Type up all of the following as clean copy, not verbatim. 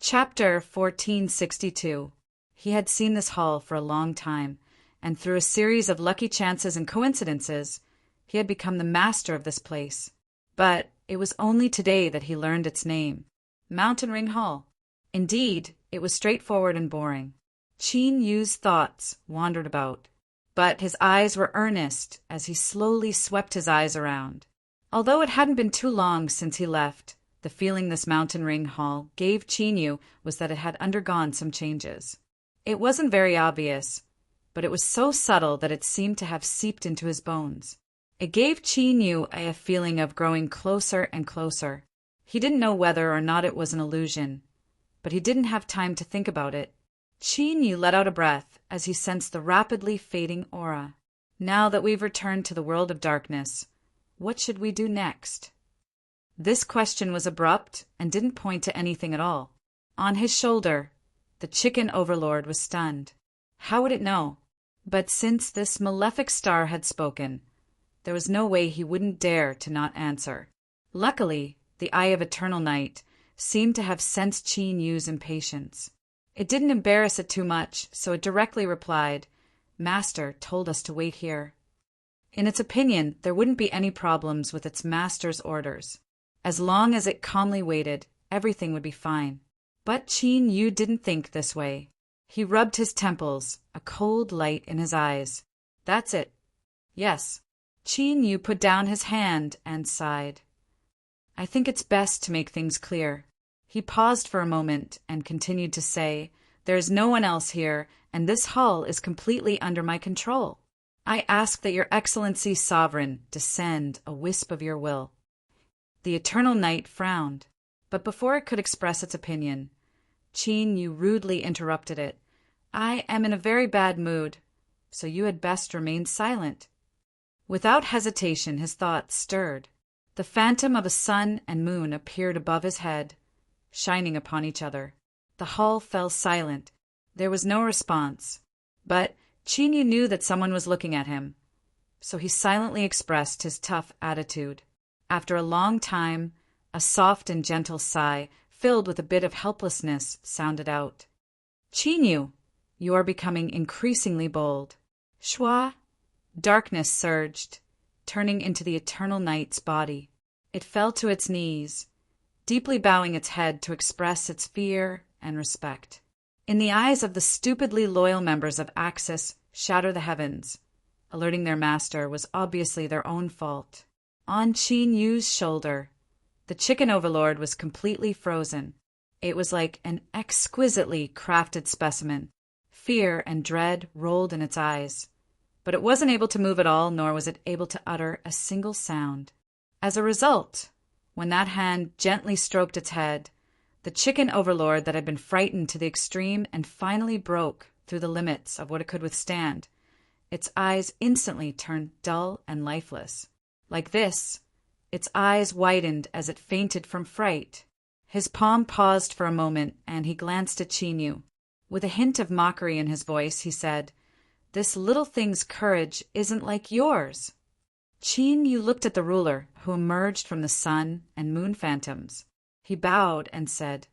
Chapter 1462. He had seen this hall for a long time, and through a series of lucky chances and coincidences, he had become the master of this place. But it was only today that he learned its name, Mountain Ring Hall. Indeed, it was straightforward and boring. Qin Yu's thoughts wandered about, but his eyes were earnest as he slowly swept his eyes around. Although it hadn't been too long since he left, the feeling this Mountain Ring Hall gave Qin Yu was that it had undergone some changes. It wasn't very obvious, but it was so subtle that it seemed to have seeped into his bones. It gave Qin Yu a feeling of growing closer and closer. He didn't know whether or not it was an illusion, but he didn't have time to think about it. Qin Yu let out a breath as he sensed the rapidly fading aura. Now that we've returned to the world of darkness, what should we do next? This question was abrupt and didn't point to anything at all. On his shoulder, the chicken overlord was stunned. How would it know? But since this malefic star had spoken, there was no way he wouldn't dare to not answer. Luckily, the Eye of Eternal Night seemed to have sensed Qin Yu's impatience. It didn't embarrass it too much, so it directly replied, "Master told us to wait here." In its opinion, there wouldn't be any problems with its master's orders. As long as it calmly waited, everything would be fine. But Qin Yu didn't think this way. He rubbed his temples, a cold light in his eyes. That's it. Yes. Qin Yu put down his hand and sighed. I think it's best to make things clear. He paused for a moment and continued to say, there is no one else here, and this hall is completely under my control. I ask that your Excellency Sovereign descend a wisp of your will. The Eternal Night frowned, but before it could express its opinion, Qin Yu rudely interrupted it. I am in a very bad mood, so you had best remain silent. Without hesitation, his thoughts stirred. The phantom of a sun and moon appeared above his head, shining upon each other. The hall fell silent. There was no response, but Qin Yu knew that someone was looking at him, so he silently expressed his tough attitude. After a long time, a soft and gentle sigh, filled with a bit of helplessness, sounded out. Qin Yu, you are becoming increasingly bold. Shua. Darkness surged, turning into the Eternal Night's body. It fell to its knees, deeply bowing its head to express its fear and respect. In the eyes of the stupidly loyal members of Axis Shatter the Heavens, alerting their master was obviously their own fault. On Qin Yu's shoulder, the chicken overlord was completely frozen. It was like an exquisitely crafted specimen. Fear and dread rolled in its eyes, but it wasn't able to move at all, nor was it able to utter a single sound. As a result, when that hand gently stroked its head, the chicken overlord that had been frightened to the extreme and finally broke through the limits of what it could withstand, its eyes instantly turned dull and lifeless. Like this, its eyes widened as it fainted from fright. His palm paused for a moment, and he glanced at Qin Yu. With a hint of mockery in his voice, he said, "This little thing's courage isn't like yours." Qin Yu looked at the ruler, who emerged from the sun and moon phantoms. He bowed and said,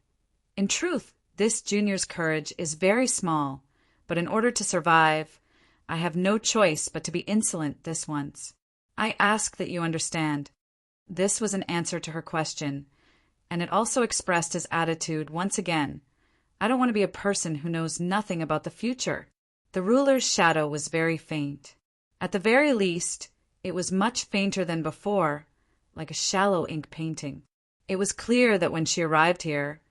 "In truth, this junior's courage is very small, but in order to survive, I have no choice but to be insolent this once. I ask that you understand." This was an answer to her question, and it also expressed his attitude once again. I don't want to be a person who knows nothing about the future. The ruler's shadow was very faint. At the very least, it was much fainter than before, like a shallow ink painting. It was clear that when she arrived here,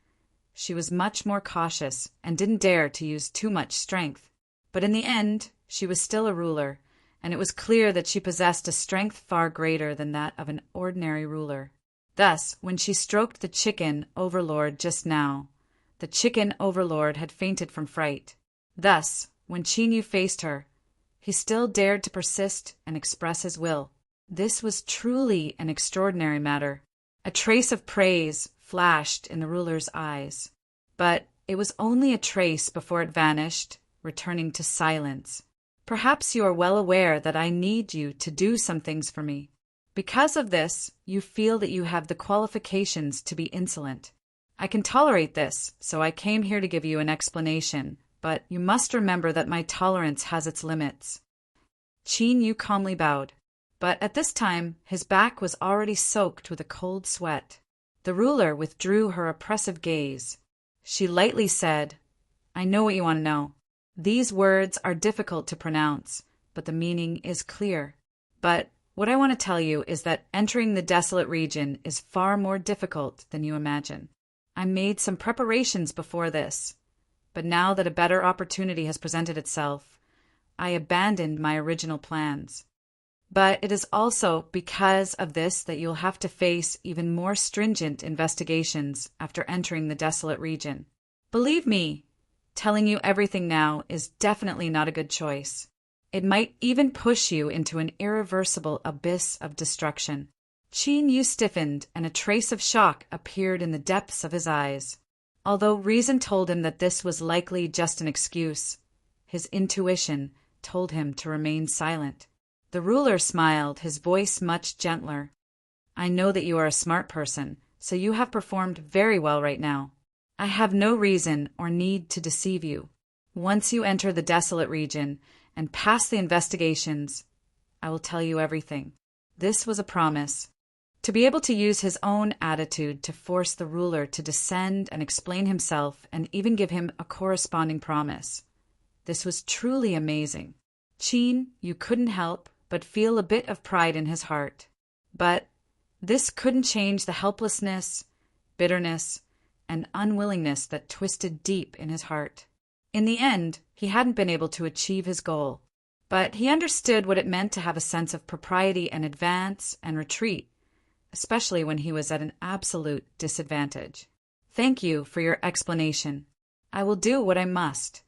she was much more cautious and didn't dare to use too much strength. But in the end, she was still a ruler, and it was clear that she possessed a strength far greater than that of an ordinary ruler. Thus, when she stroked the chicken overlord just now, the chicken overlord had fainted from fright. Thus, when Qin Yu faced her, he still dared to persist and express his will. This was truly an extraordinary matter. A trace of praise flashed in the ruler's eyes, but it was only a trace before it vanished, returning to silence. Perhaps you are well aware that I need you to do some things for me. Because of this, you feel that you have the qualifications to be insolent. I can tolerate this, so I came here to give you an explanation, but you must remember that my tolerance has its limits. Qin Yu calmly bowed, but at this time his back was already soaked with a cold sweat. The ruler withdrew her oppressive gaze. She lightly said, I know what you want to know. These words are difficult to pronounce, but the meaning is clear. But what I want to tell you is that entering the desolate region is far more difficult than you imagine. I made some preparations before this, but now that a better opportunity has presented itself, I abandoned my original plans. But it is also because of this that you'll have to face even more stringent investigations after entering the desolate region. Believe me, telling you everything now is definitely not a good choice. It might even push you into an irreversible abyss of destruction. Qin Yu stiffened, and a trace of shock appeared in the depths of his eyes. Although reason told him that this was likely just an excuse, his intuition told him to remain silent. The ruler smiled, his voice much gentler. I know that you are a smart person, so you have performed very well right now. I have no reason or need to deceive you. Once you enter the desolate region and pass the investigations, I will tell you everything. This was a promise. To be able to use his own attitude to force the ruler to descend and explain himself and even give him a corresponding promise. This was truly amazing. Qin, you couldn't help but feel a bit of pride in his heart. But this couldn't change the helplessness, bitterness, and unwillingness that twisted deep in his heart. In the end, he hadn't been able to achieve his goal, but he understood what it meant to have a sense of propriety and advance and retreat, especially when he was at an absolute disadvantage. Thank you for your explanation. I will do what I must.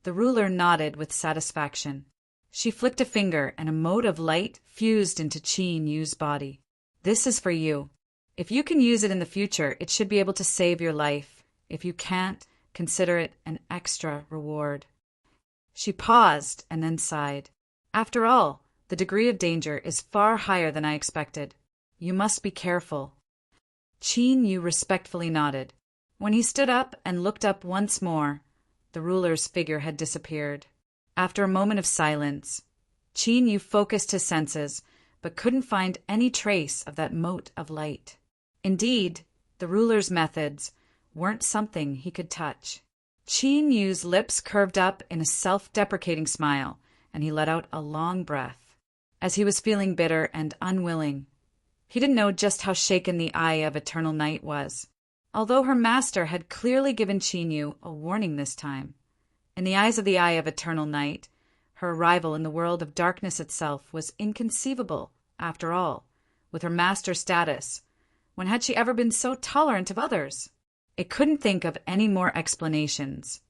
The ruler nodded with satisfaction. She flicked a finger, and a mote of light fused into Qin Yu's body. This is for you. If you can use it in the future, it should be able to save your life. If you can't, consider it an extra reward. She paused and then sighed. After all, the degree of danger is far higher than I expected. You must be careful. Qin Yu respectfully nodded. When he stood up and looked up once more, the ruler's figure had disappeared. After a moment of silence, Qin Yu focused his senses, but couldn't find any trace of that mote of light. Indeed, the ruler's methods weren't something he could touch. Qin Yu's lips curved up in a self-deprecating smile, and he let out a long breath. As he was feeling bitter and unwilling, he didn't know just how shaken the Eye of Eternal Night was, although her master had clearly given Qin Yu a warning this time. In the eyes of the Eye of Eternal Night, her arrival in the world of darkness itself was inconceivable, after all. With her master status, when had she ever been so tolerant of others? It couldn't think of any more explanations,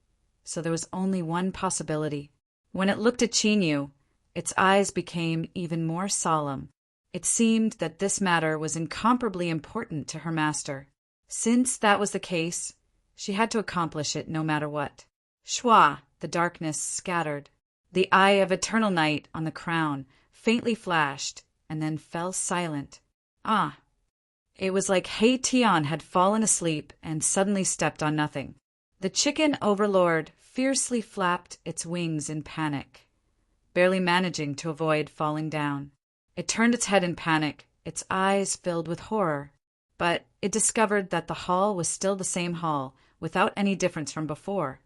so there was only one possibility. When it looked at Qin Yu, its eyes became even more solemn. It seemed that this matter was incomparably important to her master. Since that was the case, she had to accomplish it no matter what. Shwa, the darkness scattered. The Eye of Eternal Night on the crown faintly flashed and then fell silent. Ah! It was like Hei Tian had fallen asleep and suddenly stepped on nothing. The chicken overlord fiercely flapped its wings in panic, barely managing to avoid falling down. It turned its head in panic, its eyes filled with horror. But it discovered that the hall was still the same hall, without any difference from before.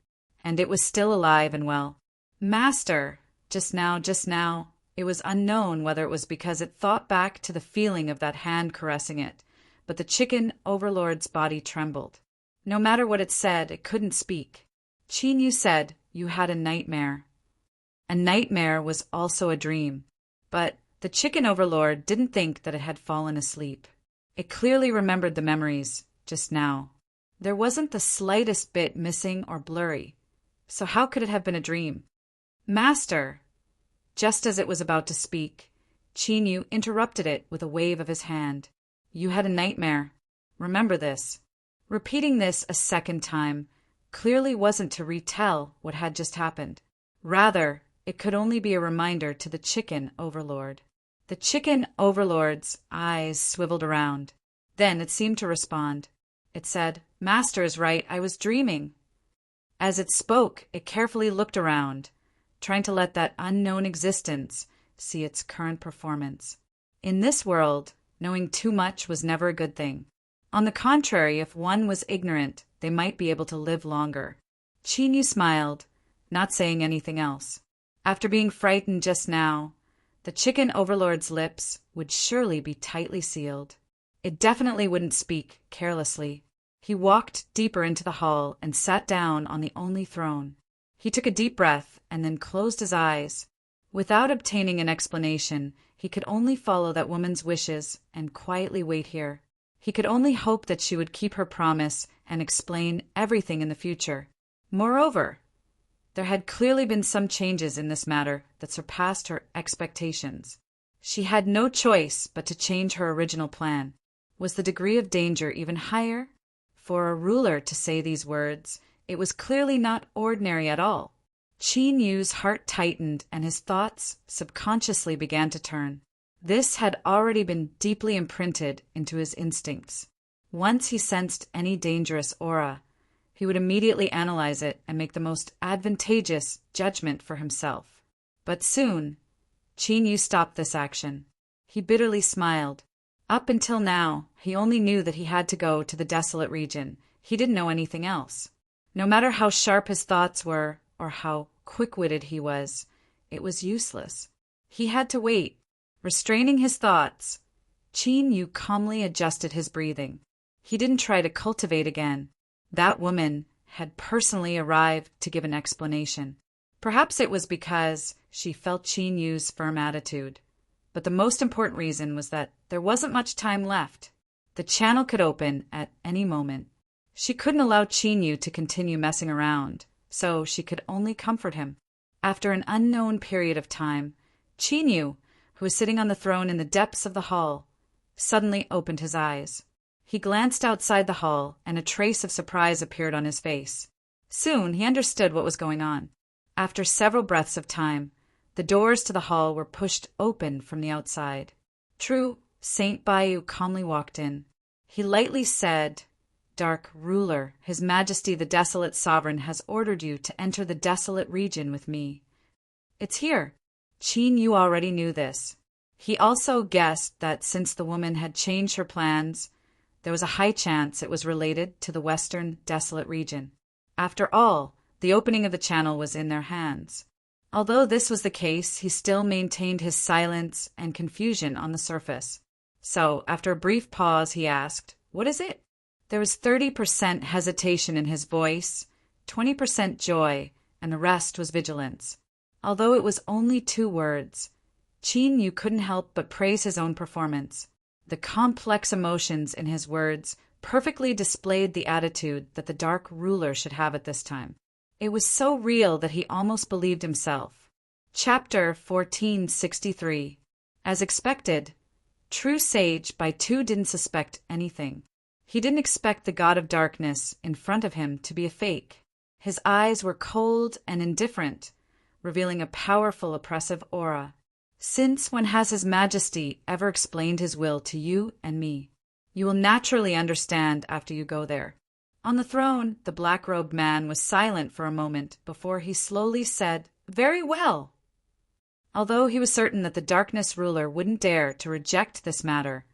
And it was still alive and well. Master! Just now, it was unknown whether it was because it thought back to the feeling of that hand caressing it, but the chicken overlord's body trembled. No matter what it said, it couldn't speak. Qin Yu said you had a nightmare. A nightmare was also a dream, but the chicken overlord didn't think that it had fallen asleep. It clearly remembered the memories, just now. There wasn't the slightest bit missing or blurry, so how could it have been a dream? Master! Just as it was about to speak, Qin Yu interrupted it with a wave of his hand. You had a nightmare. Remember this. Repeating this a second time clearly wasn't to retell what had just happened. Rather, it could only be a reminder to the chicken overlord. The chicken overlord's eyes swiveled around. Then it seemed to respond. It said, Master is right, I was dreaming. As it spoke, it carefully looked around, trying to let that unknown existence see its current performance. In this world, knowing too much was never a good thing. On the contrary, if one was ignorant, they might be able to live longer. Chinyu smiled, not saying anything else. After being frightened just now, the chicken overlord's lips would surely be tightly sealed. It definitely wouldn't speak carelessly. He walked deeper into the hall and sat down on the only throne. He took a deep breath and then closed his eyes. Without obtaining an explanation, he could only follow that woman's wishes and quietly wait here. He could only hope that she would keep her promise and explain everything in the future. Moreover, there had clearly been some changes in this matter that surpassed her expectations. She had no choice but to change her original plan. Was the degree of danger even higher? For a ruler to say these words, it was clearly not ordinary at all. Qin Yu's heart tightened and his thoughts subconsciously began to turn. This had already been deeply imprinted into his instincts. Once he sensed any dangerous aura, he would immediately analyze it and make the most advantageous judgment for himself. But soon, Qin Yu stopped this action. He bitterly smiled. Up until now, he only knew that he had to go to the desolate region. He didn't know anything else. No matter how sharp his thoughts were, or how quick-witted he was, it was useless. He had to wait. Restraining his thoughts, Qin Yu calmly adjusted his breathing. He didn't try to cultivate again. That woman had personally arrived to give an explanation. Perhaps it was because she felt Qin Yu's firm attitude. But the most important reason was that there wasn't much time left. The channel could open at any moment. She couldn't allow Qin Yu to continue messing around, so she could only comfort him. After an unknown period of time, Qin Yu, who was sitting on the throne in the depths of the hall, suddenly opened his eyes. He glanced outside the hall, and a trace of surprise appeared on his face. Soon he understood what was going on. After several breaths of time, the doors to the hall were pushed open from the outside. True Saint Baiyu calmly walked in. He lightly said, "Dark Ruler, His Majesty the Desolate Sovereign has ordered you to enter the desolate region with me." It's here. Qin Yu already knew this. He also guessed that since the woman had changed her plans, there was a high chance it was related to the western desolate region. After all, the opening of the channel was in their hands. Although this was the case, he still maintained his silence and confusion on the surface. So, after a brief pause, he asked, "What is it?" There was 30% hesitation in his voice, 20% joy, and the rest was vigilance. Although it was only 2 words, Qin Yu couldn't help but praise his own performance. The complex emotions in his words perfectly displayed the attitude that the Dark Ruler should have at this time. It was so real that he almost believed himself. Chapter 1463. As expected, True Sage Baitu didn't suspect anything. He didn't expect the God of Darkness in front of him to be a fake. His eyes were cold and indifferent, revealing a powerful oppressive aura. Since when has His Majesty ever explained his will to you and me? You will naturally understand after you go there. On the throne, the black-robed man was silent for a moment before he slowly said, "Very well." Although he was certain that the Darkness ruler wouldn't dare to reject this matter,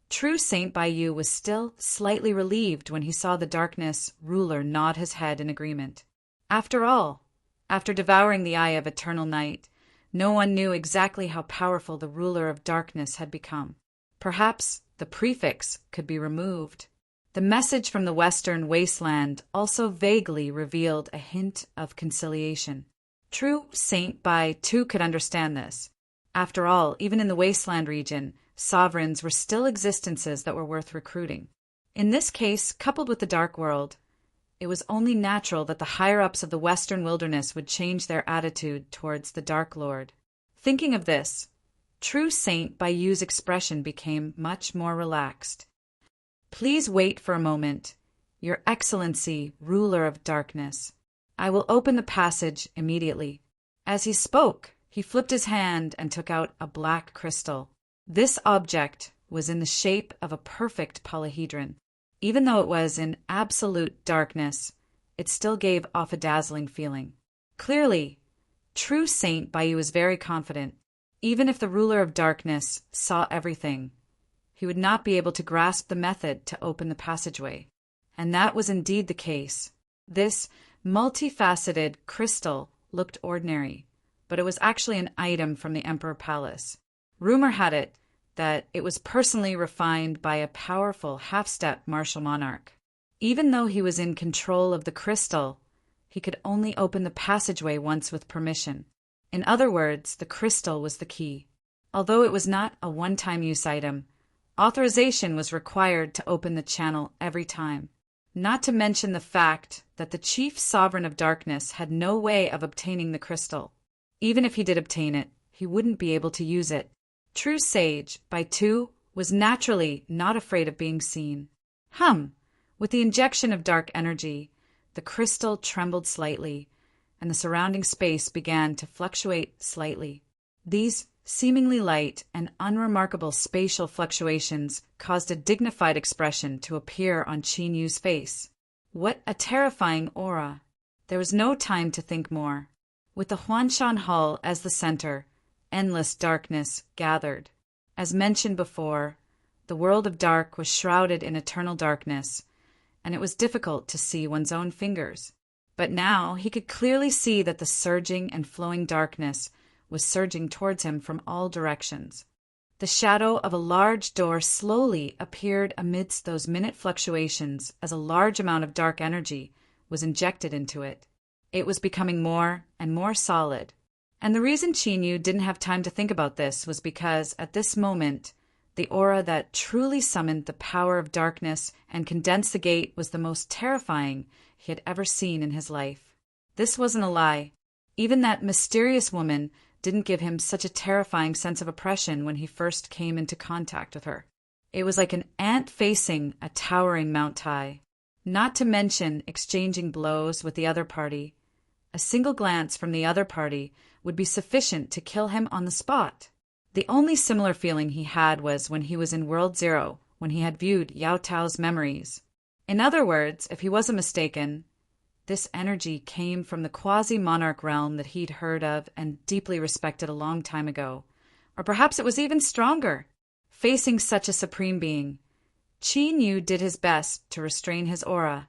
True Saint Baiyu was still slightly relieved when he saw the Darkness ruler nod his head in agreement. After all, after devouring the eye of eternal night, no one knew exactly how powerful the ruler of darkness had become. Perhaps the prefix could be removed. The message from the western wasteland also vaguely revealed a hint of conciliation. True Saint Bai too could understand this. After all, even in the wasteland region, sovereigns were still existences that were worth recruiting. In this case, coupled with the dark world, it was only natural that the higher-ups of the western wilderness would change their attitude towards the Dark Lord. Thinking of this, True Saint Baiyu's expression became much more relaxed. "Please wait for a moment, Your Excellency, Ruler of Darkness. I will open the passage immediately." As he spoke, he flipped his hand and took out a black crystal. This object was in the shape of a perfect polyhedron. Even though it was in absolute darkness, it still gave off a dazzling feeling. Clearly, true Saint Baiyu was very confident. Even if the ruler of darkness saw everything, he would not be able to grasp the method to open the passageway. And that was indeed the case. This multifaceted crystal looked ordinary, but it was actually an item from the Emperor Palace. Rumor had it that it was personally refined by a powerful half-step martial monarch. Even though he was in control of the crystal, he could only open the passageway once with permission. In other words, the crystal was the key. Although it was not a one-time use item, authorization was required to open the channel every time. Not to mention the fact that the chief sovereign of darkness had no way of obtaining the crystal. Even if he did obtain it, he wouldn't be able to use it. True sage, Baitu, was naturally not afraid of being seen. With the injection of dark energy, the crystal trembled slightly, and the surrounding space began to fluctuate slightly. These seemingly light and unremarkable spatial fluctuations caused a dignified expression to appear on Qin Yu's face. What a terrifying aura! There was no time to think more. With the Huanshan Hall as the center, endless darkness gathered. As mentioned before, the world of dark was shrouded in eternal darkness, and it was difficult to see one's own fingers. But now he could clearly see that the surging and flowing darkness was surging towards him from all directions. The shadow of a large door slowly appeared amidst those minute fluctuations as a large amount of dark energy was injected into it. It was becoming more and more solid. And the reason Qin Yu didn't have time to think about this was because, at this moment, the aura that truly summoned the power of darkness and condensed the gate was the most terrifying he had ever seen in his life. This wasn't a lie. Even that mysterious woman didn't give him such a terrifying sense of oppression when he first came into contact with her. It was like an ant facing a towering Mount Tai. Not to mention exchanging blows with the other party. A single glance from the other party would be sufficient to kill him on the spot. The only similar feeling he had was when he was in World Zero, when he had viewed Yao Tao's memories. In other words, if he wasn't mistaken, this energy came from the quasi-monarch realm that he'd heard of and deeply respected a long time ago. Or perhaps it was even stronger. Facing such a supreme being, Qin Yu did his best to restrain his aura,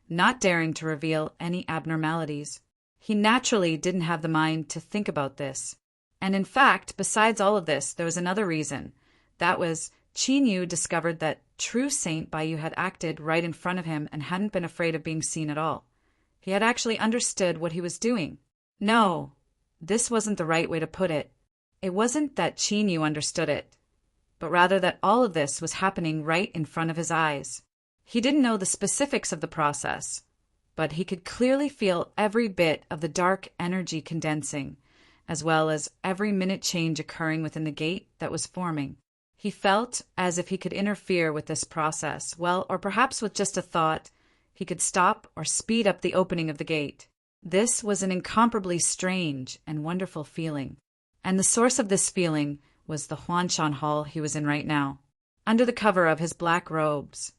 not daring to reveal any abnormalities. He naturally didn't have the mind to think about this. And in fact, besides all of this, there was another reason. That was, Qin Yu discovered that true Saint Baiyu had acted right in front of him and hadn't been afraid of being seen at all. He had actually understood what he was doing. No, this wasn't the right way to put it. It wasn't that Qin Yu understood it, but rather that all of this was happening right in front of his eyes. He didn't know the specifics of the process, but he could clearly feel every bit of the dark energy condensing, as well as every minute change occurring within the gate that was forming. He felt as if he could interfere with this process, well, or perhaps with just a thought, he could stop or speed up the opening of the gate. This was an incomparably strange and wonderful feeling, and the source of this feeling was the Huanshan Hall he was in right now. Under the cover of his black robes,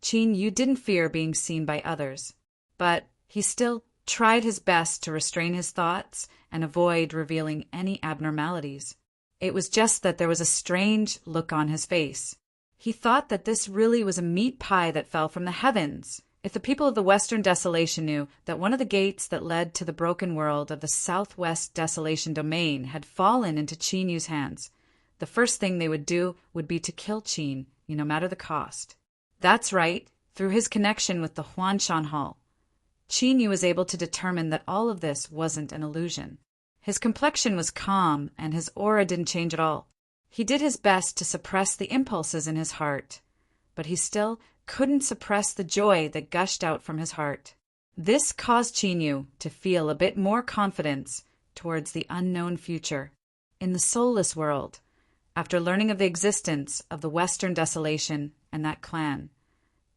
Qin Yu didn't fear being seen by others, but he still tried his best to restrain his thoughts and avoid revealing any abnormalities. It was just that there was a strange look on his face. He thought that this really was a meat pie that fell from the heavens. If the people of the Western Desolation knew that one of the gates that led to the broken world of the Southwest Desolation domain had fallen into Qin Yu's hands, the first thing they would do would be to kill Qin, no matter the cost. That's right, through his connection with the Huanshan Hall, Qin Yu was able to determine that all of this wasn't an illusion. His complexion was calm, and his aura didn't change at all. He did his best to suppress the impulses in his heart, but he still couldn't suppress the joy that gushed out from his heart. This caused Qin Yu to feel a bit more confidence towards the unknown future. In the soulless world, after learning of the existence of the Western Desolation and that clan,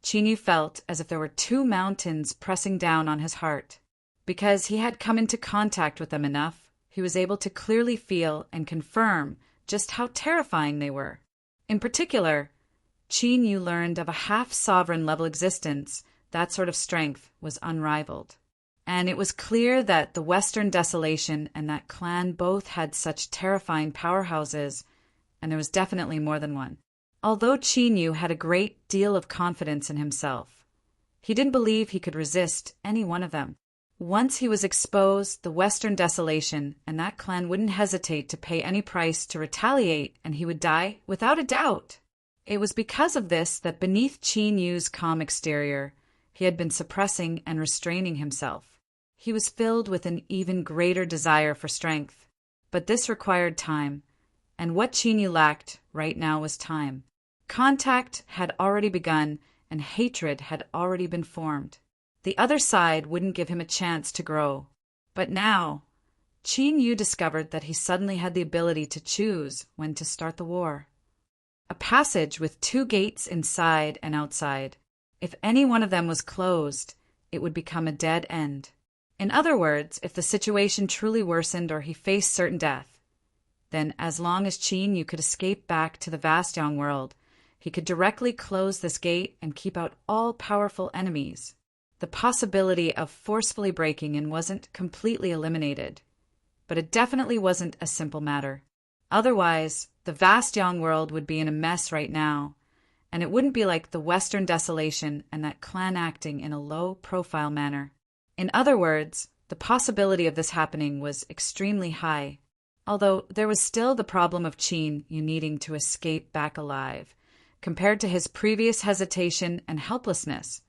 Qin Yu felt as if there were two mountains pressing down on his heart. Because he had come into contact with them enough, he was able to clearly feel and confirm just how terrifying they were. In particular, Qin Yu learned of a half-sovereign level existence. That sort of strength was unrivaled. And it was clear that the Western Desolation and that clan both had such terrifying powerhouses, and there was definitely more than one. Although Qin Yu had a great deal of confidence in himself, he didn't believe he could resist any one of them. Once he was exposed, the Western Desolation and that clan wouldn't hesitate to pay any price to retaliate, and he would die without a doubt. It was because of this that beneath Qin Yu's calm exterior, he had been suppressing and restraining himself. He was filled with an even greater desire for strength. But this required time, and what Qin Yu lacked right now was time. Contact had already begun, and hatred had already been formed. The other side wouldn't give him a chance to grow. But now, Qin Yu discovered that he suddenly had the ability to choose when to start the war. A passage with 2 gates inside and outside. If any one of them was closed, it would become a dead end. In other words, if the situation truly worsened or he faced certain death, then as long as Qin Yu could escape back to the vast young world, he could directly close this gate and keep out all powerful enemies. The possibility of forcefully breaking in wasn't completely eliminated, but it definitely wasn't a simple matter. Otherwise, the vast young world would be in a mess right now, and it wouldn't be like the Western Desolation and that clan acting in a low-profile manner. In other words, the possibility of this happening was extremely high, although there was still the problem of Qin Yu needing to escape back alive. Compared to his previous hesitation and helplessness,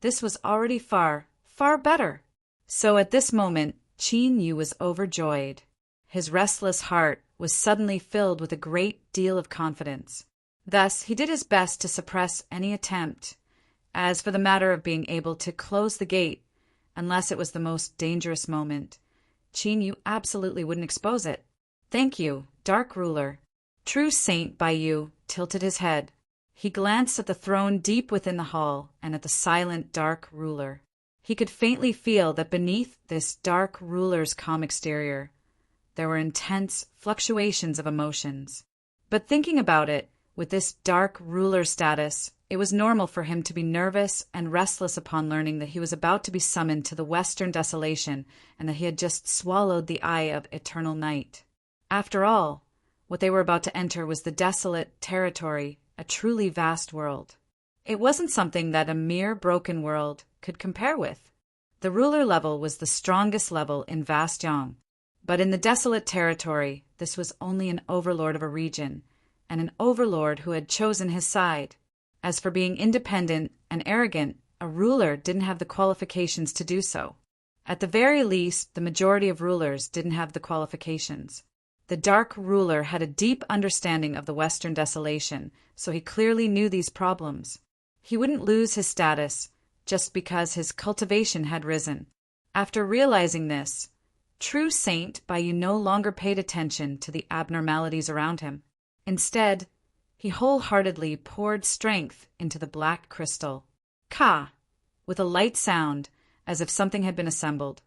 this was already far, far better. So at this moment, Qin Yu was overjoyed. His restless heart was suddenly filled with a great deal of confidence. Thus, he did his best to suppress any attempt. As for the matter of being able to close the gate, unless it was the most dangerous moment, Qin Yu absolutely wouldn't expose it. "Thank you, Dark Ruler." True Saint Baiyu tilted his head. He glanced at the throne deep within the hall and at the silent Dark Ruler. He could faintly feel that beneath this Dark Ruler's calm exterior, there were intense fluctuations of emotions. But thinking about it, with this Dark Ruler status, it was normal for him to be nervous and restless upon learning that he was about to be summoned to the Western Desolation and that he had just swallowed the eye of eternal night. After all, what they were about to enter was the desolate territory, a truly vast world. It wasn't something that a mere broken world could compare with. The ruler level was the strongest level in Vast Yang, but in the desolate territory, this was only an overlord of a region, and an overlord who had chosen his side. As for being independent and arrogant, a ruler didn't have the qualifications to do so. At the very least, the majority of rulers didn't have the qualifications. The Dark Ruler had a deep understanding of the Western Desolation, so he clearly knew these problems. He wouldn't lose his status just because his cultivation had risen. After realizing this, True Saint Baiyu no longer paid attention to the abnormalities around him. Instead, he wholeheartedly poured strength into the black crystal. Ka! With a light sound, as if something had been assembled,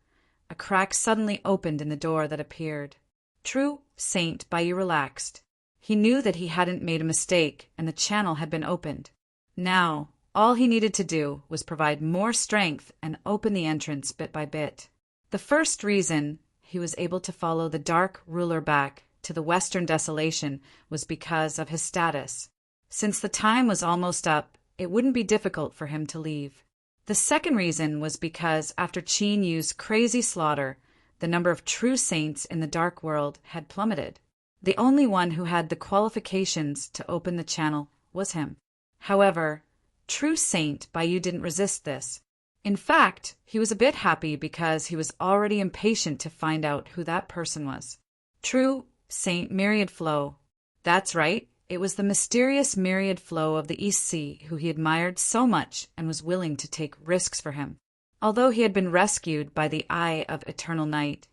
a crack suddenly opened in the door that appeared. True Saint Baiyu relaxed. He knew that he hadn't made a mistake and the channel had been opened. Now, all he needed to do was provide more strength and open the entrance bit by bit. The first reason he was able to follow the Dark Ruler back to the Western Desolation was because of his status. Since the time was almost up, it wouldn't be difficult for him to leave. The second reason was because after Qin Yu's crazy slaughter, the number of true saints in the Dark World had plummeted. The only one who had the qualifications to open the channel was him. However, True Saint Baiyu didn't resist this. In fact, he was a bit happy because he was already impatient to find out who that person was. True Saint Myriad Flow. That's right, it was the mysterious Myriad Flow of the East Sea who he admired so much and was willing to take risks for him. Although he had been rescued by the Eye of Eternal Night,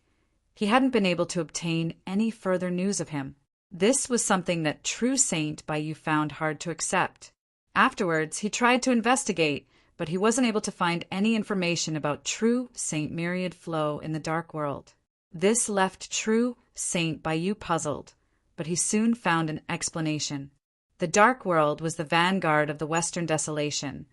he hadn't been able to obtain any further news of him. This was something that True Saint Baiyu found hard to accept. Afterwards, he tried to investigate, but he wasn't able to find any information about True Saint Myriad Flow in the Dark World. This left True Saint Baiyu puzzled, but he soon found an explanation. The Dark World was the vanguard of the Western Desolation,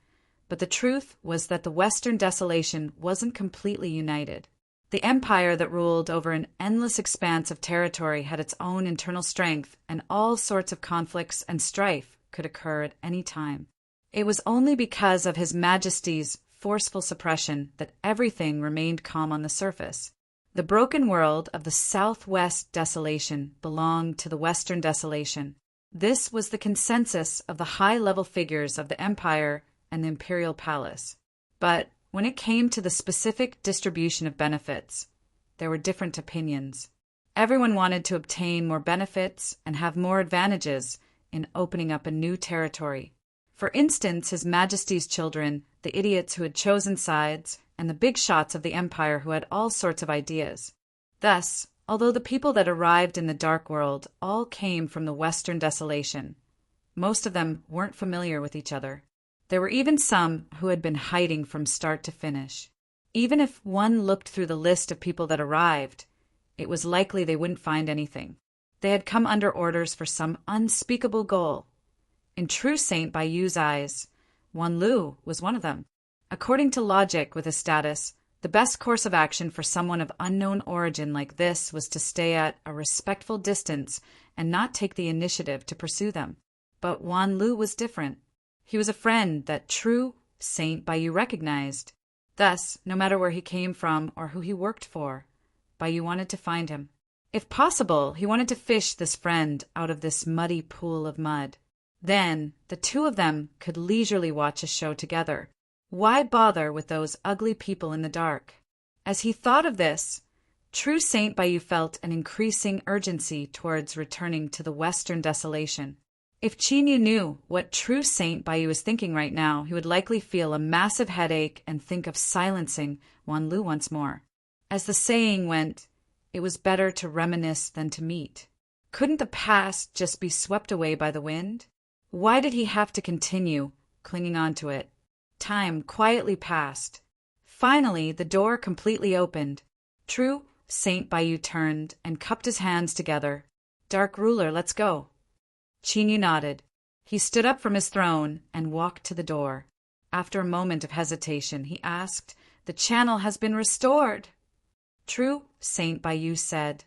but the truth was that the Western Desolation wasn't completely united. The empire that ruled over an endless expanse of territory had its own internal strength, and all sorts of conflicts and strife could occur at any time. It was only because of His Majesty's forceful suppression that everything remained calm on the surface. The broken world of the Southwest Desolation belonged to the Western Desolation. This was the consensus of the high-level figures of the Empire and the Imperial Palace. But when it came to the specific distribution of benefits, there were different opinions. Everyone wanted to obtain more benefits and have more advantages in opening up a new territory. For instance, His Majesty's children, the idiots who had chosen sides, and the big shots of the Empire who had all sorts of ideas. Thus, although the people that arrived in the Dark World all came from the Western Desolation, most of them weren't familiar with each other. There were even some who had been hiding from start to finish. Even if one looked through the list of people that arrived, it was likely they wouldn't find anything. They had come under orders for some unspeakable goal. In true Saint Bayou's eyes, Wan Lu was one of them. According to logic with his status, the best course of action for someone of unknown origin like this was to stay at a respectful distance and not take the initiative to pursue them. But Wan Lu was different. He was a friend that true Saint Bayou recognized. Thus, no matter where he came from or who he worked for, Bayou wanted to find him. If possible, he wanted to fish this friend out of this muddy pool of mud. Then, the two of them could leisurely watch a show together. Why bother with those ugly people in the dark? As he thought of this, true Saint Bayou felt an increasing urgency towards returning to the Western Desolation. If Chinyu knew what true Saint Bayou was thinking right now, he would likely feel a massive headache and think of silencing Wan Lu once more. As the saying went, it was better to reminisce than to meet. Couldn't the past just be swept away by the wind? Why did he have to continue clinging on to it? Time quietly passed. Finally, the door completely opened. True Saint Bayou turned and cupped his hands together. Dark Ruler, let's go. Chinyu nodded. He stood up from his throne and walked to the door. After a moment of hesitation, he asked, "The channel has been restored." True Saint Bayou said,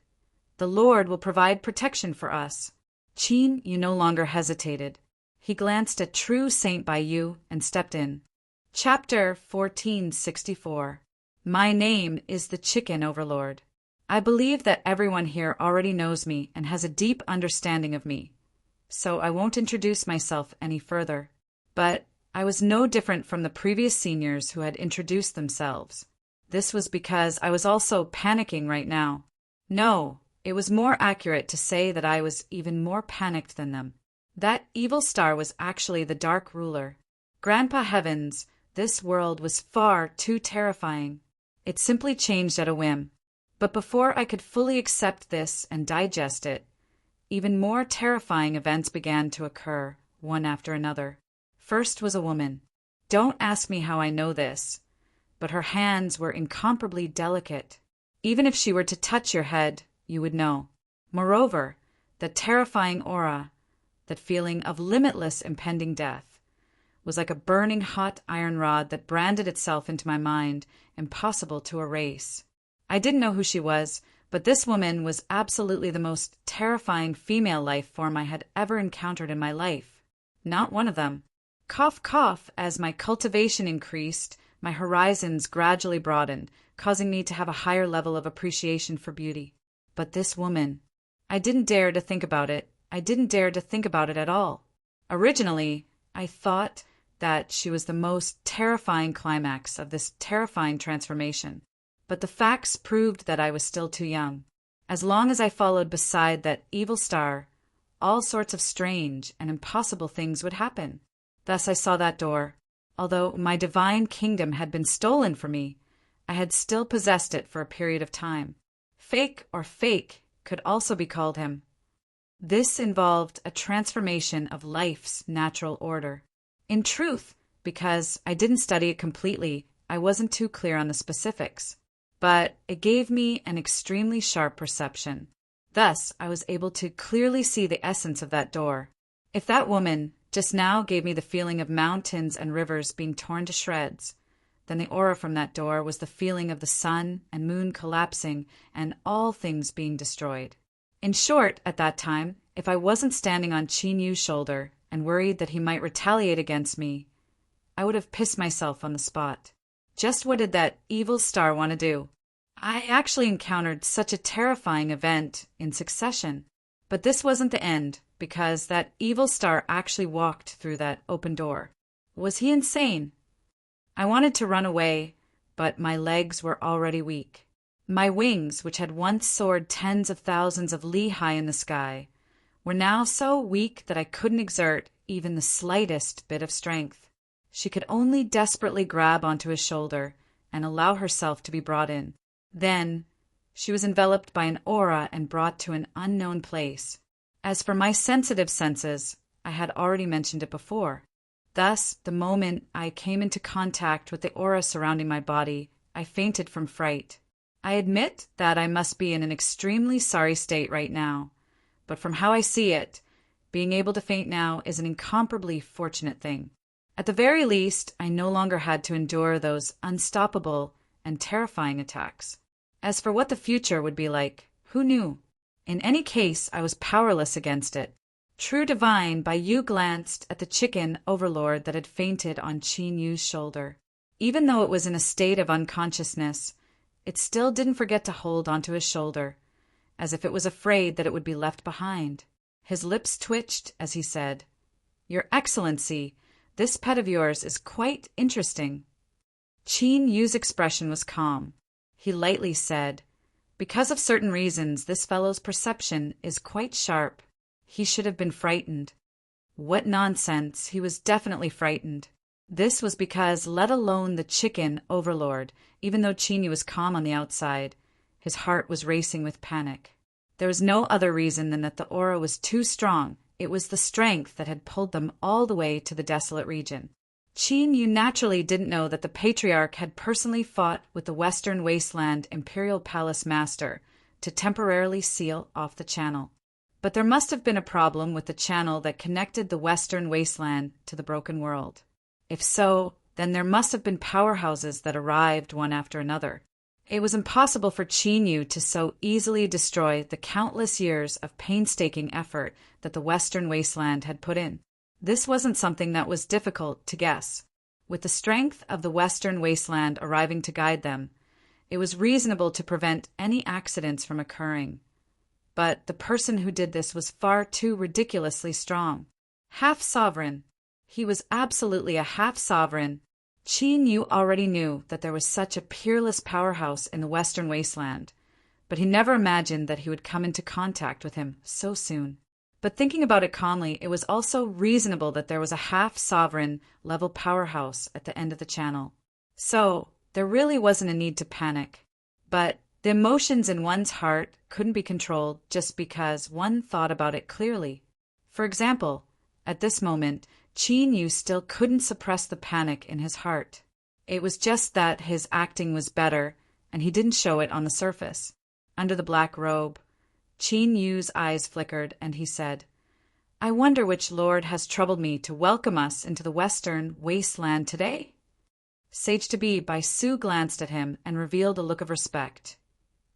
"The Lord will provide protection for us." Chinyu no longer hesitated. He glanced at true Saint Bayou and stepped in. Chapter 1464. My name is the Chicken Overlord. I believe that everyone here already knows me and has a deep understanding of me, so I won't introduce myself any further. But I was no different from the previous seniors who had introduced themselves. This was because I was also panicking right now. No, it was more accurate to say that I was even more panicked than them. That evil star was actually the Dark Ruler. Grandpa Heavens, this world was far too terrifying. It simply changed at a whim. But before I could fully accept this and digest it, even more terrifying events began to occur, one after another. First was a woman. Don't ask me how I know this, but her hands were incomparably delicate. Even if she were to touch your head, you would know. Moreover, the terrifying aura, that feeling of limitless impending death, was like a burning hot iron rod that branded itself into my mind, impossible to erase. I didn't know who she was, but this woman was absolutely the most terrifying female life form I had ever encountered in my life. Not one of them. Cough, cough, as my cultivation increased, my horizons gradually broadened, causing me to have a higher level of appreciation for beauty. But this woman, I didn't dare to think about it. I didn't dare to think about it at all. Originally, I thought that she was the most terrifying climax of this terrifying transformation. But the facts proved that I was still too young. As long as I followed beside that evil star, all sorts of strange and impossible things would happen. Thus I saw that door. Although my divine kingdom had been stolen from me, I had still possessed it for a period of time. Fake or fake could also be called him. This involved a transformation of life's natural order. In truth, because I didn't study it completely, I wasn't too clear on the specifics. But it gave me an extremely sharp perception. Thus, I was able to clearly see the essence of that door. If that woman just now gave me the feeling of mountains and rivers being torn to shreds, then the aura from that door was the feeling of the sun and moon collapsing and all things being destroyed. In short, at that time, if I wasn't standing on Qin Yu's shoulder and worried that he might retaliate against me, I would have pissed myself on the spot. Just what did that evil star want to do? I actually encountered such a terrifying event in succession. But this wasn't the end, because that evil star actually walked through that open door. Was he insane? I wanted to run away, but my legs were already weak. My wings, which had once soared tens of thousands of li high in the sky, were now so weak that I couldn't exert even the slightest bit of strength. She could only desperately grab onto his shoulder and allow herself to be brought in. Then she was enveloped by an aura and brought to an unknown place. As for my sensitive senses, I had already mentioned it before. Thus, the moment I came into contact with the aura surrounding my body, I fainted from fright. I admit that I must be in an extremely sorry state right now, but from how I see it, being able to faint now is an incomparably fortunate thing. At the very least, I no longer had to endure those unstoppable and terrifying attacks. As for what the future would be like, who knew? In any case, I was powerless against it. True Divine, Bai Yu glanced at the chicken overlord that had fainted on Qin Yu's shoulder. Even though it was in a state of unconsciousness, it still didn't forget to hold onto his shoulder, as if it was afraid that it would be left behind. His lips twitched as he said, "Your Excellency, this pet of yours is quite interesting." Qin Yu's expression was calm. He lightly said, "Because of certain reasons, this fellow's perception is quite sharp. He should have been frightened." What nonsense! He was definitely frightened. This was because, let alone the chicken overlord, even though Qin Yu was calm on the outside, his heart was racing with panic. There was no other reason than that the aura was too strong. It was the strength that had pulled them all the way to the desolate region. Qin Yu naturally didn't know that the Patriarch had personally fought with the Western Wasteland Imperial Palace Master to temporarily seal off the channel. But there must have been a problem with the channel that connected the Western Wasteland to the Broken World. If so, then there must have been powerhouses that arrived one after another. It was impossible for Qin Yu to so easily destroy the countless years of painstaking effort that the Western Wasteland had put in. This wasn't something that was difficult to guess. With the strength of the Western Wasteland arriving to guide them, it was reasonable to prevent any accidents from occurring. But the person who did this was far too ridiculously strong. Half-sovereign. He was absolutely a half-sovereign. Qin Yu already knew that there was such a peerless powerhouse in the Western Wasteland, but he never imagined that he would come into contact with him so soon. But thinking about it calmly, it was also reasonable that there was a half-sovereign level powerhouse at the end of the channel. So, there really wasn't a need to panic. But the emotions in one's heart couldn't be controlled just because one thought about it clearly. For example, at this moment, Qin Yu still couldn't suppress the panic in his heart. It was just that his acting was better, and he didn't show it on the surface. Under the black robe, Qin Yu's eyes flickered, and he said, "I wonder which lord has troubled me to welcome us into the Western Wasteland today?" Sage-to-be Bai Su glanced at him and revealed a look of respect.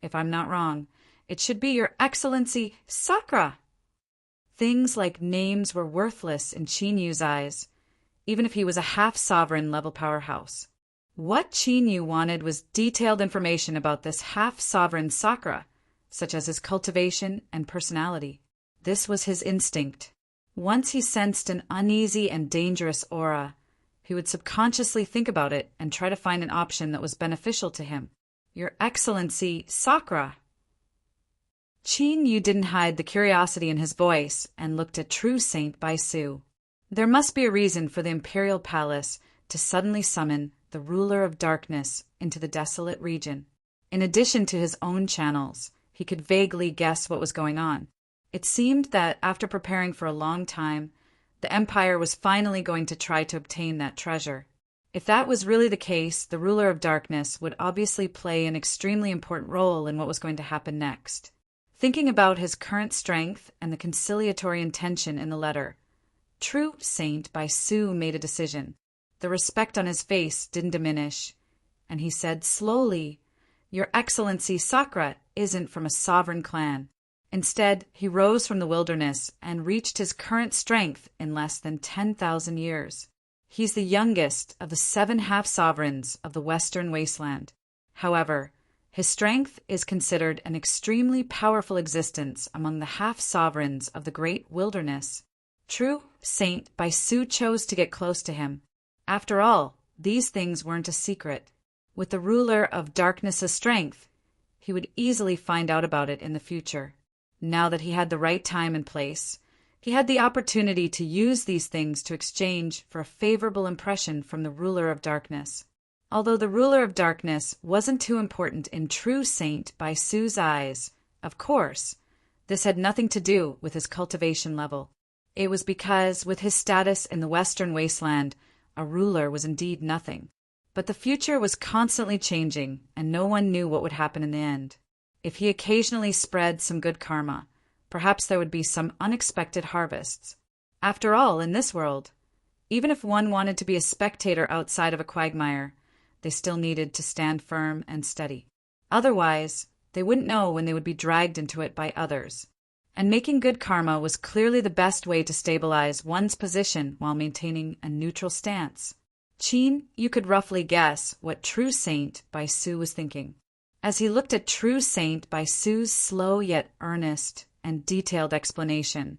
"If I'm not wrong, it should be Your Excellency Sakra." Things like names were worthless in Qin Yu's eyes, even if he was a half-sovereign level powerhouse. What Qin Yu wanted was detailed information about this half-sovereign Sakra, such as his cultivation and personality. This was his instinct. Once he sensed an uneasy and dangerous aura, he would subconsciously think about it and try to find an option that was beneficial to him. "Your Excellency Sakra." Qin Yu didn't hide the curiosity in his voice and looked at true Saint Bai Su. There must be a reason for the Imperial Palace to suddenly summon the ruler of darkness into the desolate region. In addition to his own channels, he could vaguely guess what was going on. It seemed that after preparing for a long time, the Empire was finally going to try to obtain that treasure. If that was really the case, the ruler of darkness would obviously play an extremely important role in what was going to happen next. Thinking about his current strength and the conciliatory intention in the letter, True Saint by Sue made a decision. The respect on his face didn't diminish, and he said slowly, "Your Excellency Sakra isn't from a sovereign clan." Instead, he rose from the wilderness and reached his current strength in less than 10,000 years. He's the youngest of the 7 half-sovereigns of the Western Wasteland. However, his strength is considered an extremely powerful existence among the half-sovereigns of the Great Wilderness. True Saint by Sue chose to get close to him. After all, these things weren't a secret. With the ruler of darkness's strength, he would easily find out about it in the future. Now that he had the right time and place, he had the opportunity to use these things to exchange for a favorable impression from the ruler of darkness. Although the ruler of darkness wasn't too important in True Saint by Sue's eyes, of course, this had nothing to do with his cultivation level. It was because, with his status in the Western Wasteland, a ruler was indeed nothing. But the future was constantly changing, and no one knew what would happen in the end. If he occasionally spread some good karma, perhaps there would be some unexpected harvests. After all, in this world, even if one wanted to be a spectator outside of a quagmire, they still needed to stand firm and steady. Otherwise, they wouldn't know when they would be dragged into it by others. And making good karma was clearly the best way to stabilize one's position while maintaining a neutral stance. Chin, you could roughly guess what True Saint by Sue was thinking. As he looked at True Saint by Sue's slow yet earnest and detailed explanation,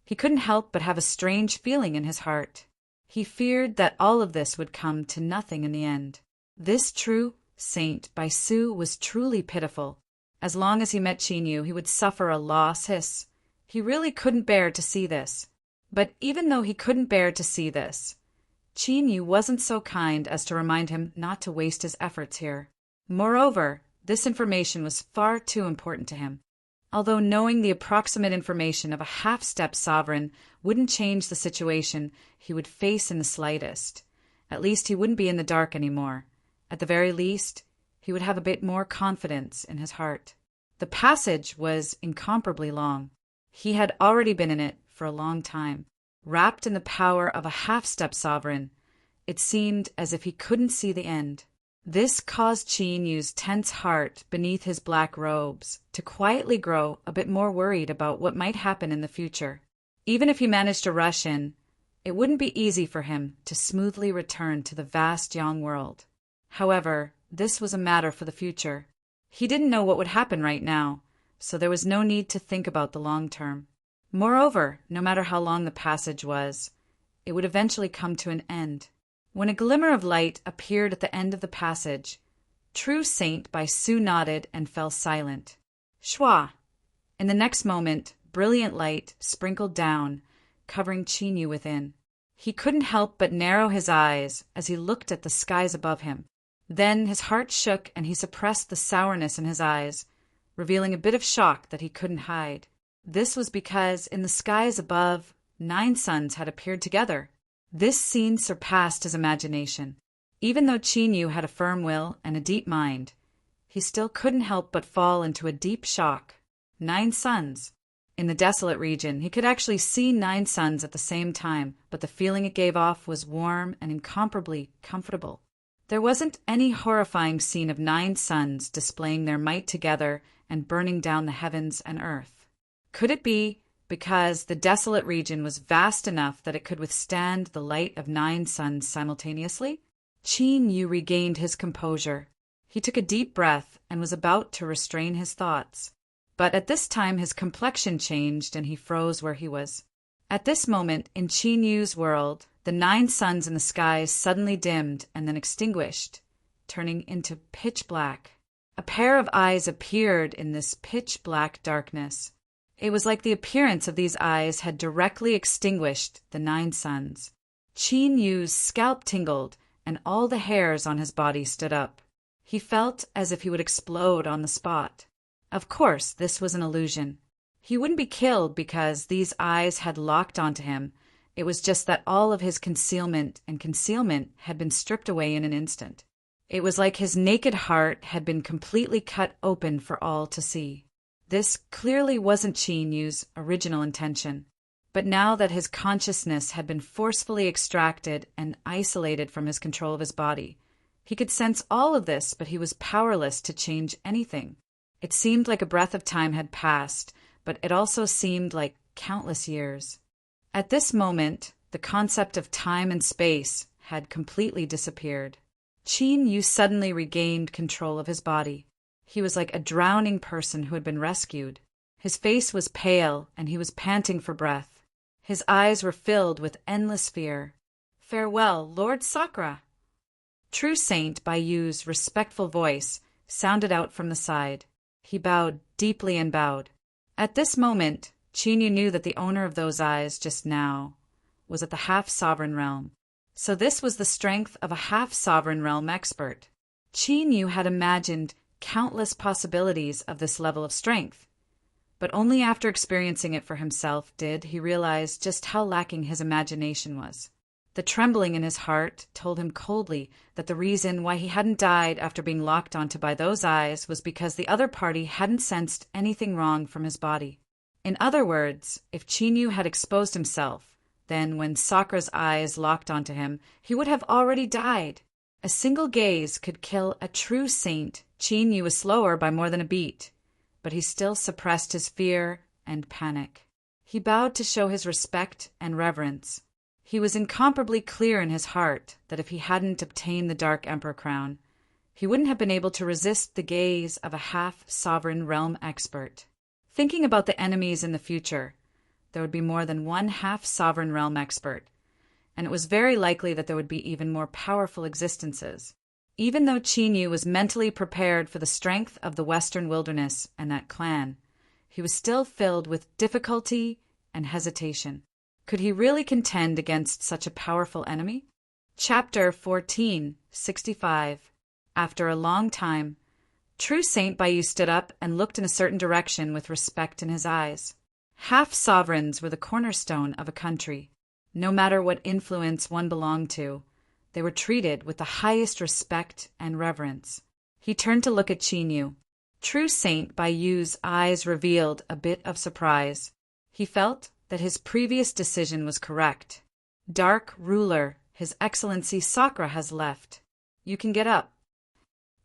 he couldn't help but have a strange feeling in his heart. He feared that all of this would come to nothing in the end. This True Saint by Sue was truly pitiful. As long as he met Chinyu, he would suffer a loss. He really couldn't bear to see this. But even though he couldn't bear to see this, Chinyu wasn't so kind as to remind him not to waste his efforts here. Moreover, this information was far too important to him. Although knowing the approximate information of a half-step sovereign wouldn't change the situation he would face in the slightest, at least he wouldn't be in the dark anymore. At the very least, he would have a bit more confidence in his heart. The passage was incomparably long. He had already been in it for a long time. Wrapped in the power of a half-step sovereign, it seemed as if he couldn't see the end. This caused Chinyu's tense heart beneath his black robes to quietly grow a bit more worried about what might happen in the future. Even if he managed to rush in, it wouldn't be easy for him to smoothly return to the vast Yang world. However, this was a matter for the future. He didn't know what would happen right now, so there was no need to think about the long term. Moreover, no matter how long the passage was, it would eventually come to an end. When a glimmer of light appeared at the end of the passage, True Saint by Sue nodded and fell silent. Shwa! In the next moment, brilliant light sprinkled down, covering Chinyu within. He couldn't help but narrow his eyes as he looked at the skies above him. Then his heart shook and he suppressed the sourness in his eyes, revealing a bit of shock that he couldn't hide. This was because in the skies above, 9 suns had appeared together. This scene surpassed his imagination. Even though Chinyu had a firm will and a deep mind, he still couldn't help but fall into a deep shock. 9 suns. In the desolate region, he could actually see 9 suns at the same time, but the feeling it gave off was warm and incomparably comfortable. There wasn't any horrifying scene of 9 suns displaying their might together and burning down the heavens and earth. Could it be because the desolate region was vast enough that it could withstand the light of 9 suns simultaneously? Chinyu regained his composure. He took a deep breath and was about to restrain his thoughts. But at this time his complexion changed and he froze where he was. At this moment, in Chinyu's world, the 9 suns in the skies suddenly dimmed and then extinguished, turning into pitch black. A pair of eyes appeared in this pitch black darkness. It was like the appearance of these eyes had directly extinguished the 9 suns. Chinyu's scalp tingled and all the hairs on his body stood up. He felt as if he would explode on the spot. Of course, this was an illusion. He wouldn't be killed because these eyes had locked onto him. It was just that all of his concealment had been stripped away in an instant. It was like his naked heart had been completely cut open for all to see. This clearly wasn't Chinyu's original intention. But now that his consciousness had been forcefully extracted and isolated from his control of his body, he could sense all of this, but he was powerless to change anything. It seemed like a breath of time had passed, but it also seemed like countless years. At this moment, the concept of time and space had completely disappeared. Qin Yu suddenly regained control of his body. He was like a drowning person who had been rescued. His face was pale, and he was panting for breath. His eyes were filled with endless fear. "Farewell, Lord Sakura!" True Saint Baiyu's respectful voice sounded out from the side. He bowed deeply and bowed. At this moment, Qin Yu knew that the owner of those eyes just now was at the half-sovereign realm. So this was the strength of a half-sovereign realm expert. Qin Yu had imagined countless possibilities of this level of strength, but only after experiencing it for himself did he realize just how lacking his imagination was. The trembling in his heart told him coldly that the reason why he hadn't died after being locked onto by those eyes was because the other party hadn't sensed anything wrong from his body. In other words, if Qin Yu had exposed himself, then when Sakura's eyes locked onto him, he would have already died. A single gaze could kill a true saint. Qin Yu was slower by more than a beat, but he still suppressed his fear and panic. He bowed to show his respect and reverence. He was incomparably clear in his heart that if he hadn't obtained the Dark Emperor crown, he wouldn't have been able to resist the gaze of a half-sovereign realm expert. Thinking about the enemies in the future, there would be more than one half-sovereign realm expert, and it was very likely that there would be even more powerful existences. Even though Qin Yu was mentally prepared for the strength of the Western Wilderness and that clan, he was still filled with difficulty and hesitation. Could he really contend against such a powerful enemy? Chapter 14:65. After a long time, True Saint Baiyu stood up and looked in a certain direction with respect in his eyes. Half-sovereigns were the cornerstone of a country. No matter what influence one belonged to, they were treated with the highest respect and reverence. He turned to look at Qin Yu. True Saint Baiyu's eyes revealed a bit of surprise. He felt that his previous decision was correct. Dark Ruler, His Excellency Sakura has left. You can get up.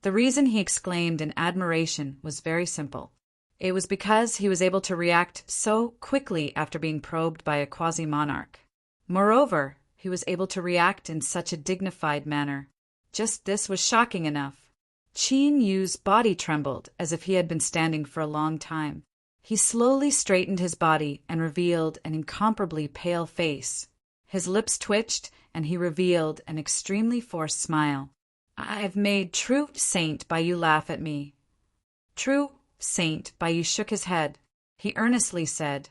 The reason he exclaimed in admiration was very simple. It was because he was able to react so quickly after being probed by a quasi-monarch. Moreover, he was able to react in such a dignified manner. Just this was shocking enough. Qin Yu's body trembled as if he had been standing for a long time. He slowly straightened his body and revealed an incomparably pale face. His lips twitched, and he revealed an extremely forced smile. "I've made True Saint Baiyu laugh at me." True Saint Baiyu shook his head. He earnestly said,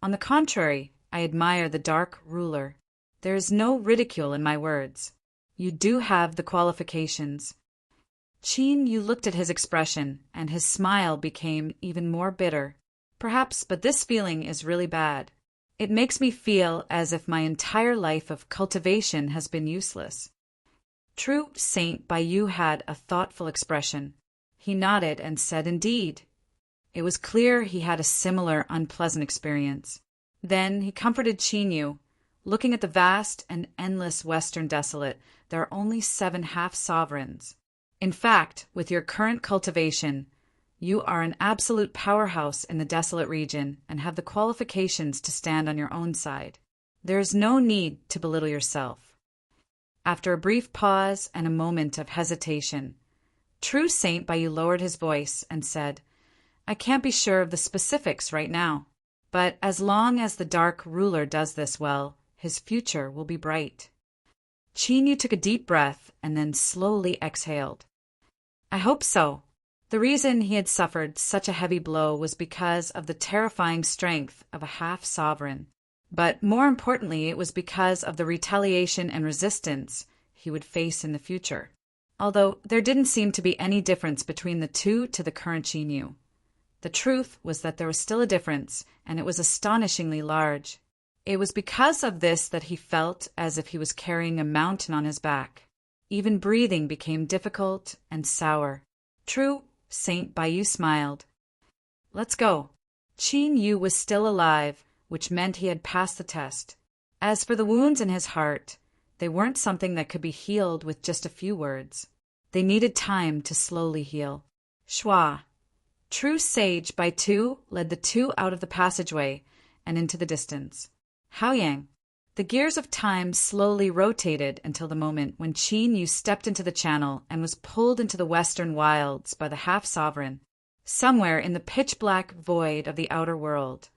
"On the contrary, I admire the Dark Ruler. There is no ridicule in my words. You do have the qualifications." Qin Yu looked at his expression, and his smile became even more bitter. Perhaps, but this feeling is really bad. It makes me feel as if my entire life of cultivation has been useless. True Saint Baiyu had a thoughtful expression. He nodded and said indeed. It was clear he had a similar unpleasant experience. Then he comforted Qin Yu. Looking at the vast and endless Western Desolate, there are only 7 half-sovereigns. In fact, with your current cultivation, you are an absolute powerhouse in the desolate region and have the qualifications to stand on your own side. There is no need to belittle yourself. After a brief pause and a moment of hesitation, True Saint Baiyu lowered his voice and said, "I can't be sure of the specifics right now, but as long as the Dark Ruler does this well, his future will be bright." Qin Yu took a deep breath and then slowly exhaled. I hope so. The reason he had suffered such a heavy blow was because of the terrifying strength of a half-sovereign. But more importantly, it was because of the retaliation and resistance he would face in the future. Although there didn't seem to be any difference between the two to the current Qin Yu. The truth was that there was still a difference, and it was astonishingly large. It was because of this that he felt as if he was carrying a mountain on his back. Even breathing became difficult and sour. True Saint Baiyu smiled. "Let's go." Qin Yu was still alive, which meant he had passed the test. As for the wounds in his heart, they weren't something that could be healed with just a few words. They needed time to slowly heal. Schwa, true sage by two, led the two out of the passageway and into the distance. Haoyang. The gears of time slowly rotated until the moment when Qin Yu stepped into the channel and was pulled into the western wilds by the half-sovereign. Somewhere in the pitch-black void of the outer world,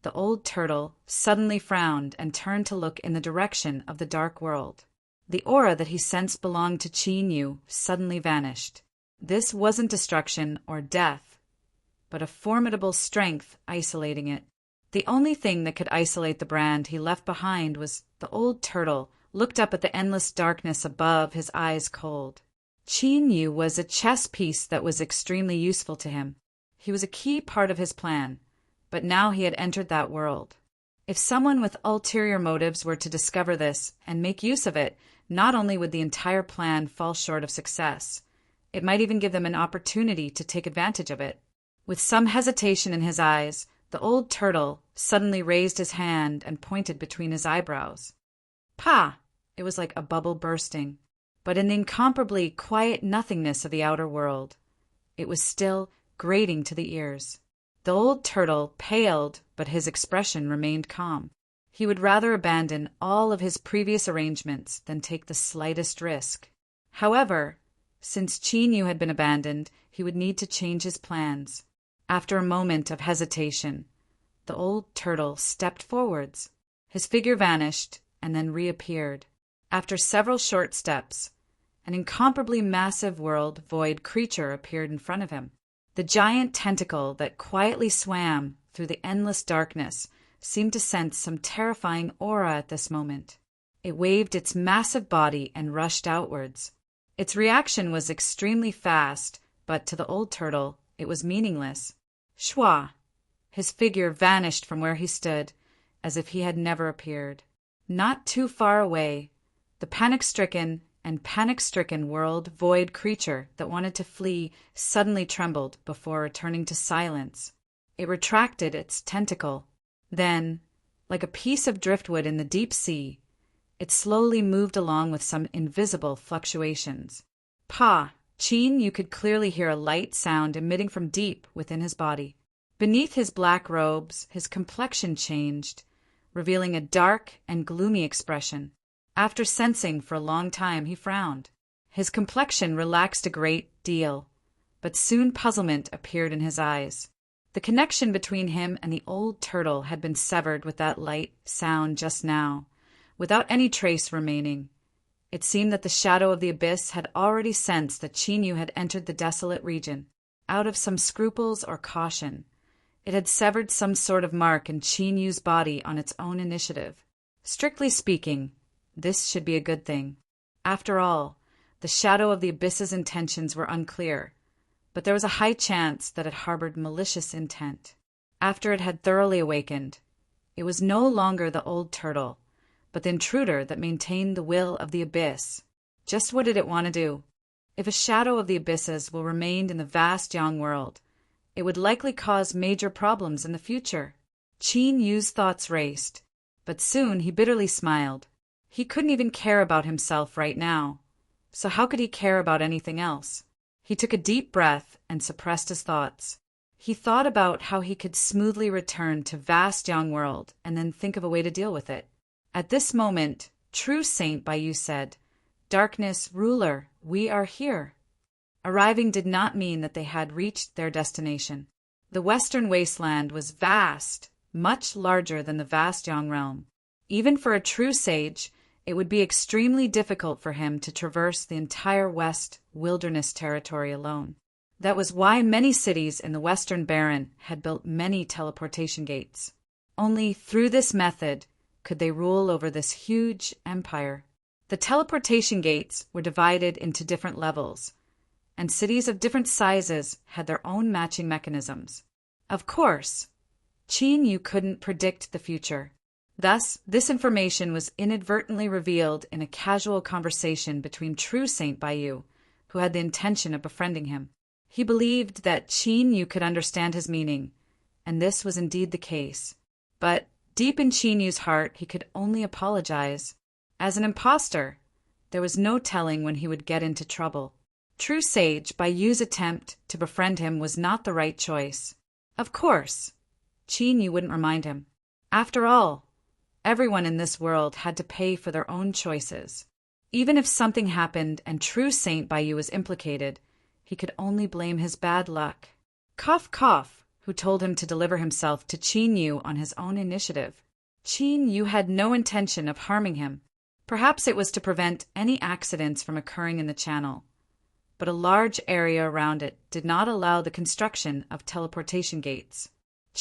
the old turtle suddenly frowned and turned to look in the direction of the dark world. The aura that he sensed belonged to Qin Yu suddenly vanished. This wasn't destruction or death, but a formidable strength isolating it. The only thing that could isolate the brand he left behind was the old turtle looked up at the endless darkness above, his eyes cold. Qin Yu was a chess piece that was extremely useful to him. He was a key part of his plan, but now he had entered that world. If someone with ulterior motives were to discover this and make use of it, not only would the entire plan fall short of success, it might even give them an opportunity to take advantage of it. With some hesitation in his eyes, the old turtle suddenly raised his hand and pointed between his eyebrows. Pa! It was like a bubble bursting. But in the incomparably quiet nothingness of the outer world, it was still grating to the ears. The old turtle paled, but his expression remained calm. He would rather abandon all of his previous arrangements than take the slightest risk. However, since Qin Yu had been abandoned, he would need to change his plans. After a moment of hesitation, the old turtle stepped forwards. His figure vanished and then reappeared. After several short steps, an incomparably massive world-void creature appeared in front of him. The giant tentacle that quietly swam through the endless darkness seemed to sense some terrifying aura at this moment. It waved its massive body and rushed outwards. Its reaction was extremely fast, but to the old turtle, it was meaningless. Schwa! His figure vanished from where he stood, as if he had never appeared. Not too far away, the panic-stricken world-void creature that wanted to flee suddenly trembled before returning to silence. It retracted its tentacle. Then, like a piece of driftwood in the deep sea, it slowly moved along with some invisible fluctuations. Pa! Qin Yu could clearly hear a light sound emitting from deep within his body. Beneath his black robes, his complexion changed, revealing a dark and gloomy expression. After sensing for a long time, he frowned. His complexion relaxed a great deal, but soon puzzlement appeared in his eyes. The connection between him and the old turtle had been severed with that light sound just now, without any trace remaining. It seemed that the shadow of the abyss had already sensed that Qin Yu had entered the desolate region. Out of some scruples or caution, it had severed some sort of mark in Qin Yu's body on its own initiative. Strictly speaking, this should be a good thing. After all, the shadow of the abyss's intentions were unclear, but there was a high chance that it harbored malicious intent. After it had thoroughly awakened, it was no longer the old turtle, but the intruder that maintained the will of the abyss. Just what did it want to do? If a shadow of the abysses will remain in the vast Yang world, it would likely cause major problems in the future. Qin Yu's thoughts raced, but soon he bitterly smiled. He couldn't even care about himself right now, so how could he care about anything else? He took a deep breath and suppressed his thoughts. He thought about how he could smoothly return to vast Yang world and then think of a way to deal with it. At this moment, true Saint Baiyu said, "Darkness, ruler, we are here." Arriving did not mean that they had reached their destination. The western wasteland was vast, much larger than the vast Yang realm. Even for a true sage, it would be extremely difficult for him to traverse the entire West wilderness territory alone. That was why many cities in the Western Baron had built many teleportation gates. Only through this method could they rule over this huge empire. The teleportation gates were divided into different levels, and cities of different sizes had their own matching mechanisms. Of course, Qin Yu couldn't predict the future. Thus, this information was inadvertently revealed in a casual conversation between true Saint Baiyu, who had the intention of befriending him. He believed that Qin Yu could understand his meaning, and this was indeed the case. But Deep in Yu's heart, he could only apologize. As an imposter, there was no telling when he would get into trouble. True sage, Yu's attempt to befriend him was not the right choice. Of course, Yu wouldn't remind him. After all, everyone in this world had to pay for their own choices. Even if something happened and True Saint Yu was implicated, he could only blame his bad luck. Cough, cough, who told him to deliver himself to Yu on his own initiative. Yu had no intention of harming him. Perhaps it was to prevent any accidents from occurring in the channel, but a large area around it did not allow the construction of teleportation gates.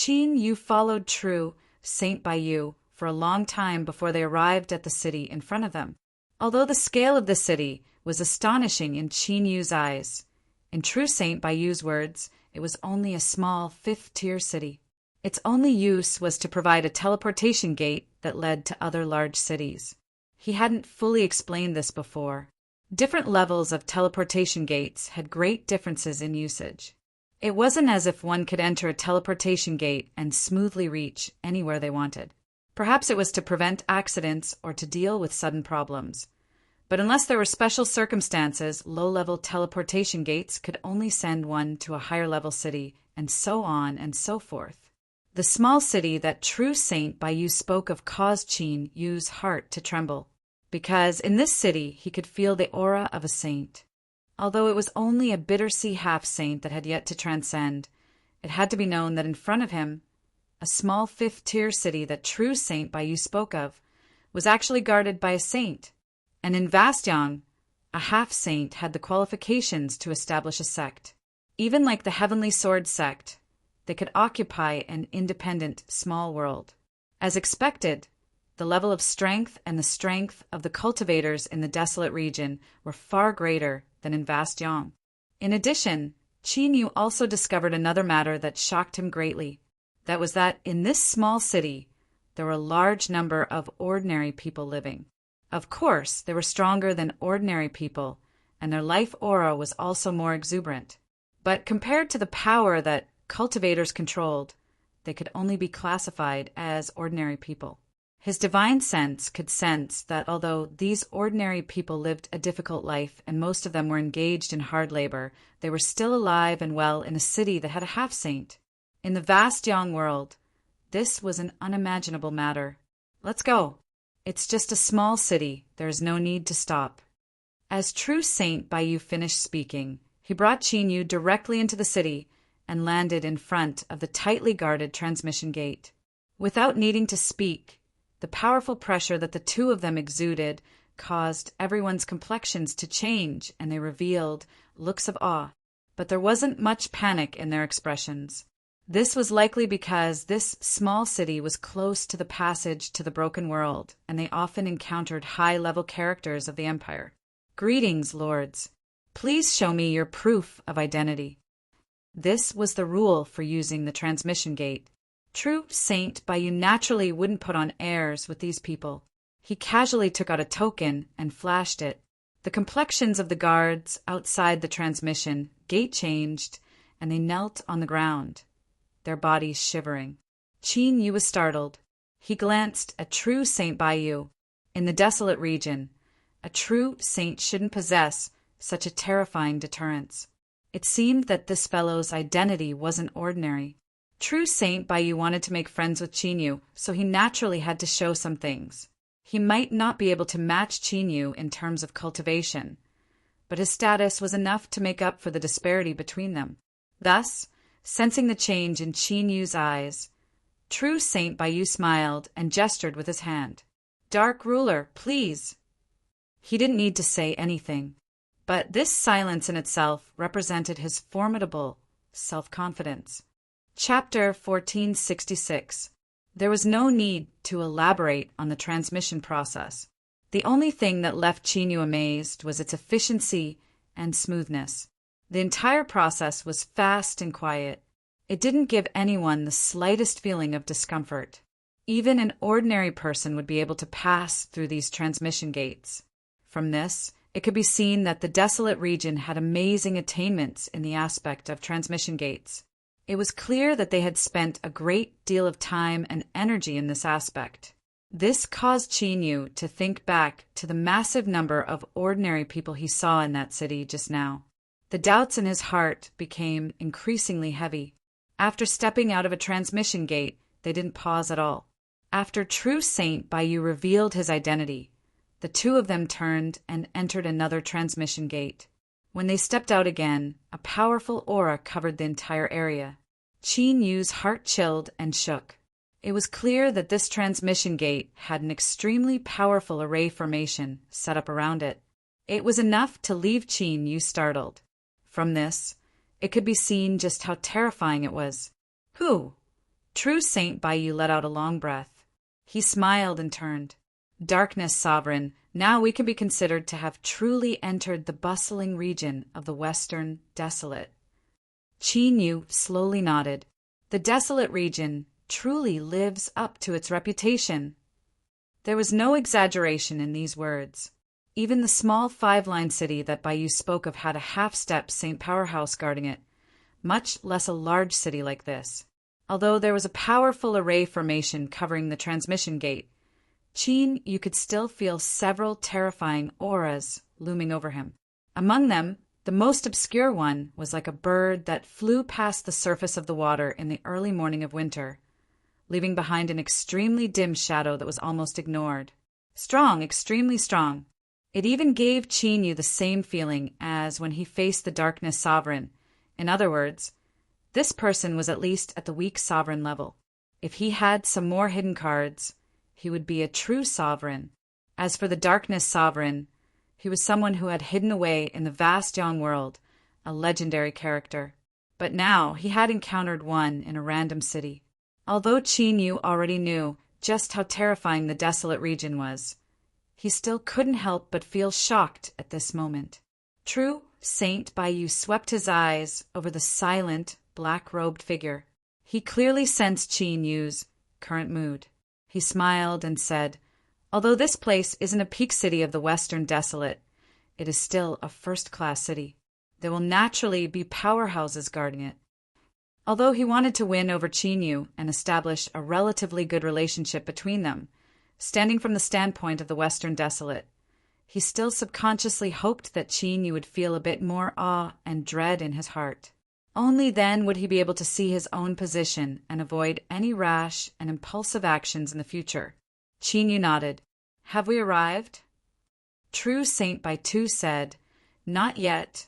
Yu followed True Saint Yu for a long time before they arrived at the city in front of them. Although the scale of the city was astonishing in Yu's eyes, in True Saint Yu's words, it was only a small fifth-tier city. Its only use was to provide a teleportation gate that led to other large cities. He hadn't fully explained this before. Different levels of teleportation gates had great differences in usage. It wasn't as if one could enter a teleportation gate and smoothly reach anywhere they wanted. Perhaps it was to prevent accidents or to deal with sudden problems. But unless there were special circumstances, low-level teleportation gates could only send one to a higher-level city, and so on and so forth. The small city that True Saint Yu spoke of caused Yu's heart to tremble, because in this city he could feel the aura of a saint. Although it was only a Bittersea half-saint that had yet to transcend, it had to be known that in front of him, a small fifth-tier city that True Saint Yu spoke of was actually guarded by a saint. And in Vastyong, a half-saint had the qualifications to establish a sect. Even like the Heavenly Sword sect, they could occupy an independent small world. As expected, the level of strength and the strength of the cultivators in the desolate region were far greater than in Vastyong. In addition, Yu also discovered another matter that shocked him greatly. That was that in this small city, there were a large number of ordinary people living. Of course, they were stronger than ordinary people, and their life aura was also more exuberant. But compared to the power that cultivators controlled, they could only be classified as ordinary people. His divine sense could sense that although these ordinary people lived a difficult life and most of them were engaged in hard labor, they were still alive and well in a city that had a half-saint. In the vast young world, this was an unimaginable matter. Let's go. It's just a small city. There is no need to stop. As True Saint Yu finished speaking, he brought Yu directly into the city and landed in front of the tightly guarded transmission gate. Without needing to speak, the powerful pressure that the two of them exuded caused everyone's complexions to change, and they revealed looks of awe. But there wasn't much panic in their expressions. This was likely because this small city was close to the passage to the broken world, and they often encountered high-level characters of the Empire. Greetings, lords. Please show me your proof of identity. This was the rule for using the transmission gate. True Saint Yu naturally wouldn't put on airs with these people. He casually took out a token and flashed it. The complexions of the guards outside the transmission gate changed, and they knelt on the ground, their bodies shivering. Yu was startled. He glanced at True Saint Yu. In the desolate region, a true saint shouldn't possess such a terrifying deterrence. It seemed that this fellow's identity wasn't ordinary. True Saint Yu wanted to make friends with Yu, so he naturally had to show some things. He might not be able to match Yu in terms of cultivation, but his status was enough to make up for the disparity between them. Thus, sensing the change in Yu's eyes, True Saint Yu smiled and gestured with his hand. "Dark Ruler, please." He didn't need to say anything, but this silence in itself represented his formidable self-confidence. Chapter 1466. There was no need to elaborate on the transmission process. The only thing that left Yu amazed was its efficiency and smoothness. The entire process was fast and quiet. It didn't give anyone the slightest feeling of discomfort. Even an ordinary person would be able to pass through these transmission gates. From this, it could be seen that the desolate region had amazing attainments in the aspect of transmission gates. It was clear that they had spent a great deal of time and energy in this aspect. This caused Qin Yu to think back to the massive number of ordinary people he saw in that city just now. The doubts in his heart became increasingly heavy. After stepping out of a transmission gate, they didn't pause at all. After True Saint Baiyu revealed his identity, the two of them turned and entered another transmission gate. When they stepped out again, a powerful aura covered the entire area. Qin Yu's heart chilled and shook. It was clear that this transmission gate had an extremely powerful array formation set up around it. It was enough to leave Qin Yu startled. From this, it could be seen just how terrifying it was. Who? True Saint Baiyu let out a long breath. He smiled and turned. Darkness Sovereign, now we can be considered to have truly entered the bustling region of the Western Desolate. Qin Yu slowly nodded. The Desolate region truly lives up to its reputation. There was no exaggeration in these words. Even the small 5-line city that Baiyu spoke of had a half-step Saint Powerhouse guarding it, much less a large city like this. Although there was a powerful array formation covering the transmission gate, Qin Yu could still feel several terrifying auras looming over him. Among them, the most obscure one was like a bird that flew past the surface of the water in the early morning of winter, leaving behind an extremely dim shadow that was almost ignored. Strong, extremely strong. It even gave Qin Yu the same feeling as when he faced the Darkness Sovereign. In other words, this person was at least at the weak sovereign level. If he had some more hidden cards, he would be a true sovereign. As for the Darkness Sovereign, he was someone who had hidden away in the vast young world, a legendary character. But now he had encountered one in a random city. Although Qin Yu already knew just how terrifying the desolate region was, he still couldn't help but feel shocked at this moment. True Saint Baiyu swept his eyes over the silent, black-robed figure. He clearly sensed Qin Yu's current mood. He smiled and said, "Although this place isn't a peak city of the Western Desolate, it is still a first-class city. There will naturally be powerhouses guarding it." Although he wanted to win over Qin Yu and establish a relatively good relationship between them, standing from the standpoint of the Western Desolate, he still subconsciously hoped that Qin Yu would feel a bit more awe and dread in his heart. Only then would he be able to see his own position and avoid any rash and impulsive actions in the future. Qin Yu nodded. "Have we arrived?" True Saint Baitu said, "Not yet,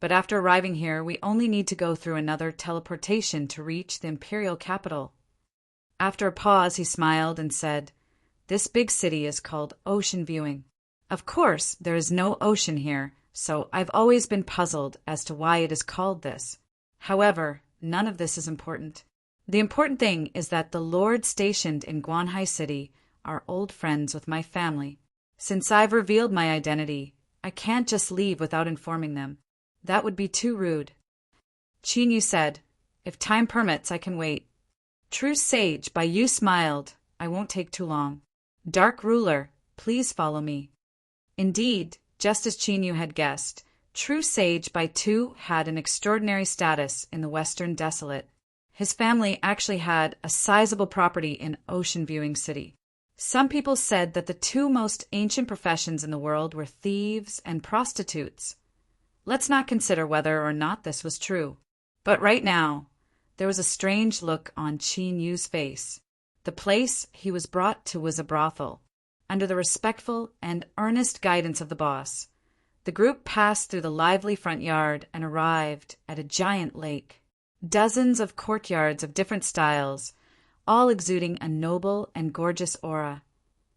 but after arriving here, we only need to go through another teleportation to reach the imperial capital." After a pause, he smiled and said, "This big city is called Ocean Viewing. Of course, there is no ocean here, so I've always been puzzled as to why it is called this. However, none of this is important. The important thing is that the lords stationed in Guanhai City are old friends with my family. Since I've revealed my identity, I can't just leave without informing them. That would be too rude." Qin Yu said, "If time permits, I can wait." True Sage Baiyu smiled. "I won't take too long. Dark Ruler, please follow me." Indeed, just as Qin Yu had guessed, True Sage Baitu had an extraordinary status in the Western Desolate. His family actually had a sizable property in Ocean Viewing City. Some people said that the two most ancient professions in the world were thieves and prostitutes. Let's not consider whether or not this was true. But right now, there was a strange look on Qin Yu's face. The place he was brought to was a brothel. Under the respectful and earnest guidance of the boss, the group passed through the lively front yard and arrived at a giant lake. Dozens of courtyards of different styles, all exuding a noble and gorgeous aura,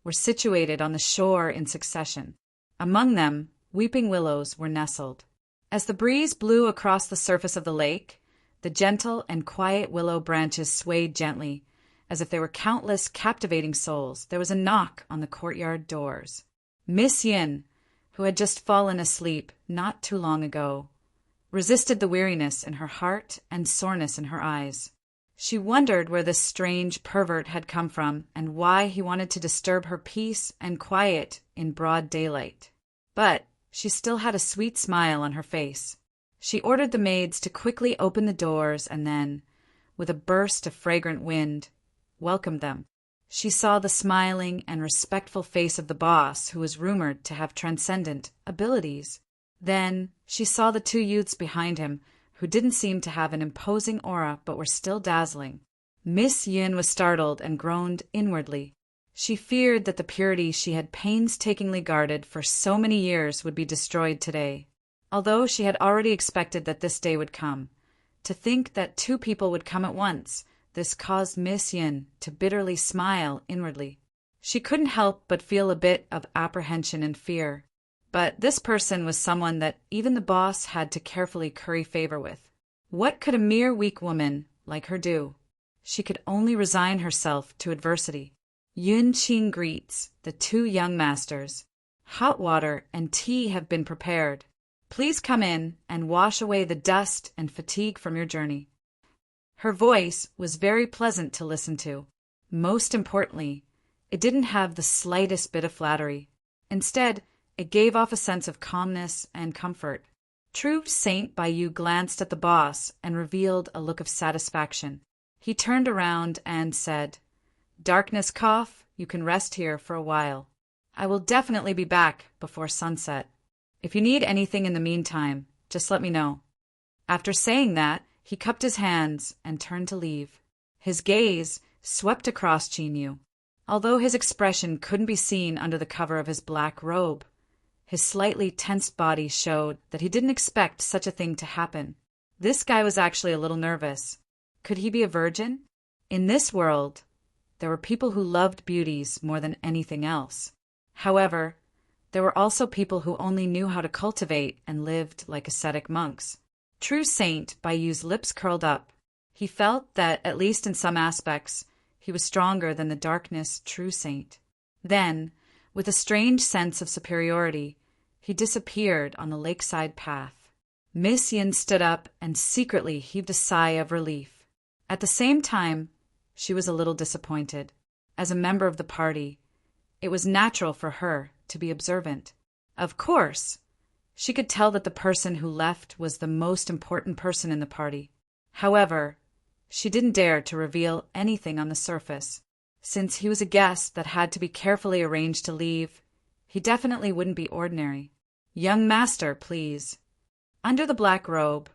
were situated on the shore in succession. Among them, weeping willows were nestled. As the breeze blew across the surface of the lake, the gentle and quiet willow branches swayed gently, as if they were countless captivating souls. There was a knock on the courtyard doors. Miss Yin, who had just fallen asleep not too long ago, resisted the weariness in her heart and soreness in her eyes. She wondered where this strange pervert had come from and why he wanted to disturb her peace and quiet in broad daylight. But she still had a sweet smile on her face. She ordered the maids to quickly open the doors and then, with a burst of fragrant wind, welcomed them. She saw the smiling and respectful face of the boss, who was rumored to have transcendent abilities. Then she saw the two youths behind him, who didn't seem to have an imposing aura but were still dazzling. Miss Yin was startled and groaned inwardly. She feared that the purity she had painstakingly guarded for so many years would be destroyed today. Although she had already expected that this day would come, to think that two people would come at once, this caused Miss Yin to bitterly smile inwardly. She couldn't help but feel a bit of apprehension and fear. But this person was someone that even the boss had to carefully curry favor with. What could a mere weak woman like her do? She could only resign herself to adversity. Yun Qing greets the two young masters. Hot water and tea have been prepared. Please come in and wash away the dust and fatigue from your journey. Her voice was very pleasant to listen to. Most importantly, it didn't have the slightest bit of flattery. Instead, it gave off a sense of calmness and comfort. True Saint Bayou glanced at the boss and revealed a look of satisfaction. He turned around and said, "Darkness Cough, you can rest here for a while. I will definitely be back before sunset. If you need anything in the meantime, just let me know." After saying that, he cupped his hands and turned to leave. His gaze swept across Chinyu. Although his expression couldn't be seen under the cover of his black robe, his slightly tensed body showed that he didn't expect such a thing to happen. This guy was actually a little nervous. Could he be a virgin? In this world, there were people who loved beauties more than anything else. However, there were also people who only knew how to cultivate and lived like ascetic monks. True Saint Bayou's lips curled up. He felt that, at least in some aspects, he was stronger than the darkness True Saint. Then, with a strange sense of superiority, he disappeared on the lakeside path. Miss Yin stood up and secretly heaved a sigh of relief. At the same time, she was a little disappointed. As a member of the party, it was natural for her to be observant. Of course, she could tell that the person who left was the most important person in the party. However, she didn't dare to reveal anything on the surface. Since he was a guest that had to be carefully arranged to leave, he definitely wouldn't be ordinary. "Young master, please." Under the black robe,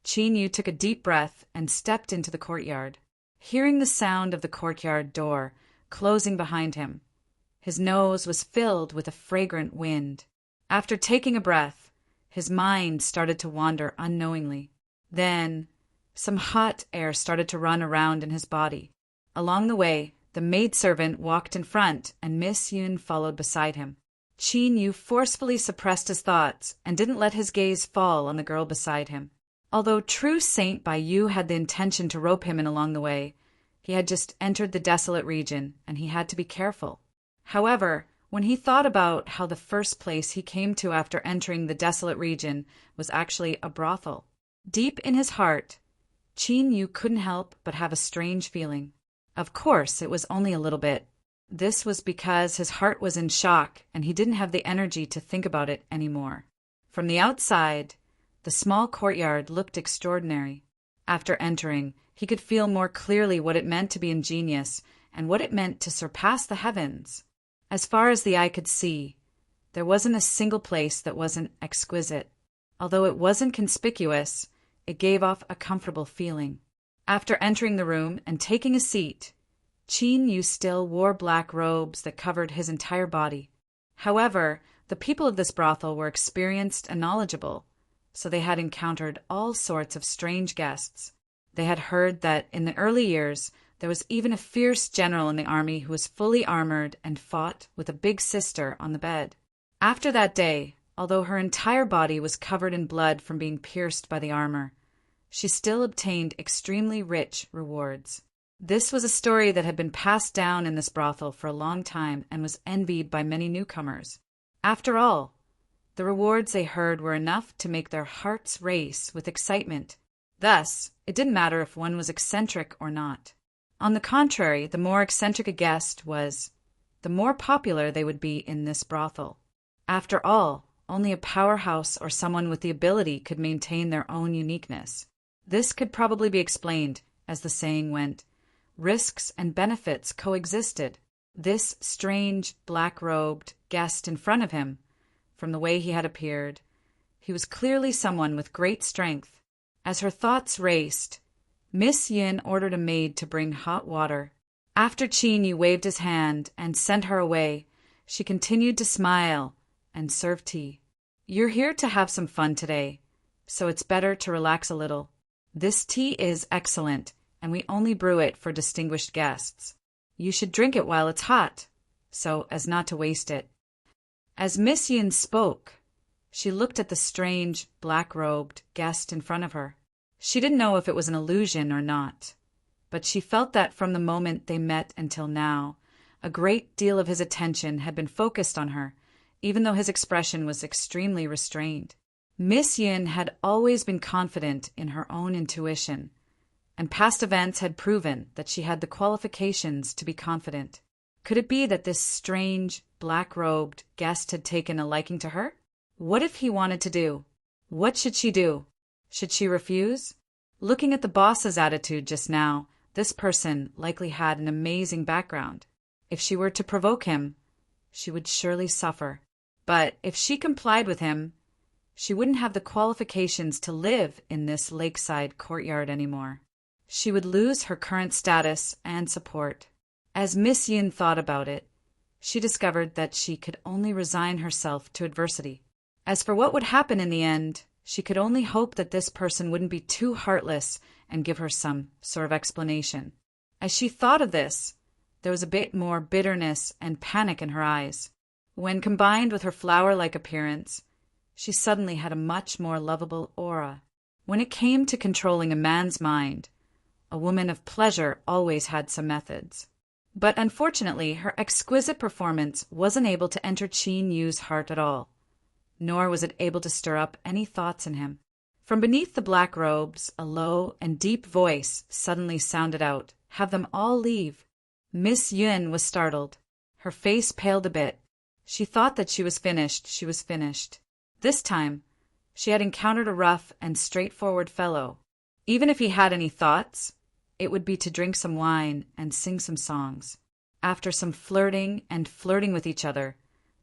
Chinyu took a deep breath and stepped into the courtyard. Hearing the sound of the courtyard door closing behind him, his nose was filled with a fragrant wind. After taking a breath, his mind started to wander unknowingly. Then, some hot air started to run around in his body. Along the way, the maidservant walked in front and Miss Yun followed beside him. Chinyu forcefully suppressed his thoughts and didn't let his gaze fall on the girl beside him. Although True Saint Bayou had the intention to rope him in along the way, he had just entered the desolate region and he had to be careful. However, when he thought about how the first place he came to after entering the desolate region was actually a brothel, deep in his heart, Chinyu couldn't help but have a strange feeling. Of course, it was only a little bit. This was because his heart was in shock and he didn't have the energy to think about it anymore. From the outside, the small courtyard looked extraordinary. After entering, he could feel more clearly what it meant to be ingenious and what it meant to surpass the heavens. As far as the eye could see, there wasn't a single place that wasn't exquisite. Although it wasn't conspicuous, it gave off a comfortable feeling. After entering the room and taking a seat, Chinyu still wore black robes that covered his entire body. However, the people of this brothel were experienced and knowledgeable, so they had encountered all sorts of strange guests. They had heard that in the early years, there was even a fierce general in the army who was fully armored and fought with a big sister on the bed. After that day, although her entire body was covered in blood from being pierced by the armor, she still obtained extremely rich rewards. This was a story that had been passed down in this brothel for a long time and was envied by many newcomers. After all, the rewards they heard were enough to make their hearts race with excitement. Thus, it didn't matter if one was eccentric or not. On the contrary, the more eccentric a guest was, the more popular they would be in this brothel. After all, only a powerhouse or someone with the ability could maintain their own uniqueness. This could probably be explained as the saying went. Risks and benefits coexisted. This strange, black-robed guest in front of him, from the way he had appeared, he was clearly someone with great strength. As her thoughts raced, Miss Yin ordered a maid to bring hot water. After Qin Yu waved his hand and sent her away, she continued to smile and serve tea. You're here to have some fun today, so it's better to relax a little. This tea is excellent, and we only brew it for distinguished guests. You should drink it while it's hot, so as not to waste it. As Miss Yin spoke, she looked at the strange, black-robed guest in front of her. She didn't know if it was an illusion or not, but she felt that from the moment they met until now, a great deal of his attention had been focused on her, even though his expression was extremely restrained. Miss Yin had always been confident in her own intuition, and past events had proven that she had the qualifications to be confident. Could it be that this strange, black-robed guest had taken a liking to her? What if he wanted to do? What should she do? Should she refuse? Looking at the boss's attitude just now, this person likely had an amazing background. If she were to provoke him, she would surely suffer. But if she complied with him, she wouldn't have the qualifications to live in this lakeside courtyard anymore. She would lose her current status and support. As Miss Yin thought about it, she discovered that she could only resign herself to adversity. As for what would happen in the end, she could only hope that this person wouldn't be too heartless and give her some sort of explanation. As she thought of this, there was a bit more bitterness and panic in her eyes. When combined with her flower-like appearance, she suddenly had a much more lovable aura. When it came to controlling a man's mind, a woman of pleasure always had some methods. But unfortunately, her exquisite performance wasn't able to enter Qin Yu's heart at all, nor was it able to stir up any thoughts in him. From beneath the black robes, a low and deep voice suddenly sounded out, "Have them all leave." Miss Yin was startled. Her face paled a bit. She thought that she was finished. This time, she had encountered a rough and straightforward fellow. Even if he had any thoughts, it would be to drink some wine and sing some songs. After some flirting with each other,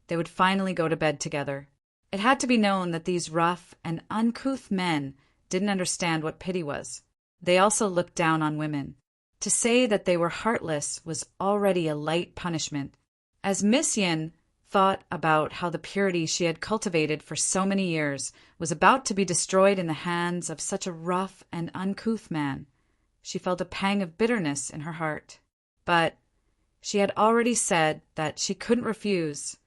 they would finally go to bed together. It had to be known that these rough and uncouth men didn't understand what pity was. They also looked down on women. To say that they were heartless was already a light punishment. As Miss Yin thought about how the purity she had cultivated for so many years was about to be destroyed in the hands of such a rough and uncouth man, she felt a pang of bitterness in her heart. But she had already said that she couldn't refuse,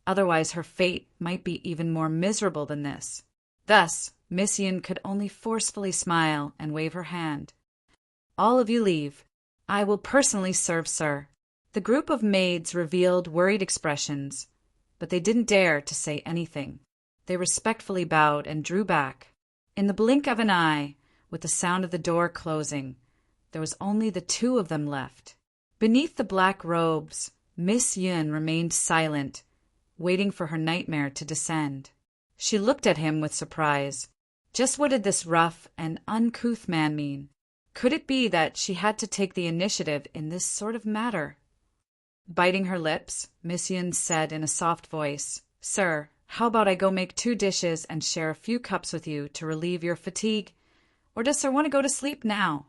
otherwise her fate might be even more miserable than this. Thus, Miss Yin could only forcefully smile and wave her hand. "All of you leave. I will personally serve, sir." The group of maids revealed worried expressions, but they didn't dare to say anything. They respectfully bowed and drew back. In the blink of an eye, with the sound of the door closing, there was only the two of them left. Beneath the black robes, Miss Yin remained silent, waiting for her nightmare to descend. She looked at him with surprise. Just what did this rough and uncouth man mean? Could it be that she had to take the initiative in this sort of matter? Biting her lips, Miss Yin said in a soft voice, "Sir, how about I go make 2 dishes and share a few cups with you to relieve your fatigue? Or does sir want to go to sleep now?"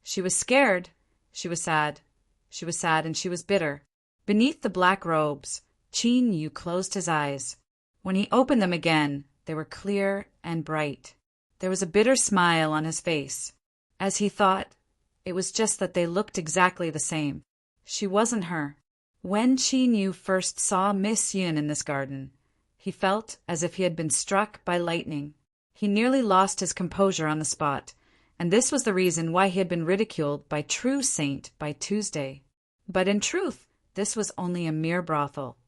She was scared. She was sad. She was sad and she was bitter. Beneath the black robes, Qin Yu closed his eyes. When he opened them again, they were clear and bright. There was a bitter smile on his face. As he thought, it was just that they looked exactly the same. She wasn't her. When Qin Yu first saw Miss Yin in this garden, he felt as if he had been struck by lightning. He nearly lost his composure on the spot, and this was the reason why he had been ridiculed by True Saint by Tuesday. But in truth, this was only a mere brothel.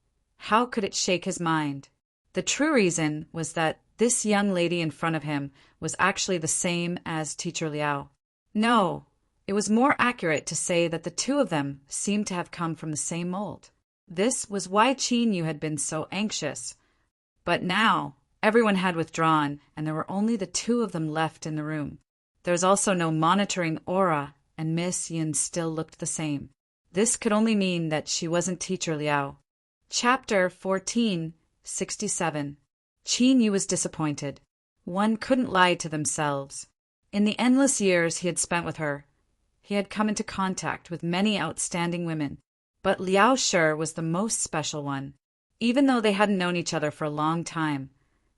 How could it shake his mind? The true reason was that this young lady in front of him was actually the same as Teacher Liao. No, it was more accurate to say that the two of them seemed to have come from the same mold. This was why Qin Yu had been so anxious. But now, everyone had withdrawn, and there were only the two of them left in the room. There was also no monitoring aura, and Miss Yin still looked the same. This could only mean that she wasn't Teacher Liao. Chapter 1467. Qin Yu was disappointed. One couldn't lie to themselves. In the endless years he had spent with her, he had come into contact with many outstanding women, but Liao Shi was the most special one. Even though they hadn't known each other for a long time,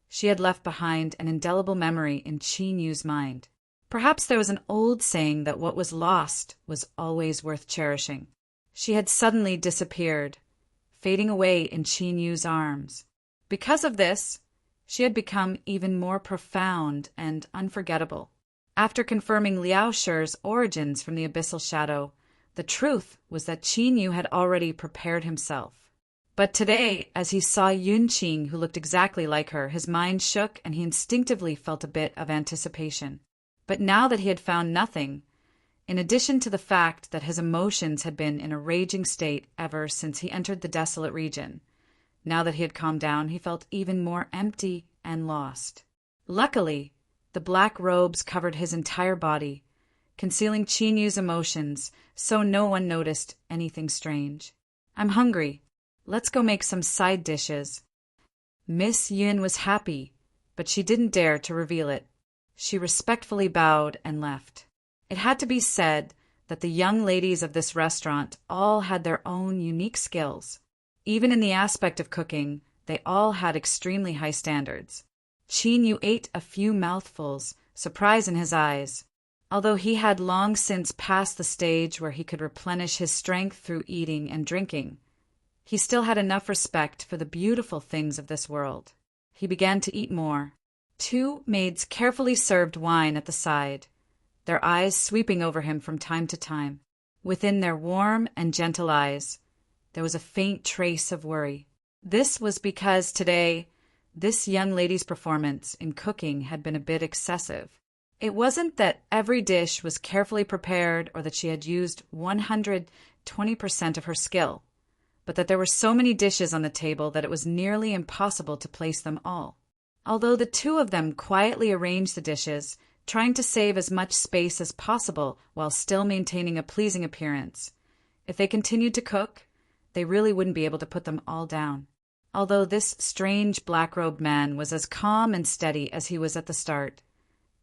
she had left behind an indelible memory in Qin Yu's mind. Perhaps there was an old saying that what was lost was always worth cherishing. She had suddenly disappeared, fading away in Qin Yu's arms. Because of this, she had become even more profound and unforgettable. After confirming Liao Shi's origins from the abyssal shadow, the truth was that Qin Yu had already prepared himself. But today, as he saw Yun Qing, who looked exactly like her, his mind shook and he instinctively felt a bit of anticipation. But now that he had found nothing, in addition to the fact that his emotions had been in a raging state ever since he entered the desolate region, now that he had calmed down, he felt even more empty and lost. Luckily, the black robes covered his entire body, concealing Qin Yu's emotions, so no one noticed anything strange. "I'm hungry. Let's go make some side dishes." Miss Yin was happy, but she didn't dare to reveal it. She respectfully bowed and left. It had to be said that the young ladies of this restaurant all had their own unique skills. Even in the aspect of cooking, they all had extremely high standards. Qin Yu ate a few mouthfuls, surprise in his eyes. Although he had long since passed the stage where he could replenish his strength through eating and drinking, he still had enough respect for the beautiful things of this world. He began to eat more. 2 maids carefully served wine at the side, their eyes sweeping over him from time to time. Within their warm and gentle eyes, there was a faint trace of worry. This was because today, this young lady's performance in cooking had been a bit excessive. It wasn't that every dish was carefully prepared or that she had used 120% of her skill, but that there were so many dishes on the table that it was nearly impossible to place them all. Although the 2 of them quietly arranged the dishes, trying to save as much space as possible while still maintaining a pleasing appearance, if they continued to cook, they really wouldn't be able to put them all down. Although this strange black-robed man was as calm and steady as he was at the start,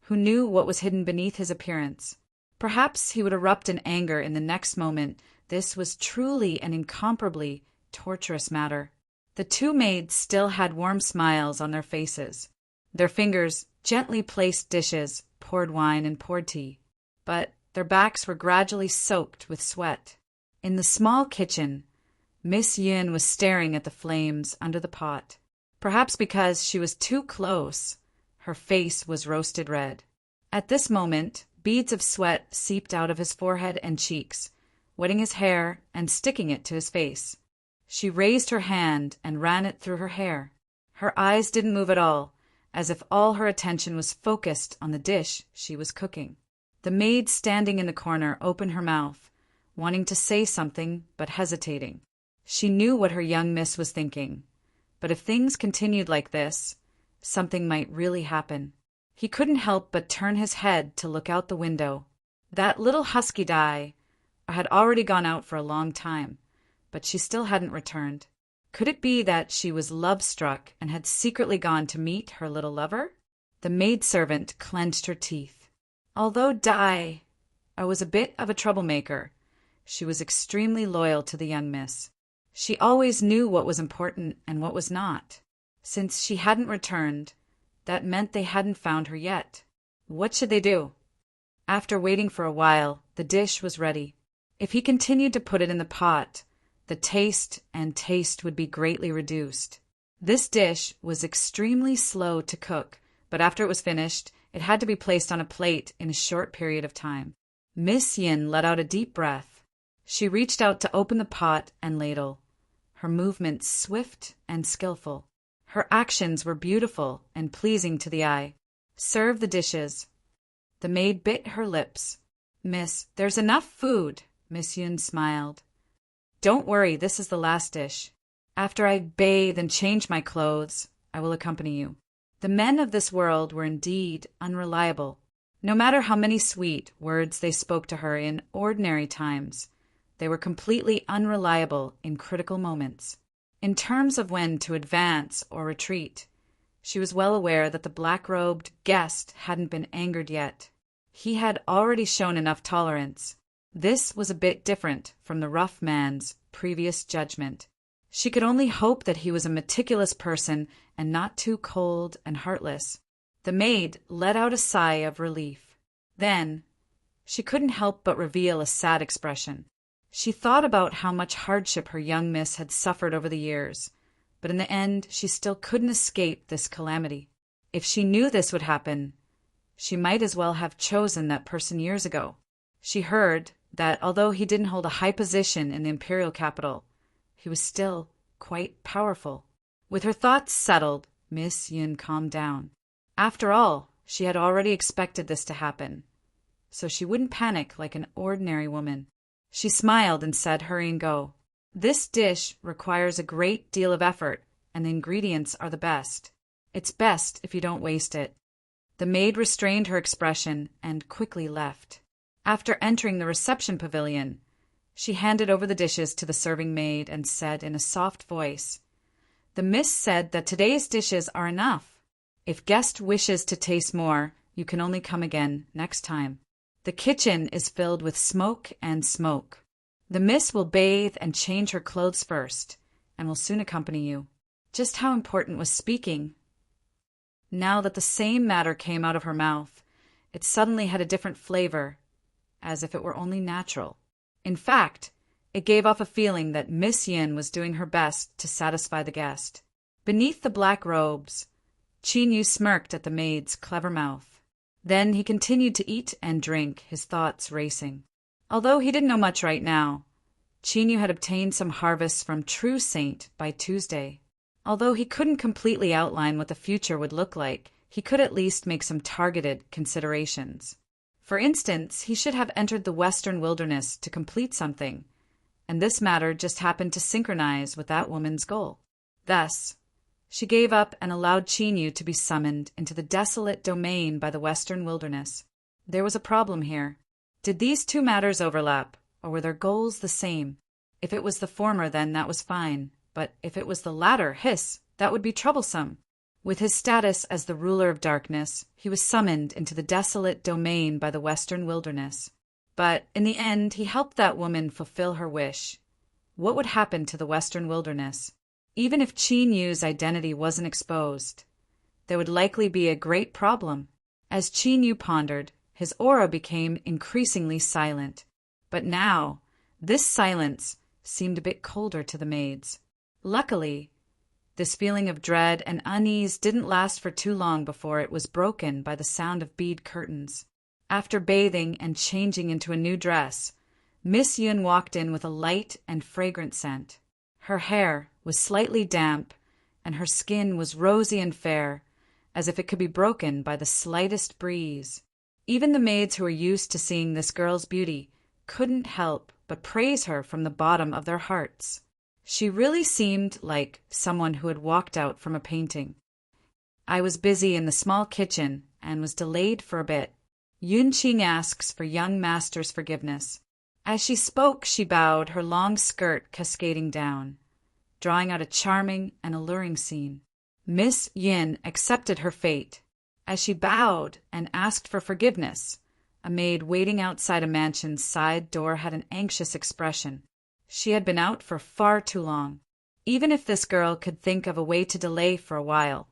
who knew what was hidden beneath his appearance? Perhaps he would erupt in anger in the next moment. This was truly an incomparably torturous matter. The 2 maids still had warm smiles on their faces. Their fingers gently placed dishes, poured wine, and poured tea. But their backs were gradually soaked with sweat. In the small kitchen, Miss Yin was staring at the flames under the pot. Perhaps because she was too close, her face was roasted red. At this moment, beads of sweat seeped out of his forehead and cheeks, wetting his hair and sticking it to his face. She raised her hand and ran it through her hair. Her eyes didn't move at all, as if all her attention was focused on the dish she was cooking. The maid standing in the corner opened her mouth, wanting to say something but hesitating. She knew what her young miss was thinking, but if things continued like this, something might really happen. He couldn't help but turn his head to look out the window. That little husky Dai had already gone out for a long time, but she still hadn't returned. Could it be that she was love-struck and had secretly gone to meet her little lover? The maidservant clenched her teeth. Although Dai was a bit of a troublemaker, she was extremely loyal to the young miss. She always knew what was important and what was not. Since she hadn't returned, that meant they hadn't found her yet. What should they do? After waiting for a while, the dish was ready. If he continued to put it in the pot, the taste would be greatly reduced. This dish was extremely slow to cook, but after it was finished, it had to be placed on a plate in a short period of time. Miss Yin let out a deep breath. She reached out to open the pot and ladle, her movements swift and skillful. Her actions were beautiful and pleasing to the eye. "Serve the dishes." The maid bit her lips. "Miss, there's enough food." Miss Yin smiled. "Don't worry, this is the last dish. After I bathe and change my clothes, I will accompany you." The men of this world were indeed unreliable. No matter how many sweet words they spoke to her in ordinary times, they were completely unreliable in critical moments. In terms of when to advance or retreat, she was well aware that the black-robed guest hadn't been angered yet. He had already shown enough tolerance. This was a bit different from the rough man's previous judgment. She could only hope that he was a meticulous person and not too cold and heartless. The maid let out a sigh of relief. Then, she couldn't help but reveal a sad expression. She thought about how much hardship her young miss had suffered over the years, but in the end she still couldn't escape this calamity. If she knew this would happen, she might as well have chosen that person years ago. She heard that although he didn't hold a high position in the imperial capital, he was still quite powerful. With her thoughts settled, Miss Yin calmed down. After all, she had already expected this to happen, so she wouldn't panic like an ordinary woman. She smiled and said, hurrying go, "This dish requires a great deal of effort, and the ingredients are the best. It's best if you don't waste it." The maid restrained her expression and quickly left. After entering the reception pavilion, she handed over the dishes to the serving maid and said in a soft voice, "The miss said that today's dishes are enough. If guest wishes to taste more, you can only come again next time. The kitchen is filled with smoke and smoke. The miss will bathe and change her clothes first, and will soon accompany you." Just how important was speaking? Now that the same matter came out of her mouth, it suddenly had a different flavor, as if it were only natural. In fact, it gave off a feeling that Miss Yin was doing her best to satisfy the guest. Beneath the black robes, Qin Yu smirked at the maid's clever mouth. Then he continued to eat and drink, his thoughts racing. Although he didn't know much right now, Qin Yu had obtained some harvests from True Saint by Tuesday. Although he couldn't completely outline what the future would look like, he could at least make some targeted considerations. For instance, he should have entered the Western Wilderness to complete something, and this matter just happened to synchronize with that woman's goal. Thus, she gave up and allowed Qin Yu to be summoned into the desolate domain by the Western Wilderness. There was a problem here. Did these two matters overlap, or were their goals the same? If it was the former, then that was fine, but if it was the latter, that would be troublesome. With his status as the ruler of darkness, he was summoned into the desolate domain by the Western Wilderness. But in the end, he helped that woman fulfill her wish. What would happen to the Western Wilderness? Even if Qin Yu's identity wasn't exposed, there would likely be a great problem. As Qin Yu pondered, his aura became increasingly silent. But now, this silence seemed a bit colder to the maids. Luckily, this feeling of dread and unease didn't last for too long before it was broken by the sound of bead curtains. After bathing and changing into a new dress, Miss Yun walked in with a light and fragrant scent. Her hair was slightly damp, and her skin was rosy and fair, as if it could be broken by the slightest breeze. Even the maids who were used to seeing this girl's beauty couldn't help but praise her from the bottom of their hearts. She really seemed like someone who had walked out from a painting. "I was busy in the small kitchen and was delayed for a bit. Yun Qing asks for young master's forgiveness." As she spoke, she bowed, her long skirt cascading down, drawing out a charming and alluring scene. Miss Yin accepted her fate. As she bowed and asked for forgiveness, a maid waiting outside a mansion's side door had an anxious expression. She had been out for far too long. Even if this girl could think of a way to delay for a while,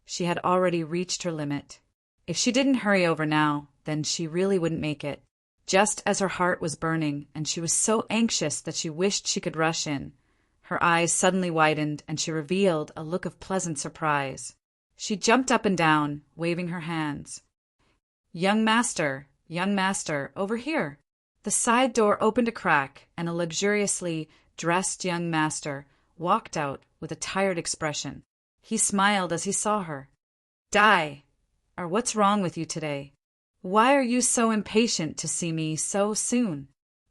she had already reached her limit. If she didn't hurry over now, then she really wouldn't make it. Just as her heart was burning and she was so anxious that she wished she could rush in, her eyes suddenly widened and she revealed a look of pleasant surprise. She jumped up and down, waving her hands. young master, over here." The side door opened a crack, and a luxuriously dressed young master walked out with a tired expression. He smiled as he saw her. "Dai, or what's wrong with you today? Why are you so impatient to see me so soon?"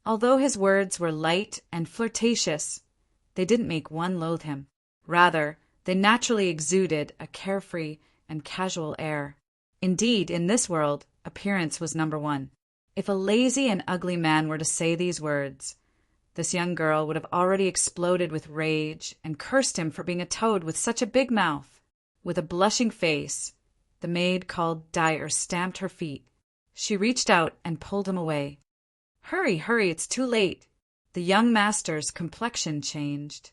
Although his words were light and flirtatious, they didn't make one loathe him. Rather, they naturally exuded a carefree and casual air. Indeed, in this world, appearance was number one. If a lazy and ugly man were to say these words, this young girl would have already exploded with rage and cursed him for being a toad with such a big mouth. With a blushing face, the maid called Dyer stamped her feet. She reached out and pulled him away. "Hurry, hurry, it's too late." The young master's complexion changed.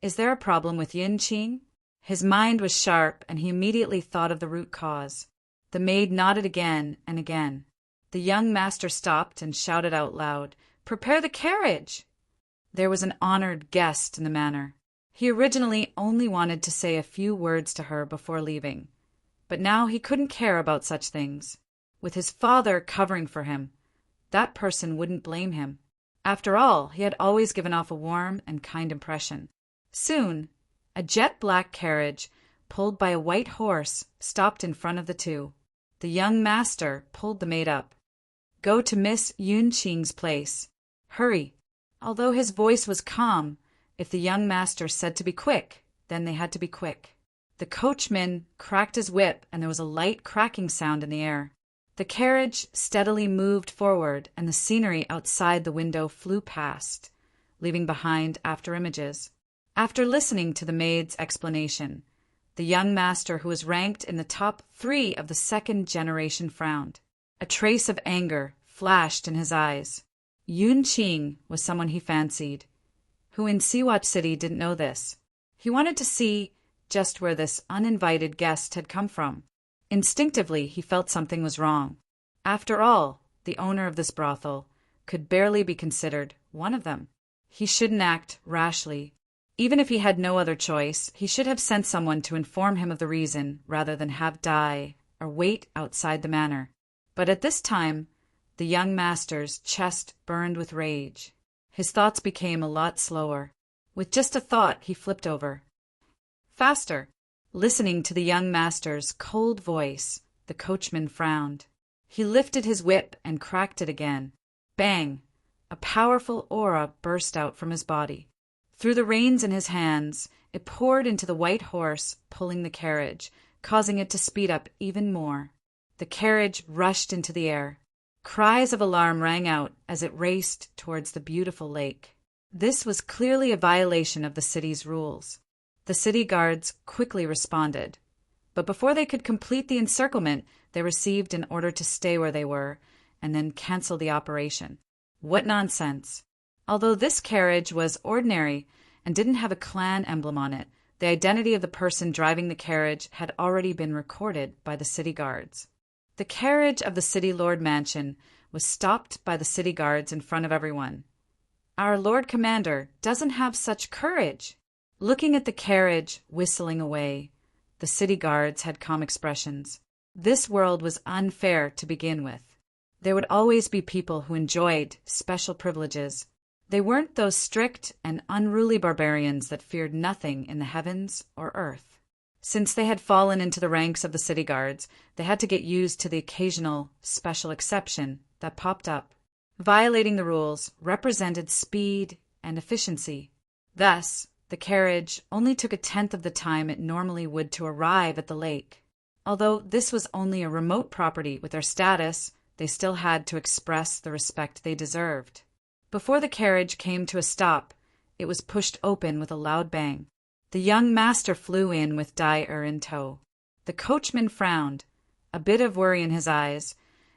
"Is there a problem with Yin Qing?" His mind was sharp, and he immediately thought of the root cause. The maid nodded again and again. The young master stopped and shouted out loud, "Prepare the carriage!" There was an honored guest in the manor. He originally only wanted to say a few words to her before leaving, but now he couldn't care about such things. With his father covering for him, that person wouldn't blame him. After all, he had always given off a warm and kind impression. Soon, a jet-black carriage, pulled by a white horse, stopped in front of the two. The young master pulled the maid up. "Go to Miss Yun Qing's place. Hurry." Although his voice was calm, if the young master said to be quick, then they had to be quick. The coachman cracked his whip, and there was a light cracking sound in the air. The carriage steadily moved forward, and the scenery outside the window flew past, leaving behind after-images. After listening to the maid's explanation, the young master, who was ranked in the top 3 of the second generation, frowned. A trace of anger flashed in his eyes. Yun Qing was someone he fancied. Who in Siwat City didn't know this? He wanted to see just where this uninvited guest had come from. Instinctively, he felt something was wrong. After all, the owner of this brothel could barely be considered one of them. He shouldn't act rashly. Even if he had no other choice, he should have sent someone to inform him of the reason rather than have die or wait outside the manor. But at this time, the young master's chest burned with rage. His thoughts became a lot slower. With just a thought, he flipped over. Faster. Listening to the young master's cold voice, the coachman frowned. He lifted his whip and cracked it again. Bang! A powerful aura burst out from his body. Through the reins in his hands, it poured into the white horse pulling the carriage, causing it to speed up even more. The carriage rushed into the air. Cries of alarm rang out as it raced towards the beautiful lake. This was clearly a violation of the city's rules. The city guards quickly responded, but before they could complete the encirclement, they received an order to stay where they were and then cancel the operation. What nonsense! Although this carriage was ordinary and didn't have a clan emblem on it, the identity of the person driving the carriage had already been recorded by the city guards. The carriage of the city lord mansion was stopped by the city guards in front of everyone. "Our Lord Commander doesn't have such courage." Looking at the carriage whistling away, the city guards had calm expressions. This world was unfair to begin with. There would always be people who enjoyed special privileges. They weren't those strict and unruly barbarians that feared nothing in the heavens or earth. Since they had fallen into the ranks of the city guards, they had to get used to the occasional special exception that popped up. Violating the rules represented speed and efficiency. Thus, the carriage only took 1/10 of the time it normally would to arrive at the lake. Although this was only a remote property with their status, they still had to express the respect they deserved. Before the carriage came to a stop, it was pushed open with a loud bang. The young master flew in with Dyer in tow. The coachman frowned, a bit of worry in his eyes,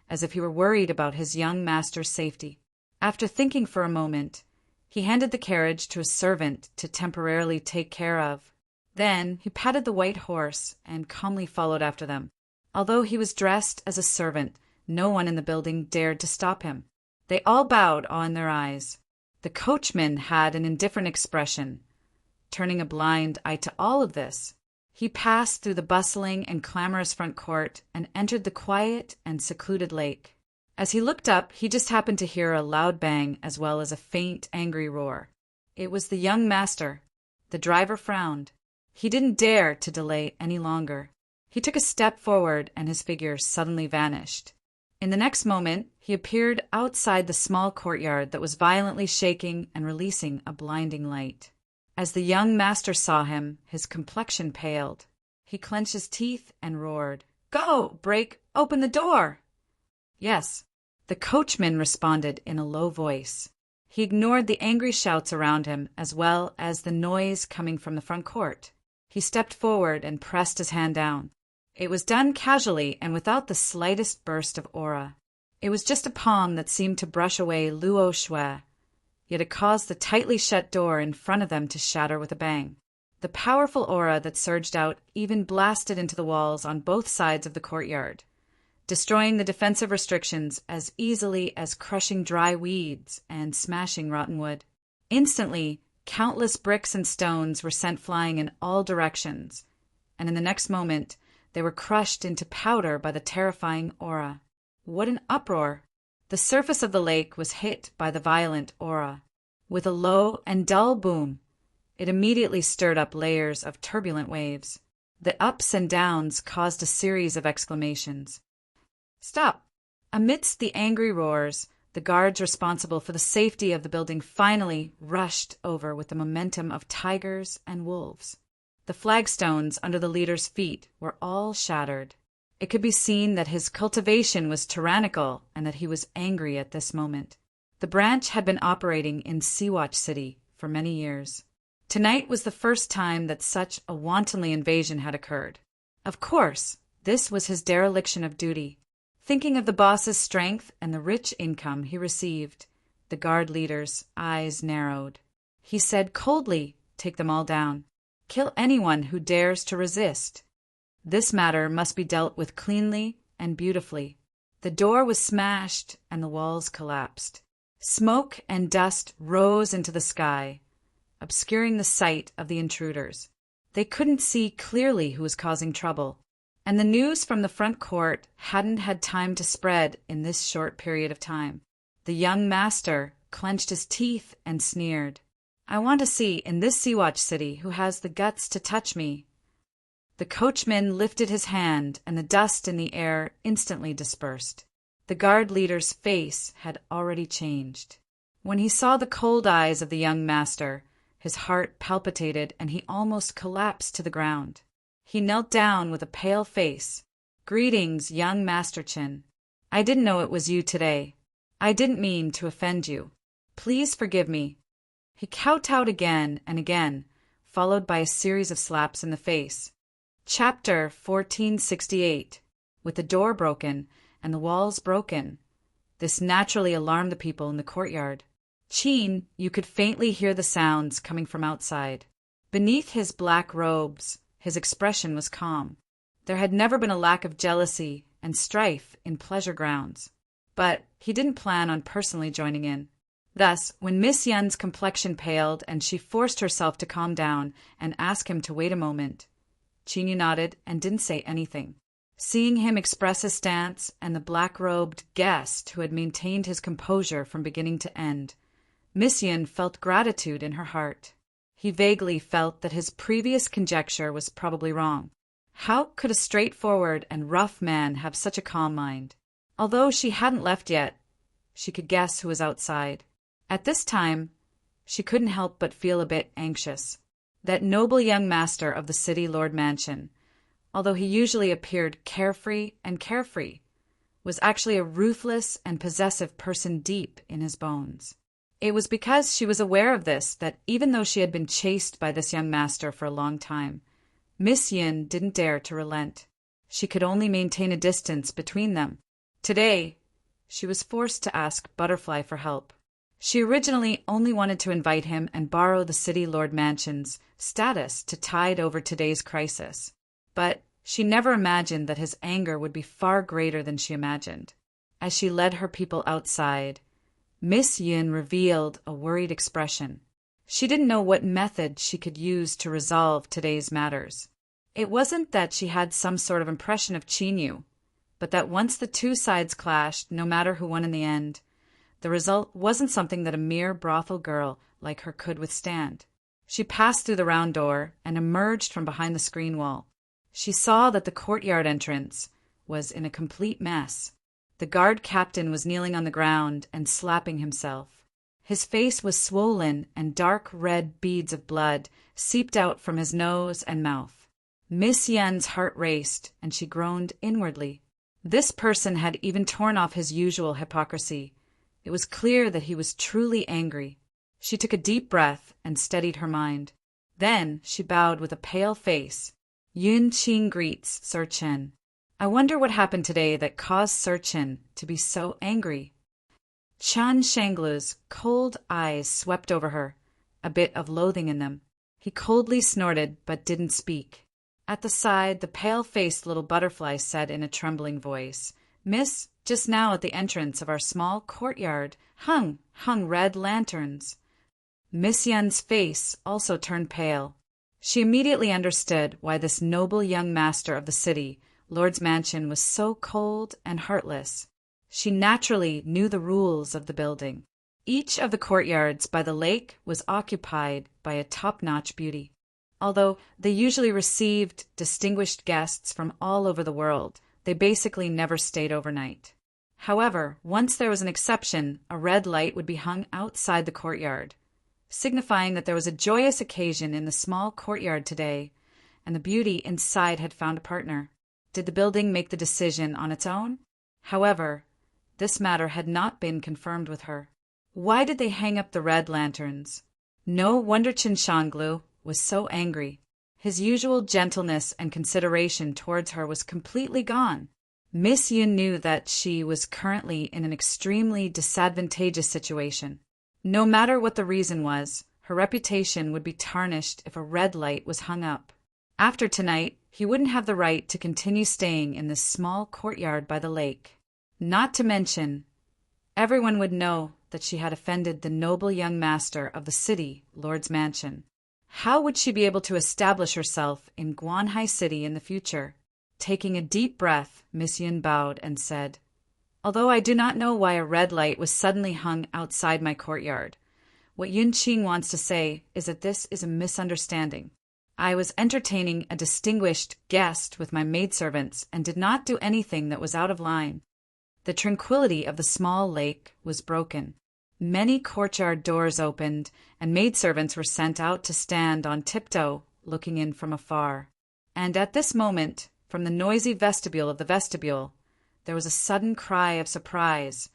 as if he were worried about his young master's safety. After thinking for a moment, he handed the carriage to a servant to temporarily take care of. Then he patted the white horse and calmly followed after them. Although he was dressed as a servant, no one in the building dared to stop him. They all bowed, awe in their eyes. The coachman had an indifferent expression, turning a blind eye to all of this. He passed through the bustling and clamorous front court and entered the quiet and secluded lake. As he looked up, he just happened to hear a loud bang as well as a faint, angry roar. It was the young master. The driver frowned. He didn't dare to delay any longer. He took a step forward and his figure suddenly vanished. In the next moment, he appeared outside the small courtyard that was violently shaking and releasing a blinding light. As the young master saw him, his complexion paled. He clenched his teeth and roared, "Go! Break open the door!" Yes. The coachman responded in a low voice. He ignored the angry shouts around him as well as the noise coming from the front court. He stepped forward and pressed his hand down. It was done casually and without the slightest burst of aura. It was just a palm that seemed to brush away luo shui, yet it caused the tightly shut door in front of them to shatter with a bang. The powerful aura that surged out even blasted into the walls on both sides of the courtyard, destroying the defensive restrictions as easily as crushing dry weeds and smashing rotten wood. Instantly, countless bricks and stones were sent flying in all directions, and in the next moment, they were crushed into powder by the terrifying aura. What an uproar! The surface of the lake was hit by the violent aura. With a low and dull boom, it immediately stirred up layers of turbulent waves. The ups and downs caused a series of exclamations. Stop! Amidst the angry roars, the guards responsible for the safety of the building finally rushed over with the momentum of tigers and wolves. The flagstones under the leader's feet were all shattered. It could be seen that his cultivation was tyrannical and that he was angry at this moment. The branch had been operating in Sea-Watch City for many years. Tonight was the first time that such a wantonly invasion had occurred. Of course, this was his dereliction of duty. Thinking of the boss's strength and the rich income he received, the guard leader's eyes narrowed. He said coldly, "Take them all down. Kill anyone who dares to resist. This matter must be dealt with cleanly and beautifully." The door was smashed and the walls collapsed. Smoke and dust rose into the sky, obscuring the sight of the intruders. They couldn't see clearly who was causing trouble, and the news from the front court hadn't had time to spread in this short period of time. The young master clenched his teeth and sneered. "I want to see in this Sea-Watch City who has the guts to touch me." The coachman lifted his hand, and the dust in the air instantly dispersed. The guard leader's face had already changed. When he saw the cold eyes of the young master, his heart palpitated and he almost collapsed to the ground. He knelt down with a pale face. "Greetings, young Master Chin. I didn't know it was you today. I didn't mean to offend you. Please forgive me." He kowtowed again and again, followed by a series of slaps in the face. Chapter 1468. With the door broken and the walls broken. This naturally alarmed the people in the courtyard. Chin, you could faintly hear the sounds coming from outside. Beneath his black robes, his expression was calm. There had never been a lack of jealousy and strife in pleasure grounds. But he didn't plan on personally joining in. Thus, when Miss Yun's complexion paled and she forced herself to calm down and ask him to wait a moment, Chin nodded and didn't say anything. Seeing him express his stance and the black-robed guest who had maintained his composure from beginning to end, Miss Yun felt gratitude in her heart. He vaguely felt that his previous conjecture was probably wrong. How could a straightforward and rough man have such a calm mind? Although she hadn't left yet, she could guess who was outside. At this time, she couldn't help but feel a bit anxious. That noble young master of the city lord mansion, although he usually appeared carefree, was actually a ruthless and possessive person deep in his bones. It was because she was aware of this that even though she had been chased by this young master for a long time, Miss Yin didn't dare to relent. She could only maintain a distance between them. Today, she was forced to ask Butterfly for help. She originally only wanted to invite him and borrow the city lord mansion's status to tide over today's crisis. But she never imagined that his anger would be far greater than she imagined. As she led her people outside, Miss Yin revealed a worried expression. She didn't know what method she could use to resolve today's matters. It wasn't that she had some sort of impression of Chinyu, but that once the two sides clashed, no matter who won in the end, the result wasn't something that a mere brothel girl like her could withstand. She passed through the round door and emerged from behind the screen wall. She saw that the courtyard entrance was in a complete mess. The guard captain was kneeling on the ground and slapping himself. His face was swollen and dark red beads of blood seeped out from his nose and mouth. Miss Yen's heart raced and she groaned inwardly. This person had even torn off his usual hypocrisy. It was clear that he was truly angry. She took a deep breath and steadied her mind. Then she bowed with a pale face. Yun Qing greets Sir Chen. I wonder what happened today that caused Sir Chen to be so angry. Chan Shanglu's cold eyes swept over her, a bit of loathing in them. He coldly snorted but didn't speak. At the side, the pale-faced little butterfly said in a trembling voice, "Miss, just now at the entrance of our small courtyard hung red lanterns." Miss Yun's face also turned pale. She immediately understood why this noble young master of the city, Lord's mansion, was so cold and heartless. She naturally knew the rules of the building. Each of the courtyards by the lake was occupied by a top-notch beauty. Although they usually received distinguished guests from all over the world, they basically never stayed overnight. However, once there was an exception, a red light would be hung outside the courtyard, signifying that there was a joyous occasion in the small courtyard today, and the beauty inside had found a partner. Did the building make the decision on its own? However, this matter had not been confirmed with her. Why did they hang up the red lanterns? No wonder Chen Shanglu was so angry. His usual gentleness and consideration towards her was completely gone. Miss Yun knew that she was currently in an extremely disadvantageous situation. No matter what the reason was, her reputation would be tarnished if a red light was hung up. After tonight, he wouldn't have the right to continue staying in this small courtyard by the lake. Not to mention, everyone would know that she had offended the noble young master of the city, Lord's mansion. How would she be able to establish herself in Guanhai City in the future? Taking a deep breath, Miss Yun bowed and said, "Although I do not know why a red light was suddenly hung outside my courtyard, what Yun Qing wants to say is that this is a misunderstanding. I was entertaining a distinguished guest with my maidservants and did not do anything that was out of line." The tranquility of the small lake was broken. Many courtyard doors opened, and maidservants were sent out to stand on tiptoe, looking in from afar. And at this moment, from the noisy vestibule of the vestibule, there was a sudden cry of surprise,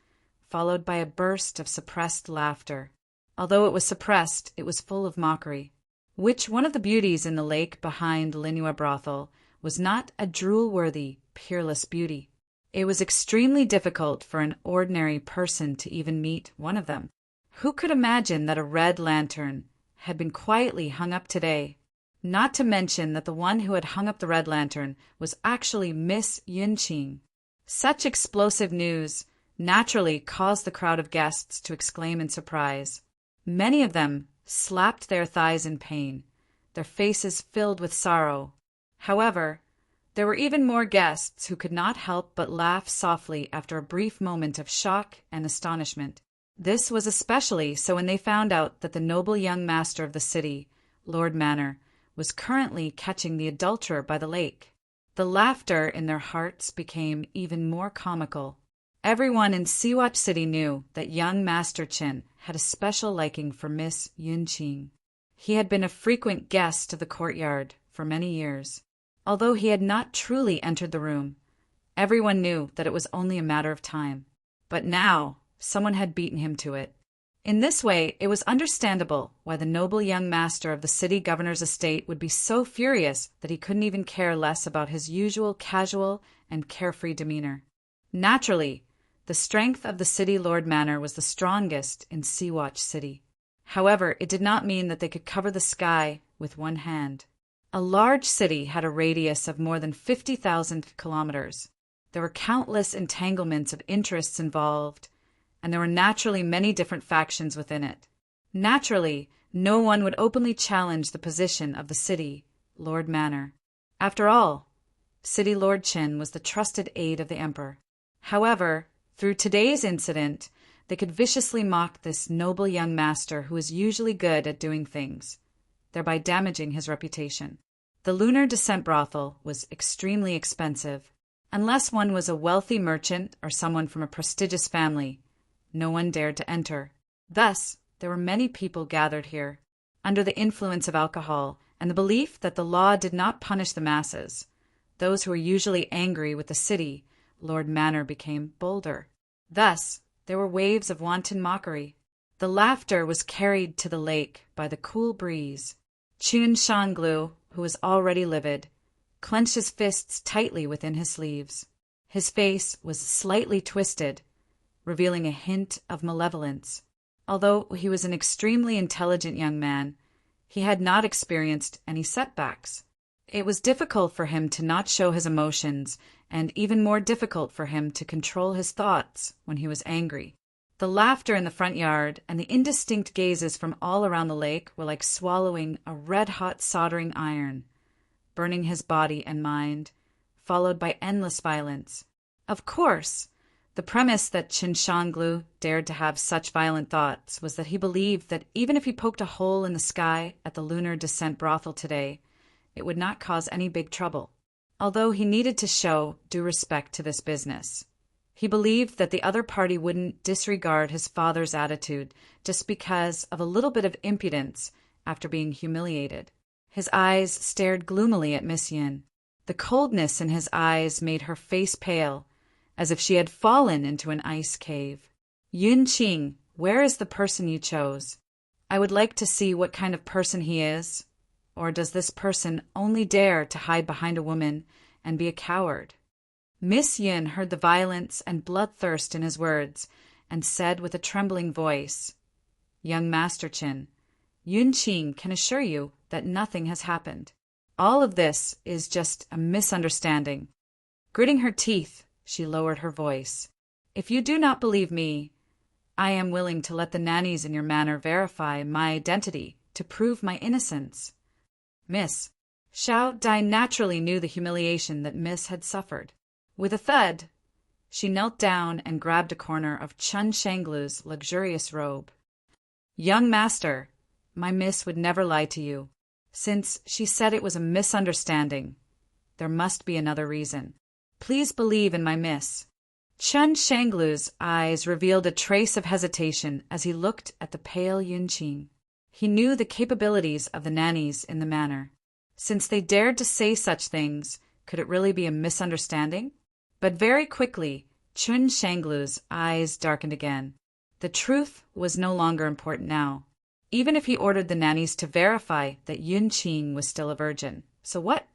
followed by a burst of suppressed laughter. Although it was suppressed, it was full of mockery. Which one of the beauties in the lake behind Linua brothel was not a drool-worthy, peerless beauty? It was extremely difficult for an ordinary person to even meet one of them. Who could imagine that a red lantern had been quietly hung up today? Not to mention that the one who had hung up the red lantern was actually Miss Yun Qing. Such explosive news naturally caused the crowd of guests to exclaim in surprise. Many of them slapped their thighs in pain, their faces filled with sorrow. However, there were even more guests who could not help but laugh softly after a brief moment of shock and astonishment. This was especially so when they found out that the noble young master of the city, Lord Manor, was currently catching the adulterer by the lake. The laughter in their hearts became even more comical. Everyone in Siwatch City knew that young Master Chen had a special liking for Miss Yun Qing. He had been a frequent guest to the courtyard for many years. Although he had not truly entered the room, everyone knew that it was only a matter of time. But now, someone had beaten him to it. In this way, it was understandable why the noble young master of the city governor's estate would be so furious that he couldn't even care less about his usual casual and carefree demeanor. Naturally, the strength of the city lord manor was the strongest in Siwatch City. However, it did not mean that they could cover the sky with one hand. A large city had a radius of more than 50,000 kilometers. There were countless entanglements of interests involved, and there were naturally many different factions within it. Naturally, no one would openly challenge the position of the city Lord Manor. After all, City Lord Qin was the trusted aide of the emperor. However, through today's incident, they could viciously mock this noble young master who was usually good at doing things, thereby damaging his reputation. The lunar descent brothel was extremely expensive. Unless one was a wealthy merchant or someone from a prestigious family, no one dared to enter. Thus, there were many people gathered here, under the influence of alcohol and the belief that the law did not punish the masses. Those who were usually angry with the city Lord Manor became bolder. Thus, there were waves of wanton mockery. The laughter was carried to the lake by the cool breeze. Chun Shanglu, who was already livid, clenched his fists tightly within his sleeves. His face was slightly twisted, revealing a hint of malevolence. Although he was an extremely intelligent young man, he had not experienced any setbacks. It was difficult for him to not show his emotions, and even more difficult for him to control his thoughts when he was angry. The laughter in the front yard and the indistinct gazes from all around the lake were like swallowing a red-hot soldering iron, burning his body and mind, followed by endless violence. Of course, the premise that Qin Shanglu dared to have such violent thoughts was that he believed that even if he poked a hole in the sky at the lunar descent brothel today, it would not cause any big trouble. Although he needed to show due respect to this business, he believed that the other party wouldn't disregard his father's attitude just because of a little bit of impudence after being humiliated. His eyes stared gloomily at Miss Yin. The coldness in his eyes made her face pale, as if she had fallen into an ice cave. Yun Qing, where is the person you chose? I would like to see what kind of person he is. Or does this person only dare to hide behind a woman and be a coward? Miss Yin heard the violence and bloodthirst in his words and said with a trembling voice, "Young Master Qin, Yun Qing can assure you that nothing has happened. All of this is just a misunderstanding." Gritting her teeth, she lowered her voice. "If you do not believe me, I am willing to let the nannies in your manor verify my identity to prove my innocence." Miss Xiao Dai naturally knew the humiliation that Miss had suffered. With a thud, she knelt down and grabbed a corner of Chun Shanglu's luxurious robe. "Young master, my Miss would never lie to you. Since she said it was a misunderstanding, there must be another reason. Please believe in my Miss." Chun Shanglu's eyes revealed a trace of hesitation as he looked at the pale Yun Qing. He knew the capabilities of the nannies in the manor. Since they dared to say such things, could it really be a misunderstanding? But very quickly, Chun Shanglu's eyes darkened again. The truth was no longer important now. Even if he ordered the nannies to verify that Yun Qing was still a virgin, so what?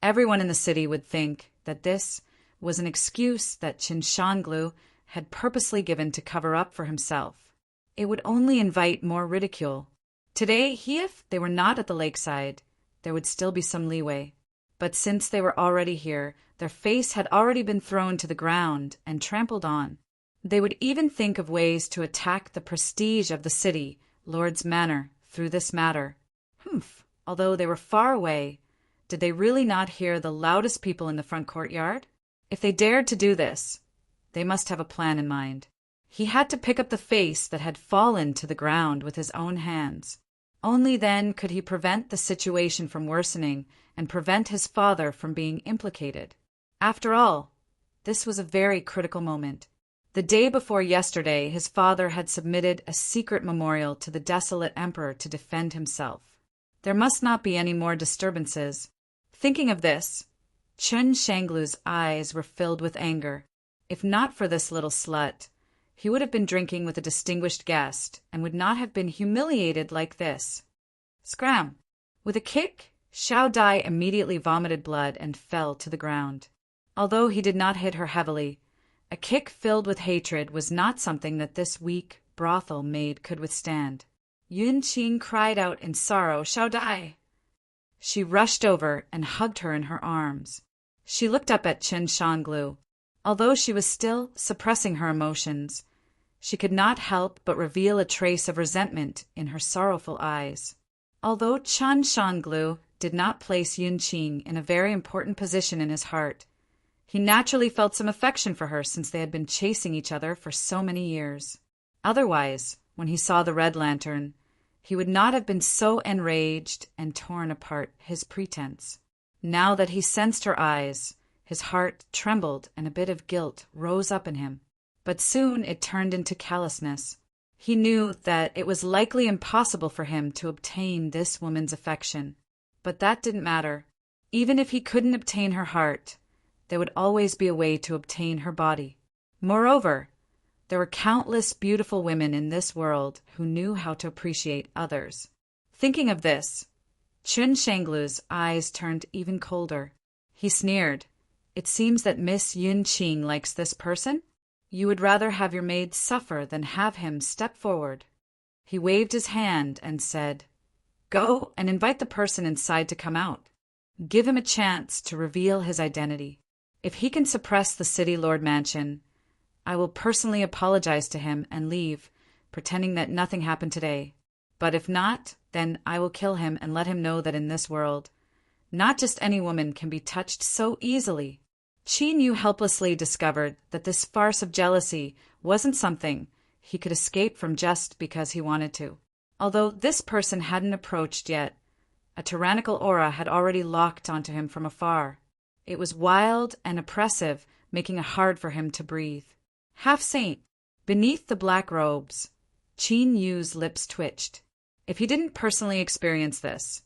Everyone in the city would think that this was an excuse that Qin Shanglu had purposely given to cover up for himself. It would only invite more ridicule. Today, if they were not at the lakeside, there would still be some leeway. But since they were already here, their face had already been thrown to the ground and trampled on. They would even think of ways to attack the prestige of the city, Lord's Manor, through this matter. Although they were far away, did they really not hear the loudest people in the front courtyard? If they dared to do this, they must have a plan in mind. He had to pick up the face that had fallen to the ground with his own hands. Only then could he prevent the situation from worsening and prevent his father from being implicated. After all, this was a very critical moment. The day before yesterday, his father had submitted a secret memorial to the desolate emperor to defend himself. There must not be any more disturbances. Thinking of this, Chun Shanglu's eyes were filled with anger. If not for this little slut, he would have been drinking with a distinguished guest and would not have been humiliated like this. Scram! With a kick, Xiao Dai immediately vomited blood and fell to the ground. Although he did not hit her heavily, a kick filled with hatred was not something that this weak brothel maid could withstand. Yun Qing cried out in sorrow, "Xiao Dai!" She rushed over and hugged her in her arms. She looked up at Qin Shanglu. Although she was still suppressing her emotions, she could not help but reveal a trace of resentment in her sorrowful eyes. Although Chun Shanglu did not place Yun Qing in a very important position in his heart, he naturally felt some affection for her since they had been chasing each other for so many years. Otherwise, when he saw the red lantern, he would not have been so enraged and torn apart his pretense. Now that he sensed her eyes, his heart trembled and a bit of guilt rose up in him. But soon it turned into callousness. He knew that it was likely impossible for him to obtain this woman's affection. But that didn't matter. Even if he couldn't obtain her heart, there would always be a way to obtain her body. Moreover, there were countless beautiful women in this world who knew how to appreciate others. Thinking of this, Chun Shanglu's eyes turned even colder. He sneered. It seems that Miss Yun Qing likes this person? You would rather have your maid suffer than have him step forward. He waved his hand and said, Go and invite the person inside to come out. Give him a chance to reveal his identity. If he can suppress the city lord mansion, I will personally apologize to him and leave, pretending that nothing happened today. But if not, then I will kill him and let him know that in this world, not just any woman can be touched so easily. Qin Yu helplessly discovered that this farce of jealousy wasn't something he could escape from just because he wanted to. Although this person hadn't approached yet, a tyrannical aura had already locked onto him from afar. It was wild and oppressive, making it hard for him to breathe. Half-saint, beneath the black robes, Qin Yu's lips twitched. If he didn't personally experience this,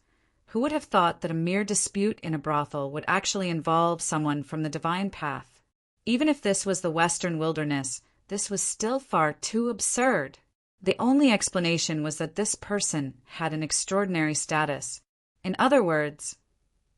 who would have thought that a mere dispute in a brothel would actually involve someone from the divine path? Even if this was the Western wilderness, this was still far too absurd. The only explanation was that this person had an extraordinary status. In other words,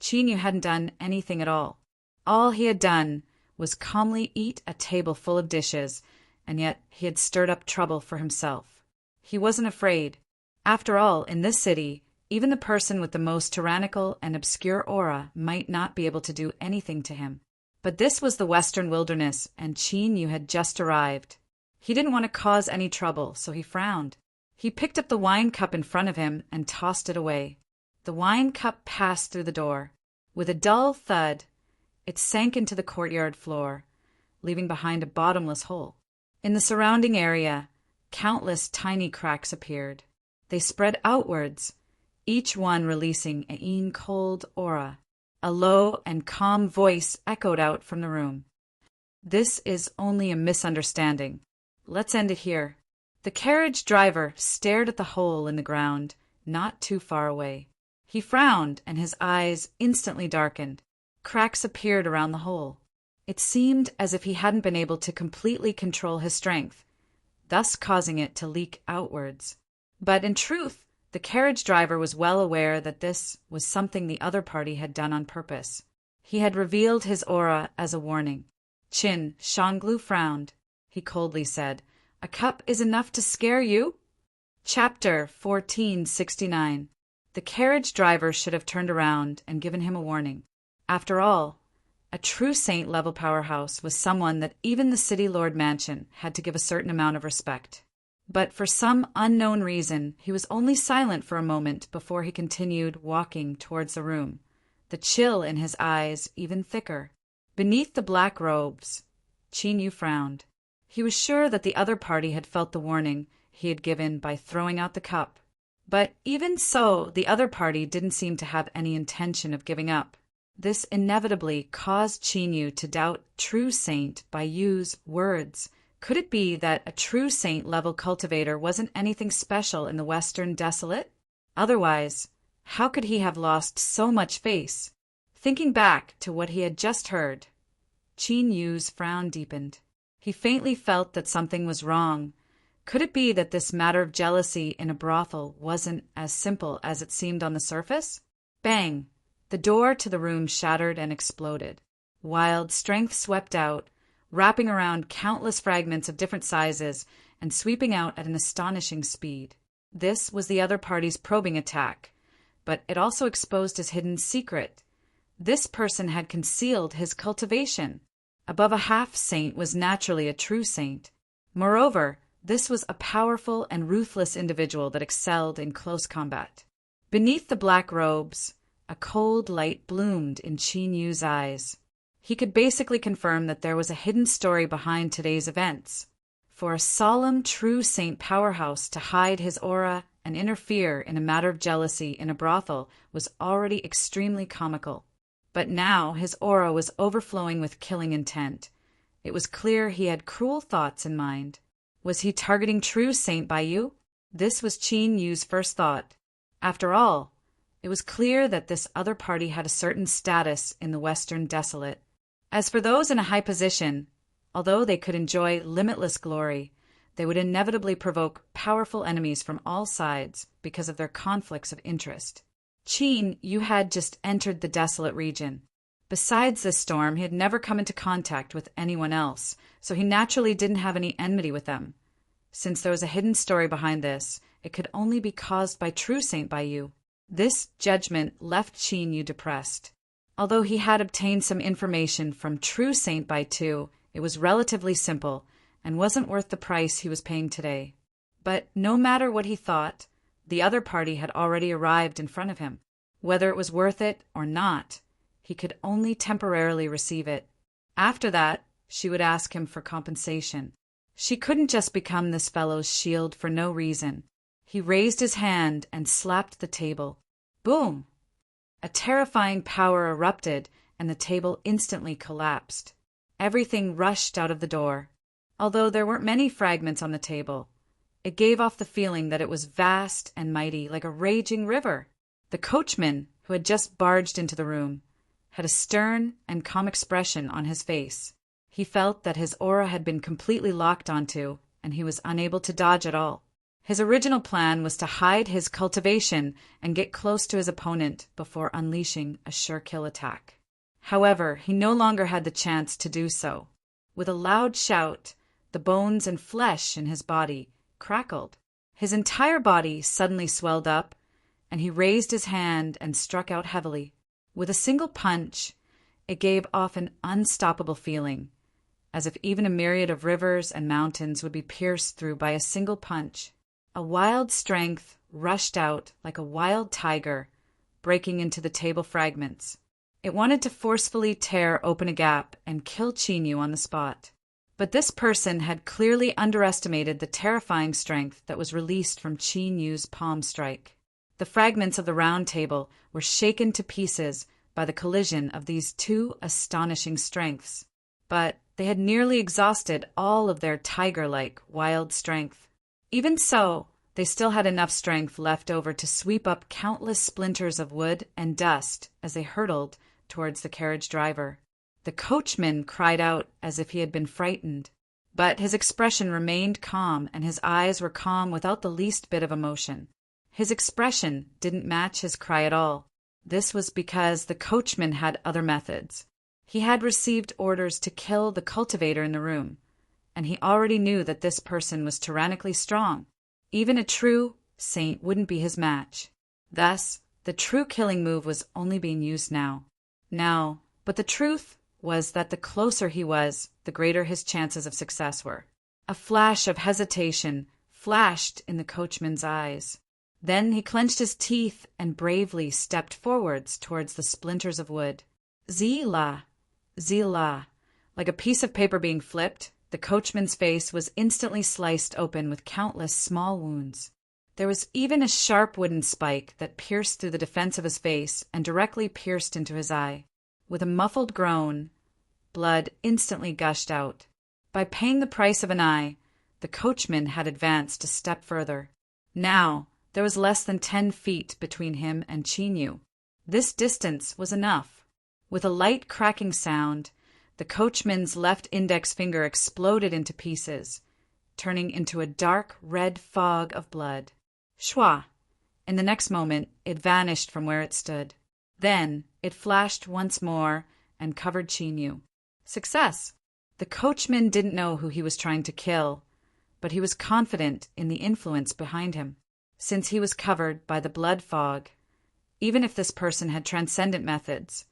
Qin Yu hadn't done anything at all. All he had done was calmly eat a table full of dishes, and yet he had stirred up trouble for himself. He wasn't afraid. After all, in this city, even the person with the most tyrannical and obscure aura might not be able to do anything to him. But this was the Western wilderness, and Qin Yu had just arrived. He didn't want to cause any trouble, so he frowned. He picked up the wine cup in front of him and tossed it away. The wine cup passed through the door. With a dull thud, it sank into the courtyard floor, leaving behind a bottomless hole. In the surrounding area, countless tiny cracks appeared. They spread outwards, each one releasing a cold aura. A low and calm voice echoed out from the room. This is only a misunderstanding. Let's end it here. The carriage driver stared at the hole in the ground, not too far away. He frowned, and his eyes instantly darkened. Cracks appeared around the hole. It seemed as if he hadn't been able to completely control his strength, thus causing it to leak outwards. But in truth, the carriage driver was well aware that this was something the other party had done on purpose. He had revealed his aura as a warning. Qin Shanglu frowned. He coldly said, A cup is enough to scare you? Chapter 1469. The carriage driver should have turned around and given him a warning. After all, a true saint-level powerhouse was someone that even the city lord mansion had to give a certain amount of respect. But for some unknown reason, he was only silent for a moment before he continued walking towards the room, the chill in his eyes even thicker. Beneath the black robes, Qin Yu frowned. He was sure that the other party had felt the warning he had given by throwing out the cup. But even so, the other party didn't seem to have any intention of giving up. This inevitably caused Qin Yu to doubt true saint by Yu's words. Could it be that a true saint-level cultivator wasn't anything special in the Western Desolate? Otherwise, how could he have lost so much face? Thinking back to what he had just heard, Qin Yu's frown deepened. He faintly felt that something was wrong. Could it be that this matter of jealousy in a brothel wasn't as simple as it seemed on the surface? Bang! The door to the room shattered and exploded. Wild strength swept out, wrapping around countless fragments of different sizes and sweeping out at an astonishing speed. This was the other party's probing attack, but it also exposed his hidden secret. This person had concealed his cultivation. Above a half-saint was naturally a true saint. Moreover, this was a powerful and ruthless individual that excelled in close combat. Beneath the black robes, a cold light bloomed in Qin Yu's eyes. He could basically confirm that there was a hidden story behind today's events. For a solemn, true saint powerhouse to hide his aura and interfere in a matter of jealousy in a brothel was already extremely comical. But now his aura was overflowing with killing intent. It was clear he had cruel thoughts in mind. Was he targeting true Saint Baiyu? This was Qin Yu's first thought. After all, it was clear that this other party had a certain status in the Western Desolate. As for those in a high position, although they could enjoy limitless glory, they would inevitably provoke powerful enemies from all sides because of their conflicts of interest. Qin, you had just entered the desolate region. Besides this storm, he had never come into contact with anyone else, so he naturally didn't have any enmity with them. Since there was a hidden story behind this, it could only be caused by true Saint Baiyu. This judgment left Qin Yu depressed. Although he had obtained some information from true Saint Baitu, it was relatively simple and wasn't worth the price he was paying today. But no matter what he thought, the other party had already arrived in front of him. Whether it was worth it or not, he could only temporarily receive it. After that, she would ask him for compensation. She couldn't just become this fellow's shield for no reason. He raised his hand and slapped the table. Boom! A terrifying power erupted, and the table instantly collapsed. Everything rushed out of the door. Although there weren't many fragments on the table, it gave off the feeling that it was vast and mighty, like a raging river. The coachman, who had just barged into the room, had a stern and calm expression on his face. He felt that his aura had been completely locked onto, and he was unable to dodge at all. His original plan was to hide his cultivation and get close to his opponent before unleashing a sure kill attack. However, he no longer had the chance to do so. With a loud shout, the bones and flesh in his body crackled. His entire body suddenly swelled up, and he raised his hand and struck out heavily. With a single punch, it gave off an unstoppable feeling, as if even a myriad of rivers and mountains would be pierced through by a single punch. A wild strength rushed out like a wild tiger, breaking into the table fragments. It wanted to forcefully tear open a gap and kill Qin Yu on the spot. But this person had clearly underestimated the terrifying strength that was released from Qin Yu's palm strike. The fragments of the round table were shaken to pieces by the collision of these two astonishing strengths. But they had nearly exhausted all of their tiger-like wild strength. Even so, they still had enough strength left over to sweep up countless splinters of wood and dust as they hurtled towards the carriage driver. The coachman cried out as if he had been frightened, but his expression remained calm and his eyes were calm without the least bit of emotion. His expression didn't match his cry at all. This was because the coachman had other methods. He had received orders to kill the cultivator in the room, and he already knew that this person was tyrannically strong. Even a true saint wouldn't be his match. Thus, the true killing move was only being used now. But the truth was that the closer he was, the greater his chances of success were. A flash of hesitation flashed in the coachman's eyes. Then he clenched his teeth and bravely stepped forwards towards the splinters of wood. Zila! Zila! Like a piece of paper being flipped, the coachman's face was instantly sliced open with countless small wounds. There was even a sharp wooden spike that pierced through the defense of his face and directly pierced into his eye. With a muffled groan, blood instantly gushed out. By paying the price of an eye, the coachman had advanced a step further. Now, there was less than 10 feet between him and Qin Yu. This distance was enough. With a light cracking sound, the coachman's left index finger exploded into pieces, turning into a dark red fog of blood. Shwa! In the next moment, it vanished from where it stood. Then, it flashed once more and covered Qin Yu. Success! The coachman didn't know who he was trying to kill, but he was confident in the influence behind him. Since he was covered by the blood fog, even if this person had transcendent methods,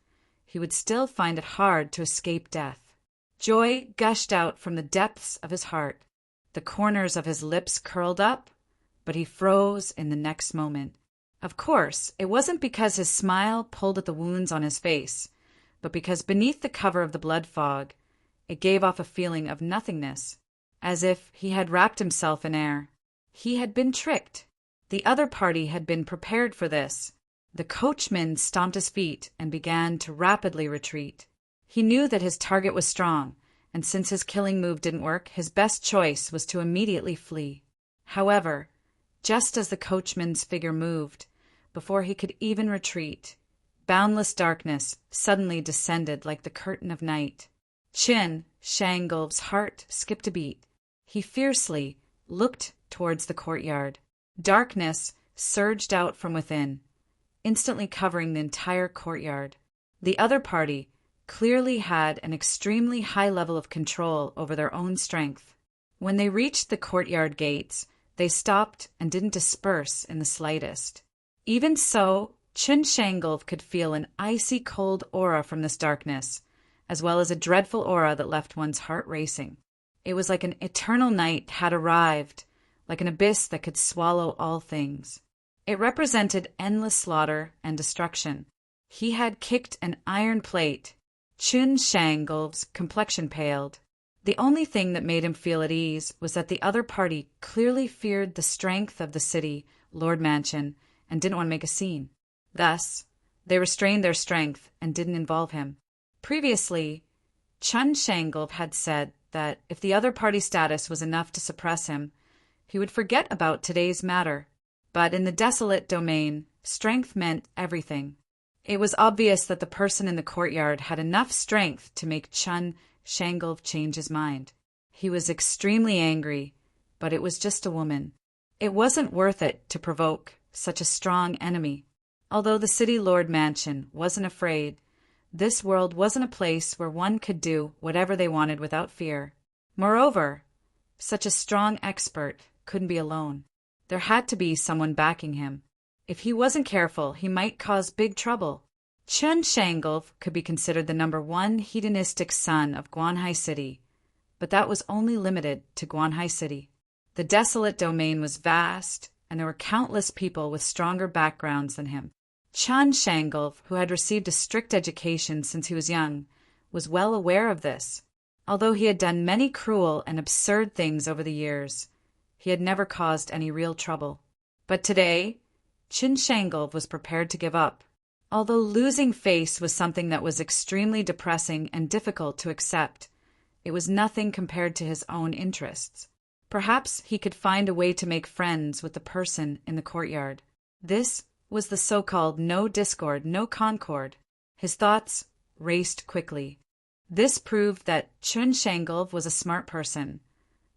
he would still find it hard to escape death. Joy gushed out from the depths of his heart. The corners of his lips curled up, but he froze in the next moment. Of course, it wasn't because his smile pulled at the wounds on his face, but because beneath the cover of the blood fog, it gave off a feeling of nothingness, as if he had wrapped himself in air. He had been tricked. The other party had been prepared for this. The coachman stomped his feet and began to rapidly retreat. He knew that his target was strong, and since his killing move didn't work, his best choice was to immediately flee. However, just as the coachman's figure moved, before he could even retreat, boundless darkness suddenly descended like the curtain of night. Chin Shangolv's heart skipped a beat. He fiercely looked towards the courtyard. Darkness surged out from within, instantly covering the entire courtyard. The other party clearly had an extremely high level of control over their own strength. When they reached the courtyard gates, they stopped and didn't disperse in the slightest. Even so, Chin Shangolv could feel an icy cold aura from this darkness, as well as a dreadful aura that left one's heart racing. It was like an eternal night had arrived, like an abyss that could swallow all things. It represented endless slaughter and destruction. He had kicked an iron plate. Chin Shangolv's complexion paled. The only thing that made him feel at ease was that the other party clearly feared the strength of the city, Lord Mansion, and didn't want to make a scene. Thus, they restrained their strength and didn't involve him. Previously, Chin Shangolv had said that if the other party's status was enough to suppress him, he would forget about today's matter. But in the desolate domain, strength meant everything. It was obvious that the person in the courtyard had enough strength to make Chin Shangolv change his mind. He was extremely angry, but it was just a woman. It wasn't worth it to provoke such a strong enemy. Although the city Lord Mansion wasn't afraid, this world wasn't a place where one could do whatever they wanted without fear. Moreover, such a strong expert couldn't be alone. There had to be someone backing him. If he wasn't careful, he might cause big trouble. Chin Shangolv could be considered the #1 hedonistic son of Guanhai City, but that was only limited to Guanhai City. The desolate domain was vast, and there were countless people with stronger backgrounds than him. Chin Shangolv, who had received a strict education since he was young, was well aware of this. Although he had done many cruel and absurd things over the years, he had never caused any real trouble. But today, Chin Shangolv was prepared to give up. Although losing face was something that was extremely depressing and difficult to accept, it was nothing compared to his own interests. Perhaps he could find a way to make friends with the person in the courtyard. This was the so-called no discord, no concord. His thoughts raced quickly. This proved that Chin Shangolv was a smart person,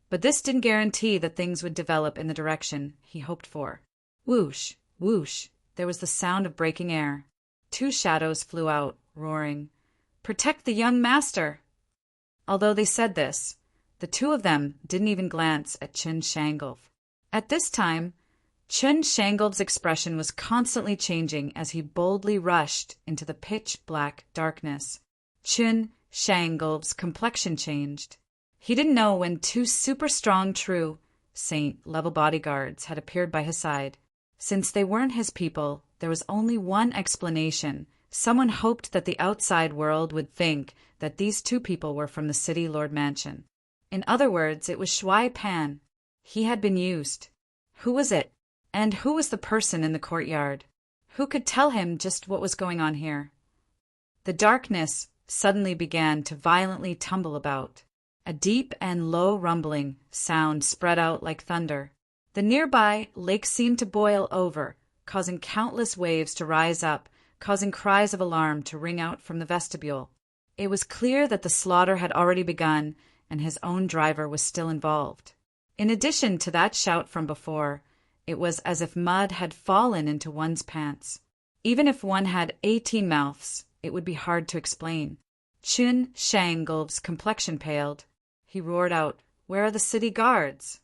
but this didn't guarantee that things would develop in the direction he hoped for. Whoosh, whoosh, there was the sound of breaking air. 2 shadows flew out, roaring, "Protect the young master!" Although they said this, the 2 of them didn't even glance at Chin Shangolv. At this time, Chin Shangolv's expression was constantly changing as he boldly rushed into the pitch-black darkness. Chin Shangolv's complexion changed. He didn't know when 2 super strong true saint-level bodyguards had appeared by his side. Since they weren't his people, there was only one explanation. Someone hoped that the outside world would think that these 2 people were from the city Lord Mansion. In other words, it was Shuai Pan. He had been used. Who was it? And who was the person in the courtyard? Who could tell him just what was going on here? The darkness suddenly began to violently tumble about. A deep and low rumbling sound spread out like thunder. The nearby lake seemed to boil over, causing countless waves to rise up, causing cries of alarm to ring out from the vestibule. It was clear that the slaughter had already begun, and his own driver was still involved. In addition to that shout from before, it was as if mud had fallen into one's pants. Even if one had 18 mouths, it would be hard to explain. Chin Shangolv's complexion paled. He roared out, "Where are the city guards?"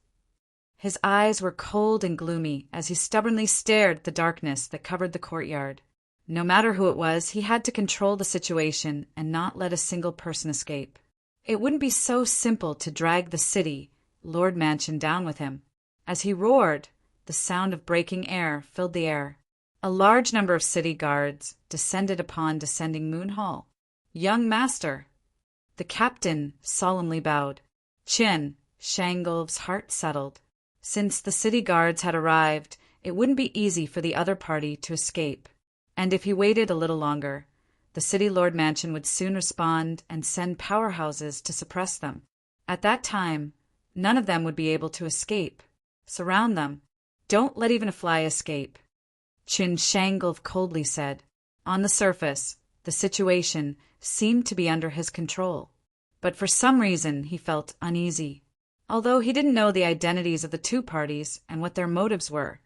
His eyes were cold and gloomy as he stubbornly stared at the darkness that covered the courtyard. No matter who it was, he had to control the situation and not let a single person escape. It wouldn't be so simple to drag the city, Lord Mansion, down with him. As he roared, the sound of breaking air filled the air. A large number of city guards descended upon descending Moon Hall. "Young master!" The captain solemnly bowed. Chin Shangolv's heart settled. Since the city guards had arrived, it wouldn't be easy for the other party to escape. And if he waited a little longer, the city Lord Mansion would soon respond and send powerhouses to suppress them. At that time, none of them would be able to escape. Surround them. Don't let even a fly escape. Chin Shangolv coldly said. On the surface, the situation seemed to be under his control. but for some reason he felt uneasy. Although he didn't know the identities of the two parties and what their motives were,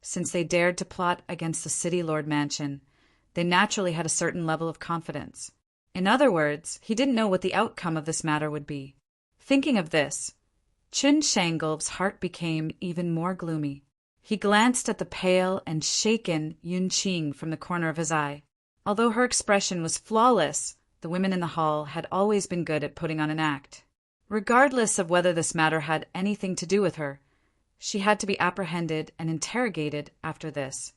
since they dared to plot against the city lord mansion, they naturally had a certain level of confidence. In other words, he didn't know what the outcome of this matter would be. Thinking of this, Chun Shangol's heart became even more gloomy. He glanced at the pale and shaken Yun Qing from the corner of his eye. Although her expression was flawless, the women in the hall had always been good at putting on an act. Regardless of whether this matter had anything to do with her, she had to be apprehended and interrogated after this.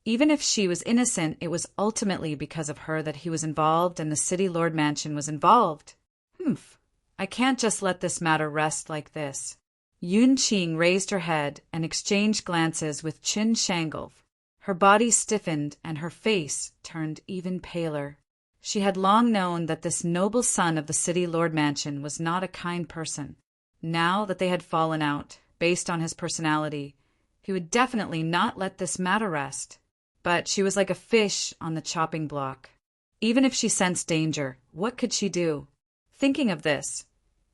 Even if she was innocent, it was ultimately because of her that he was involved and the city lord mansion was involved. I can't just let this matter rest like this. Yun Qing raised her head and exchanged glances with Chun Shangol. Her body stiffened and her face turned even paler. She had long known that this noble son of the city lord mansion was not a kind person. Now that they had fallen out, based on his personality, he would definitely not let this matter rest. But she was like a fish on the chopping block. Even if she sensed danger, what could she do? Thinking of this,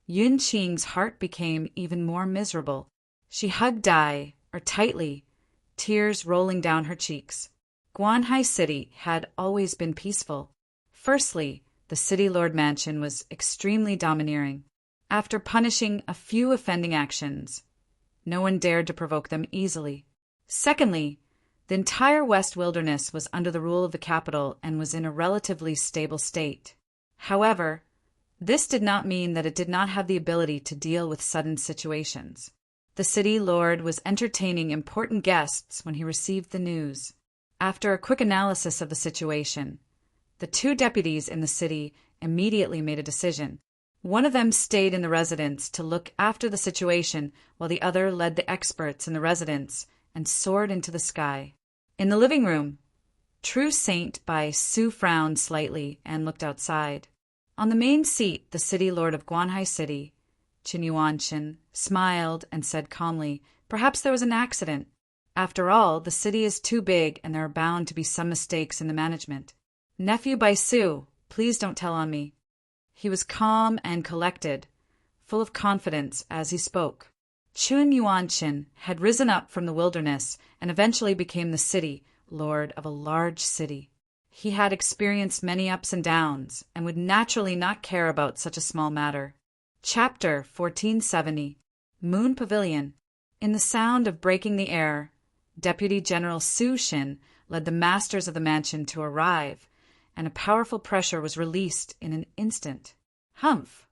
Yun Qing's heart became even more miserable. She hugged Dai tightly, tears rolling down her cheeks. Guanhai City had always been peaceful. Firstly, the city lord mansion was extremely domineering. After punishing a few offending actions, no one dared to provoke them easily. Secondly, the entire West Wilderness was under the rule of the capital and was in a relatively stable state. However, this did not mean that it did not have the ability to deal with sudden situations. The city lord was entertaining important guests when he received the news. After a quick analysis of the situation, the two deputies in the city immediately made a decision. One of them stayed in the residence to look after the situation, while the other led the experts in the residence and soared into the sky. In the living room, True Saint Bai Su frowned slightly and looked outside. On the main seat, the city lord of Guanhai City, Qin Yuanshan, smiled and said calmly, "Perhaps there was an accident. After all, the city is too big and there are bound to be some mistakes in the management. Nephew Bai Su, please don't tell on me." He was calm and collected, full of confidence as he spoke. Chun Yuanshan had risen up from the wilderness and eventually became the city lord of a large city. He had experienced many ups and downs and would naturally not care about such a small matter. Chapter 1470. Moon Pavilion. In the sound of breaking the air, Deputy General Su Shin led the masters of the mansion to arrive, and a powerful pressure was released in an instant. Humph!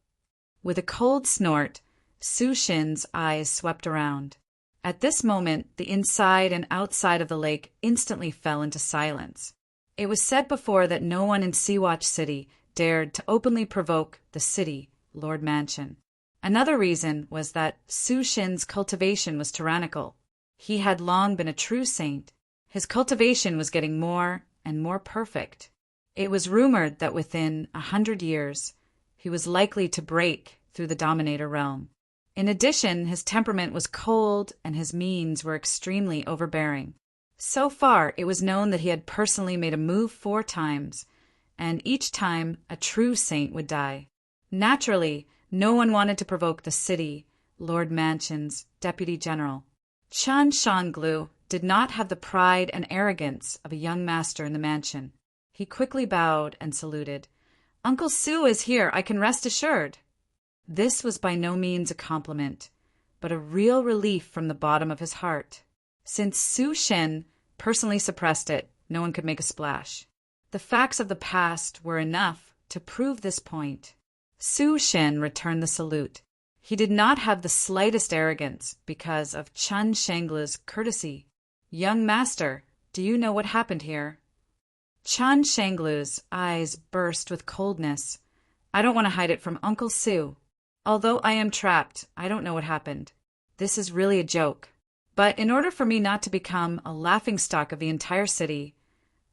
With a cold snort, Su Shin's eyes swept around. At this moment, the inside and outside of the lake instantly fell into silence. It was said before that no one in Sea-Watch City dared to openly provoke the city lord mansion. Another reason was that Su Shin's cultivation was tyrannical. He had long been a true saint. His cultivation was getting more and more perfect. It was rumored that within 100 years, he was likely to break through the Dominator realm. In addition, his temperament was cold and his means were extremely overbearing. So far, it was known that he had personally made a move 4 times, and each time a true saint would die. Naturally, no one wanted to provoke the city lord mansion's deputy general. Chan Shanglu did not have the pride and arrogance of a young master in the mansion. He quickly bowed and saluted. "Uncle Su is here, I can rest assured." This was by no means a compliment, but a real relief from the bottom of his heart. Since Su Shin personally suppressed it, no one could make a splash. The facts of the past were enough to prove this point. Su Shin returned the salute. He did not have the slightest arrogance because of Chun Shanglu's courtesy. "Young master, do you know what happened here?" Chun Shanglu's eyes burst with coldness. "I don't want to hide it from Uncle Su. Although I am trapped, I don't know what happened. This is really a joke. But in order for me not to become a laughingstock of the entire city,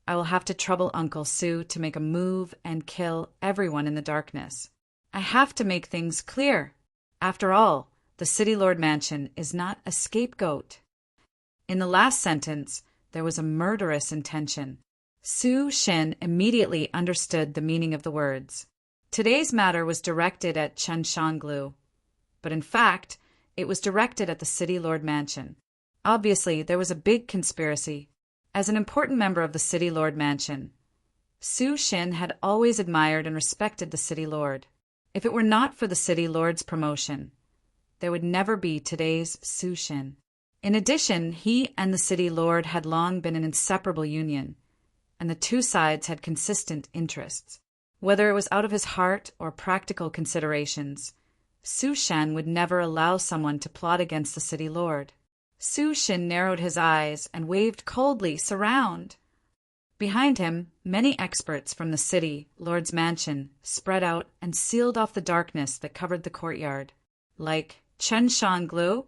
I will have to trouble Uncle Su to make a move and kill everyone in the darkness. I have to make things clear. After all, the City Lord Mansion is not a scapegoat." In the last sentence, there was a murderous intention. Su Shin immediately understood the meaning of the words. Today's matter was directed at Chunshanglu, but in fact, it was directed at the City Lord Mansion. Obviously, there was a big conspiracy. As an important member of the City Lord Mansion, Su Shin had always admired and respected the City Lord. If it were not for the City Lord's promotion, there would never be today's Su Shin. In addition, he and the City Lord had long been an inseparable union, and the two sides had consistent interests. Whether it was out of his heart or practical considerations, Su Shen would never allow someone to plot against the City Lord. Su Shin narrowed his eyes and waved coldly, "Surround!" Behind him, many experts from the City Lord's mansion spread out and sealed off the darkness that covered the courtyard. Like Chen Shanglu,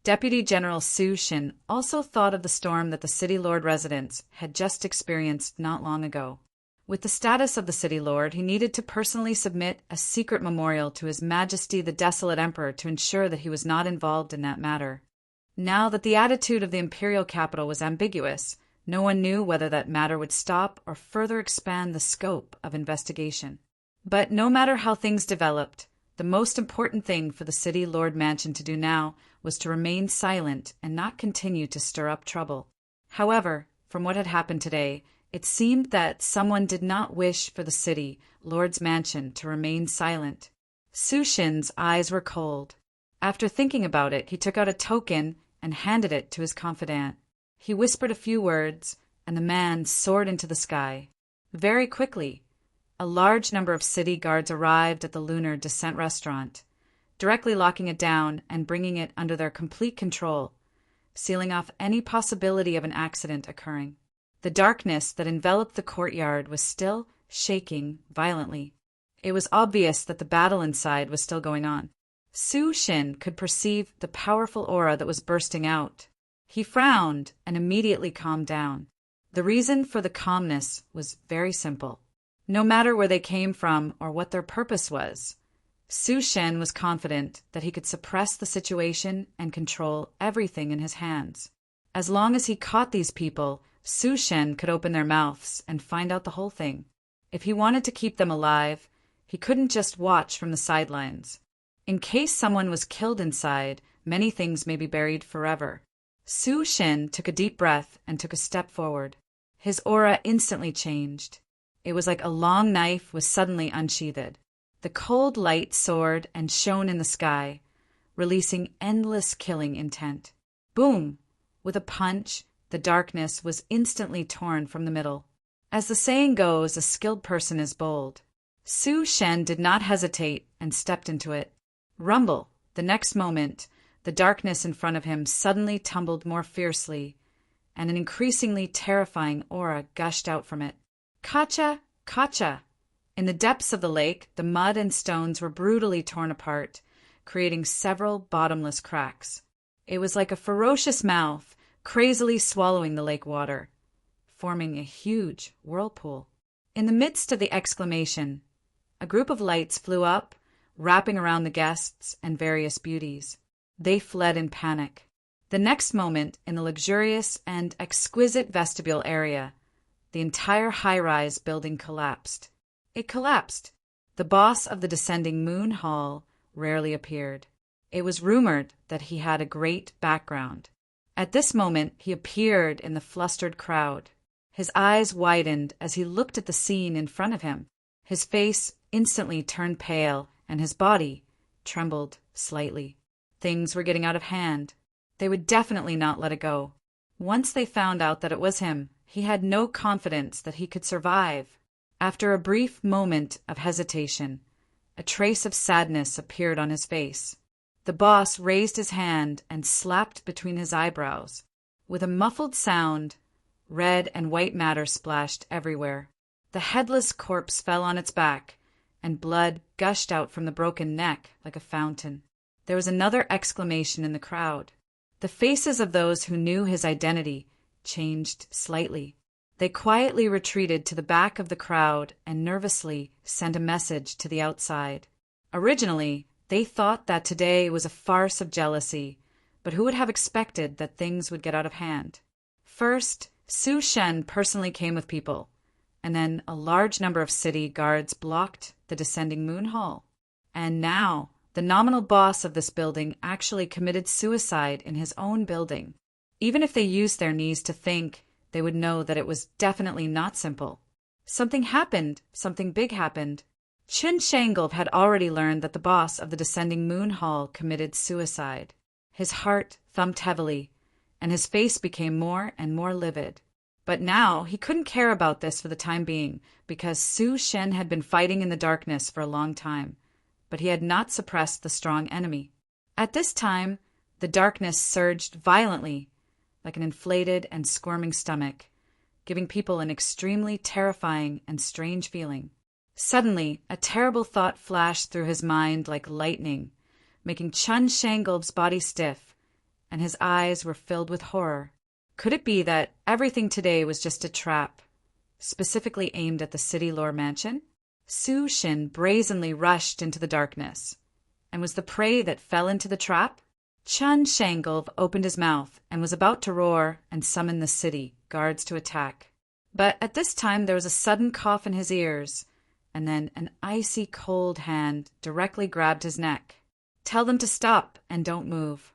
Deputy General Su Shin also thought of the storm that the City Lord residents had just experienced not long ago. With the status of the City Lord, he needed to personally submit a secret memorial to His Majesty the Desolate Emperor to ensure that he was not involved in that matter. Now that the attitude of the imperial capital was ambiguous, no one knew whether that matter would stop or further expand the scope of investigation. But no matter how things developed, the most important thing for the City Lord Mansion to do now was to remain silent and not continue to stir up trouble. However, from what had happened today, it seemed that someone did not wish for the City Lord's Mansion to remain silent. Su Shin's eyes were cold. After thinking about it, he took out a token and handed it to his confidant. He whispered a few words, and the man soared into the sky. Very quickly, a large number of city guards arrived at the Lunar Descent restaurant, directly locking it down and bringing it under their complete control, sealing off any possibility of an accident occurring. The darkness that enveloped the courtyard was still shaking violently. It was obvious that the battle inside was still going on. Su Shin could perceive the powerful aura that was bursting out. He frowned and immediately calmed down. The reason for the calmness was very simple. No matter where they came from or what their purpose was, Su Shin was confident that he could suppress the situation and control everything in his hands. As long as he caught these people, Su Shen could open their mouths and find out the whole thing. If he wanted to keep them alive, he couldn't just watch from the sidelines. In case someone was killed inside, many things may be buried forever. Su Shin took a deep breath and took a step forward. His aura instantly changed. It was like a long knife was suddenly unsheathed. The cold light soared and shone in the sky, releasing endless killing intent. Boom! With a punch, the darkness was instantly torn from the middle. As the saying goes, a skilled person is bold. Su Shen did not hesitate and stepped into it. Rumble! The next moment, the darkness in front of him suddenly tumbled more fiercely, and an increasingly terrifying aura gushed out from it. Kacha! Kacha! In the depths of the lake, the mud and stones were brutally torn apart, creating several bottomless cracks. It was like a ferocious mouth crazily swallowing the lake water, forming a huge whirlpool. In the midst of the exclamation, a group of lights flew up, wrapping around the guests and various beauties. They fled in panic. The next moment, in the luxurious and exquisite vestibule area, the entire high-rise building collapsed. It collapsed. The boss of the descending Moon Hall rarely appeared. It was rumored that he had a great background. At this moment, he appeared in the flustered crowd. His eyes widened as he looked at the scene in front of him. His face instantly turned pale, and his body trembled slightly. Things were getting out of hand. They would definitely not let it go. Once they found out that it was him, he had no confidence that he could survive. After a brief moment of hesitation, a trace of sadness appeared on his face. The boss raised his hand and slapped between his eyebrows. With a muffled sound, red and white matter splashed everywhere. The headless corpse fell on its back, and blood gushed out from the broken neck like a fountain. There was another exclamation in the crowd. The faces of those who knew his identity changed slightly. They quietly retreated to the back of the crowd and nervously sent a message to the outside. Originally, they thought that today was a farce of jealousy, but who would have expected that things would get out of hand? First, Su Shen personally came with people, and then a large number of city guards blocked the descending moon hall. And now, the nominal boss of this building actually committed suicide in his own building. Even if they used their knees to think, they would know that it was definitely not simple. Something happened. Something big happened. Qin Shangolv had already learned that the boss of the descending moon hall committed suicide. His heart thumped heavily, and his face became more and more livid. But now he couldn't care about this for the time being, because Su Shen had been fighting in the darkness for a long time, but he had not suppressed the strong enemy. At this time, the darkness surged violently, like an inflated and squirming stomach, giving people an extremely terrifying and strange feeling. Suddenly, a terrible thought flashed through his mind like lightning, making Qin Shangolv's body stiff, and his eyes were filled with horror. Could it be that everything today was just a trap, specifically aimed at the city lore mansion? Su Shin brazenly rushed into the darkness, and was the prey that fell into the trap? Qin Shangolv opened his mouth and was about to roar and summon the city guards to attack. But at this time there was a sudden cough in his ears, and then an icy cold hand directly grabbed his neck. "Tell them to stop and don't move."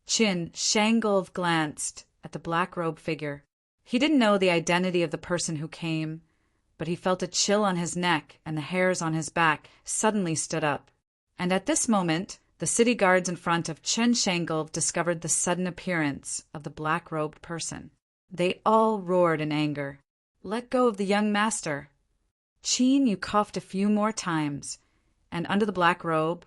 Qin Shangolv glanced at the black-robed figure. He didn't know the identity of the person who came, but he felt a chill on his neck and the hairs on his back suddenly stood up. And at this moment, the city guards in front of Qin Shangolv discovered the sudden appearance of the black-robed person. They all roared in anger. "Let go of the young master." Qin Yu coughed a few more times, and under the black robe,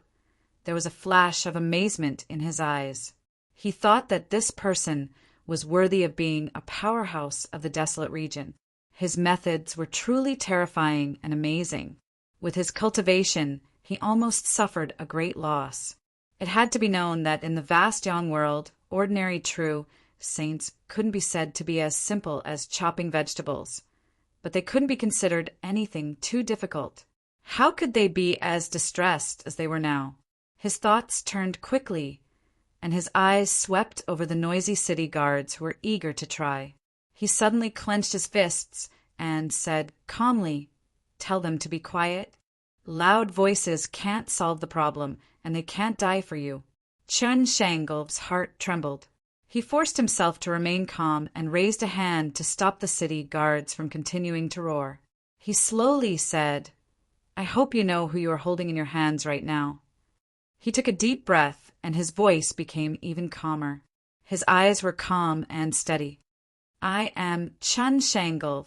there was a flash of amazement in his eyes. He thought that this person was worthy of being a powerhouse of the desolate region. His methods were truly terrifying and amazing. With his cultivation, he almost suffered a great loss. It had to be known that in the vast Yang world, ordinary true saints couldn't be said to be as simple as chopping vegetables, but they couldn't be considered anything too difficult. How could they be as distressed as they were now? His thoughts turned quickly, and his eyes swept over the noisy city guards who were eager to try. He suddenly clenched his fists and said calmly, "Tell them to be quiet. Loud voices can't solve the problem, and they can't die for you." Qin Shangolv's heart trembled. He forced himself to remain calm and raised a hand to stop the city guards from continuing to roar. He slowly said, "I hope you know who you are holding in your hands right now." He took a deep breath, and his voice became even calmer. His eyes were calm and steady. "I am Qin Shangolv,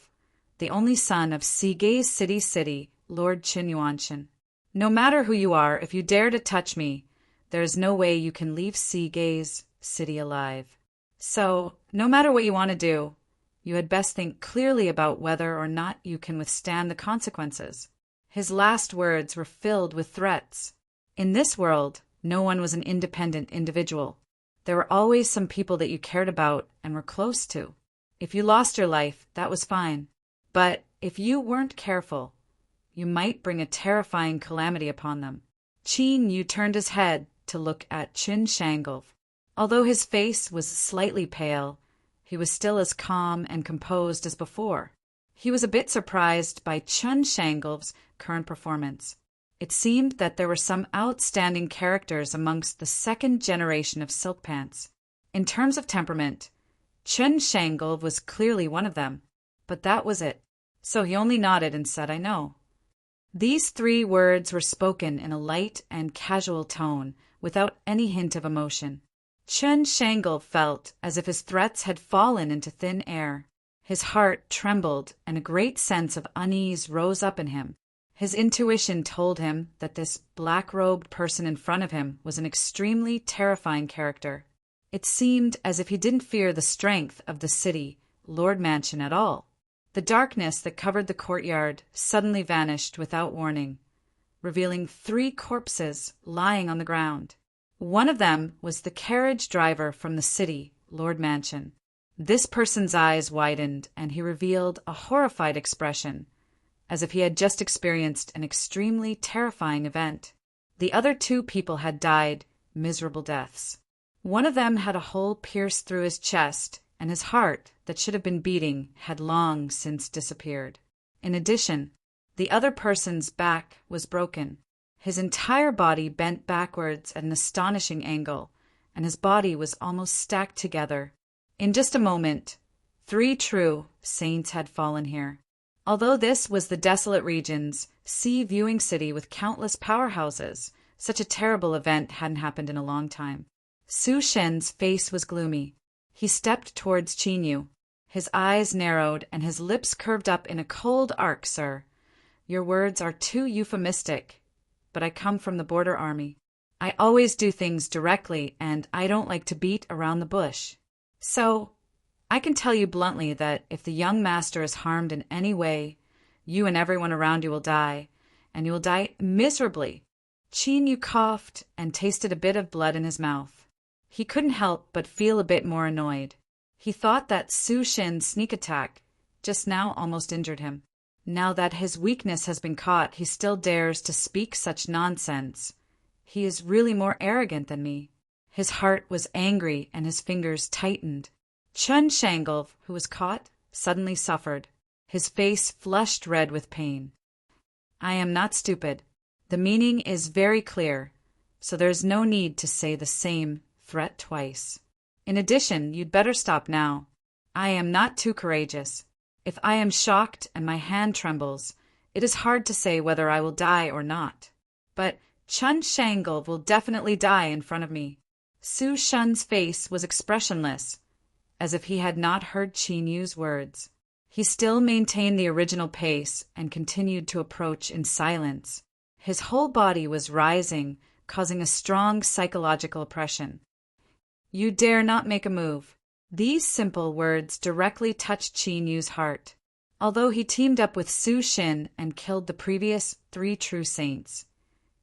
the only son of Sigei's city, Lord Qin Yuanshan. No matter who you are, if you dare to touch me, there is no way you can leave Sigei's city alive. So, no matter what you want to do, you had best think clearly about whether or not you can withstand the consequences." His last words were filled with threats. In this world, no one was an independent individual. There were always some people that you cared about and were close to. If you lost your life, that was fine. But if you weren't careful, you might bring a terrifying calamity upon them. Qin Yu turned his head to look at Qin Shangolv. Although his face was slightly pale, he was still as calm and composed as before. He was a bit surprised by Qin Shangolv's current performance. It seemed that there were some outstanding characters amongst the second generation of Silk Pants. In terms of temperament, Qin Shangolv was clearly one of them, but that was it. So he only nodded and said, "I know." These 3 words were spoken in a light and casual tone, without any hint of emotion. Qin Shangolv felt as if his threats had fallen into thin air. His heart trembled, and a great sense of unease rose up in him. His intuition told him that this black-robed person in front of him was an extremely terrifying character. It seemed as if he didn't fear the strength of the city, Lord Mansion at all. The darkness that covered the courtyard suddenly vanished without warning, revealing 3 corpses lying on the ground. One of them was the carriage driver from the city, Lord Mansion. This person's eyes widened, and he revealed a horrified expression, as if he had just experienced an extremely terrifying event. The other 2 people had died miserable deaths. One of them had a hole pierced through his chest, and his heart, that should have been beating, had long since disappeared. In addition, the other person's back was broken. His entire body bent backwards at an astonishing angle, and his body was almost stacked together. In just a moment, 3 true saints had fallen here. Although this was the desolate region's sea-viewing city with countless powerhouses, such a terrible event hadn't happened in a long time. Su Shen's face was gloomy. He stepped towards Qinyu. His eyes narrowed and his lips curved up in a cold arc. Sir, your words are too euphemistic, but I come from the border army. I always do things directly, and I don't like to beat around the bush. So, I can tell you bluntly that if the young master is harmed in any way, you and everyone around you will die, and you will die miserably. Qinyu coughed and tasted a bit of blood in his mouth. He couldn't help but feel a bit more annoyed. He thought that Su Shen's sneak attack just now almost injured him. Now that his weakness has been caught, he still dares to speak such nonsense. He is really more arrogant than me. His heart was angry and his fingers tightened. Chun Shangov, who was caught, suddenly suffered. His face flushed red with pain. I am not stupid. The meaning is very clear, so there is no need to say the same threat twice. In addition, you'd better stop now. I am not too courageous. If I am shocked and my hand trembles, it is hard to say whether I will die or not. But Chun Shangov will definitely die in front of me. Su Shen's face was expressionless, as if he had not heard Qinyu's words. He still maintained the original pace and continued to approach in silence. His whole body was rising, causing a strong psychological oppression. You dare not make a move. These simple words directly touched Qinyu's heart. Although he teamed up with Su Shen and killed the previous 3 true saints,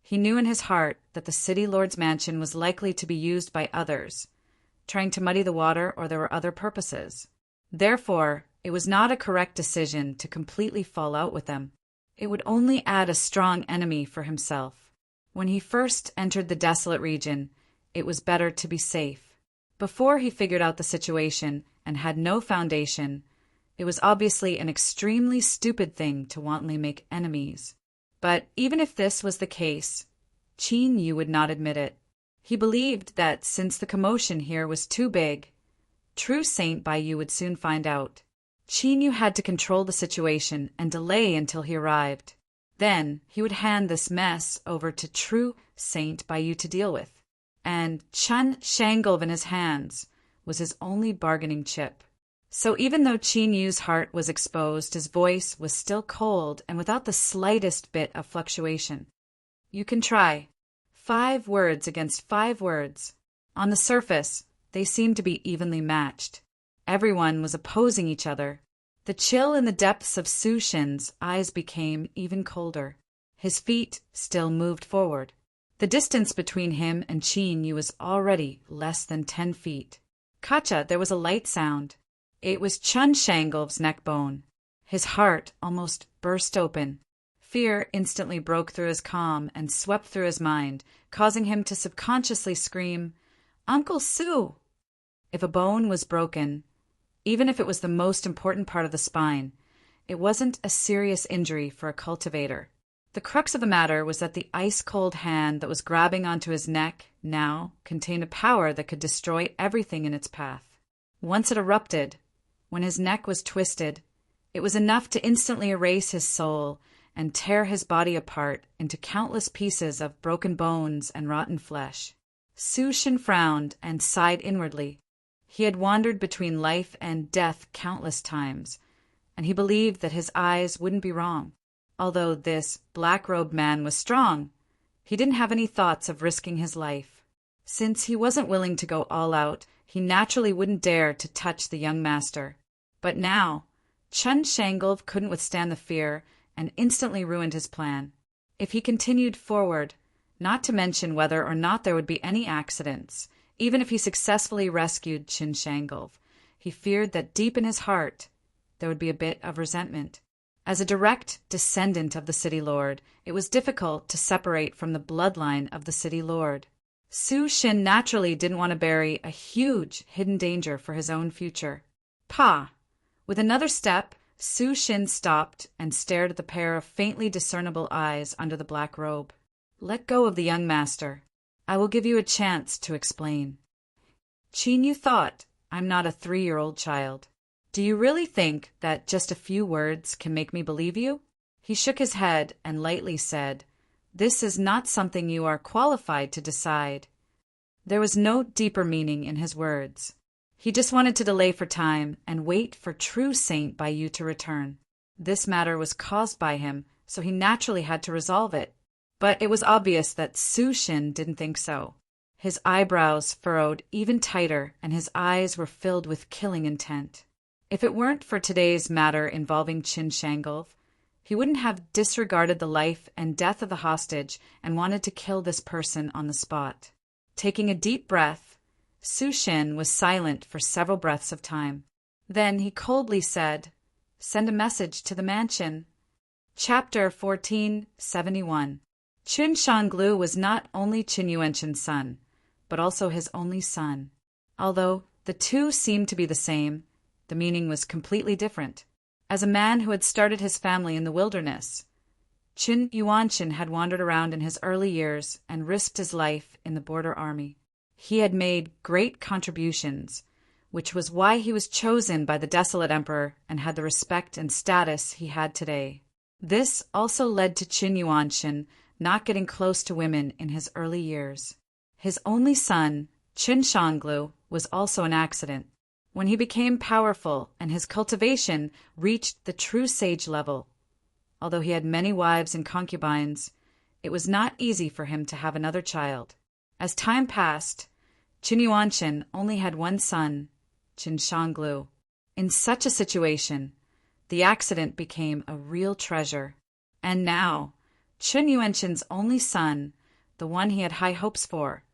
he knew in his heart that the city lord's mansion was likely to be used by others, trying to muddy the water, or there were other purposes. Therefore, it was not a correct decision to completely fall out with them. It would only add a strong enemy for himself. When he first entered the desolate region, it was better to be safe. Before he figured out the situation and had no foundation, it was obviously an extremely stupid thing to wantonly make enemies. But even if this was the case, Qinyu would not admit it. He believed that since the commotion here was too big, true Saint Baiyu would soon find out. Qinyu had to control the situation and delay until he arrived. Then he would hand this mess over to true Saint Baiyu to deal with. And Chun Shangov in his hands was his only bargaining chip. So even though Qinyu's heart was exposed, his voice was still cold and without the slightest bit of fluctuation. You can try. 5 words against 5 words. On the surface, they seemed to be evenly matched. Everyone was opposing each other. The chill in the depths of Su Shen's eyes became even colder. His feet still moved forward. The distance between him and Qinyu was already less than 10 feet. Kacha, there was a light sound. It was Chun Shangov's neck bone. His heart almost burst open. Fear instantly broke through his calm and swept through his mind, causing him to subconsciously scream, "Uncle Su!" If a bone was broken, even if it was the most important part of the spine, it wasn't a serious injury for a cultivator. The crux of the matter was that the ice-cold hand that was grabbing onto his neck now contained a power that could destroy everything in its path. Once it erupted, when his neck was twisted, it was enough to instantly erase his soul and tear his body apart into countless pieces of broken bones and rotten flesh. Su Shen frowned and sighed inwardly. He had wandered between life and death countless times, and he believed that his eyes wouldn't be wrong. Although this black-robed man was strong, he didn't have any thoughts of risking his life. Since he wasn't willing to go all out, he naturally wouldn't dare to touch the young master. But now, Chun Shangov couldn't withstand the fear and instantly ruined his plan. If he continued forward, not to mention whether or not there would be any accidents, even if he successfully rescued Chun Shangov, he feared that deep in his heart there would be a bit of resentment. As a direct descendant of the city lord, it was difficult to separate from the bloodline of the city lord. Su Shen naturally didn't want to bury a huge hidden danger for his own future. Pah! With another step, Su Shin stopped and stared at the pair of faintly discernible eyes under the black robe. "Let go of the young master. I will give you a chance to explain." "Qin, you thought I'm not a 3-year-old child. Do you really think that just a few words can make me believe you?" He shook his head and lightly said, "This is not something you are qualified to decide." There was no deeper meaning in his words. He just wanted to delay for time and wait for true Saint Baiyu to return. This matter was caused by him, so he naturally had to resolve it. But it was obvious that Su Shin didn't think so. His eyebrows furrowed even tighter, and his eyes were filled with killing intent. If it weren't for today's matter involving Qin Shangolf, he wouldn't have disregarded the life and death of the hostage and wanted to kill this person on the spot. Taking a deep breath, Su Shin was silent for several breaths of time. Then he coldly said, "Send a message to the mansion." Chapter 1471. Qin Shanglu was not only Qin Yuanqin's son, but also his only son. Although the two seemed to be the same, the meaning was completely different. As a man who had started his family in the wilderness, Qin Yuanqin had wandered around in his early years and risked his life in the border army. He had made great contributions, which was why he was chosen by the desolate emperor and had the respect and status he had today. This also led to Qin Yuanqin not getting close to women in his early years. His only son, Qin Shanglu, was also an accident. When he became powerful and his cultivation reached the true sage level, although he had many wives and concubines, it was not easy for him to have another child. As time passed, Qin Yuanqin only had one son, Qin Shanglu. In such a situation, the accident became a real treasure. And now, Qin Yuanqin's only son, the one he had high hopes for,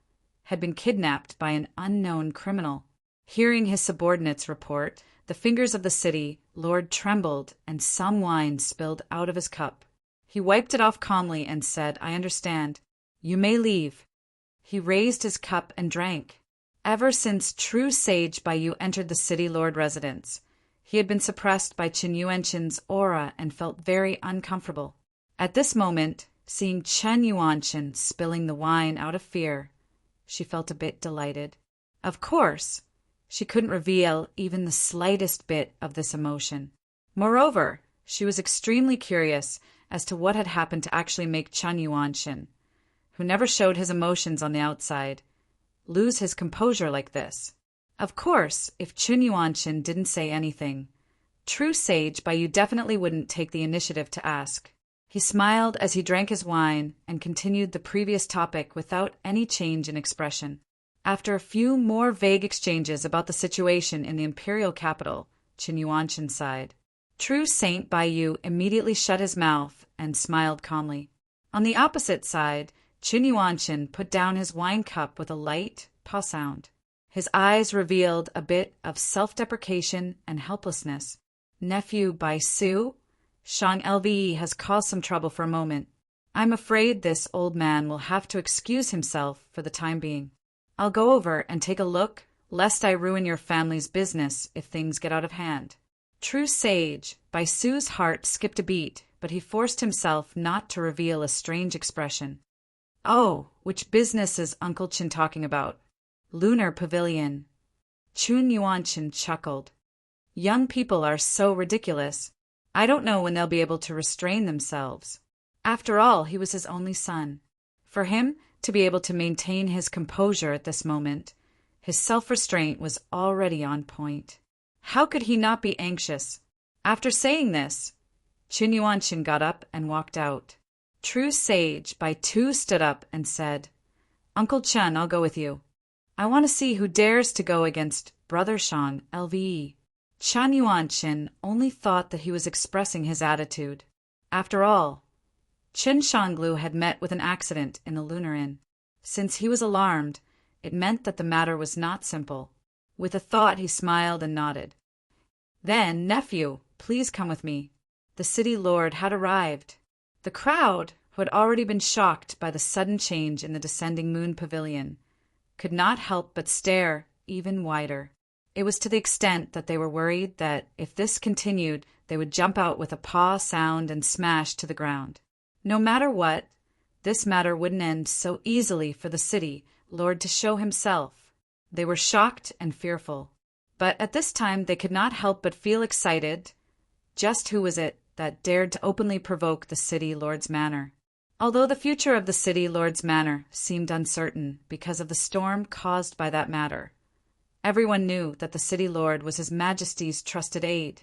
had been kidnapped by an unknown criminal. Hearing his subordinates report, the fingers of the city lord trembled and some wine spilled out of his cup. He wiped it off calmly and said, "I understand. You may leave." He raised his cup and drank. Ever since true sage Baiyu entered the city lord residence, he had been suppressed by Qin Yuanqin's aura and felt very uncomfortable. At this moment, seeing Qin Yuanqin spilling the wine out of fear, she felt a bit delighted. Of course, she couldn't reveal even the slightest bit of this emotion. Moreover, she was extremely curious as to what had happened to actually make Qin Yuanqin, who never showed his emotions on the outside, lose his composure like this. Of course, if Qin Yuanqin didn't say anything, true sage Baiyu definitely wouldn't take the initiative to ask. He smiled as he drank his wine and continued the previous topic without any change in expression. After a few more vague exchanges about the situation in the imperial capital, Qin Yuanqin sighed. True Saint Baiyu immediately shut his mouth and smiled calmly. On the opposite side, Qin Yuanqin put down his wine cup with a light paw sound. His eyes revealed a bit of self-deprecation and helplessness. "Nephew Baisu, Shang Lve has caused some trouble for a moment. I'm afraid this old man will have to excuse himself for the time being. I'll go over and take a look, lest I ruin your family's business if things get out of hand." True sage, Baisu's heart skipped a beat, but he forced himself not to reveal a strange expression. "Oh, which business is Uncle Qin talking about?" "Lunar Pavilion." Qin Yuanqin chuckled. "Young people are so ridiculous. I don't know when they'll be able to restrain themselves." After all, he was his only son. For him to be able to maintain his composure at this moment, his self-restraint was already on point. How could he not be anxious? After saying this, Qin Yuanqin got up and walked out. True sage Baitu stood up and said, "Uncle Chen, I'll go with you. I want to see who dares to go against Brother Shang Lve." Qin Yuanqin only thought that he was expressing his attitude. After all, Qin Shanglu had met with an accident in the Lunar Inn. Since he was alarmed, it meant that the matter was not simple. With a thought, he smiled and nodded. "Then, nephew, please come with me." The city lord had arrived. The crowd, who had already been shocked by the sudden change in the descending moon pavilion, could not help but stare even wider. It was to the extent that they were worried that if this continued, they would jump out with a paw sound and smash to the ground. No matter what, this matter wouldn't end so easily for the city lord to show himself. They were shocked and fearful. But at this time they could not help but feel excited. Just who was it that dared to openly provoke the city lord's manor? Although the future of the city lord's manor seemed uncertain because of the storm caused by that matter, everyone knew that the city lord was His Majesty's trusted aide.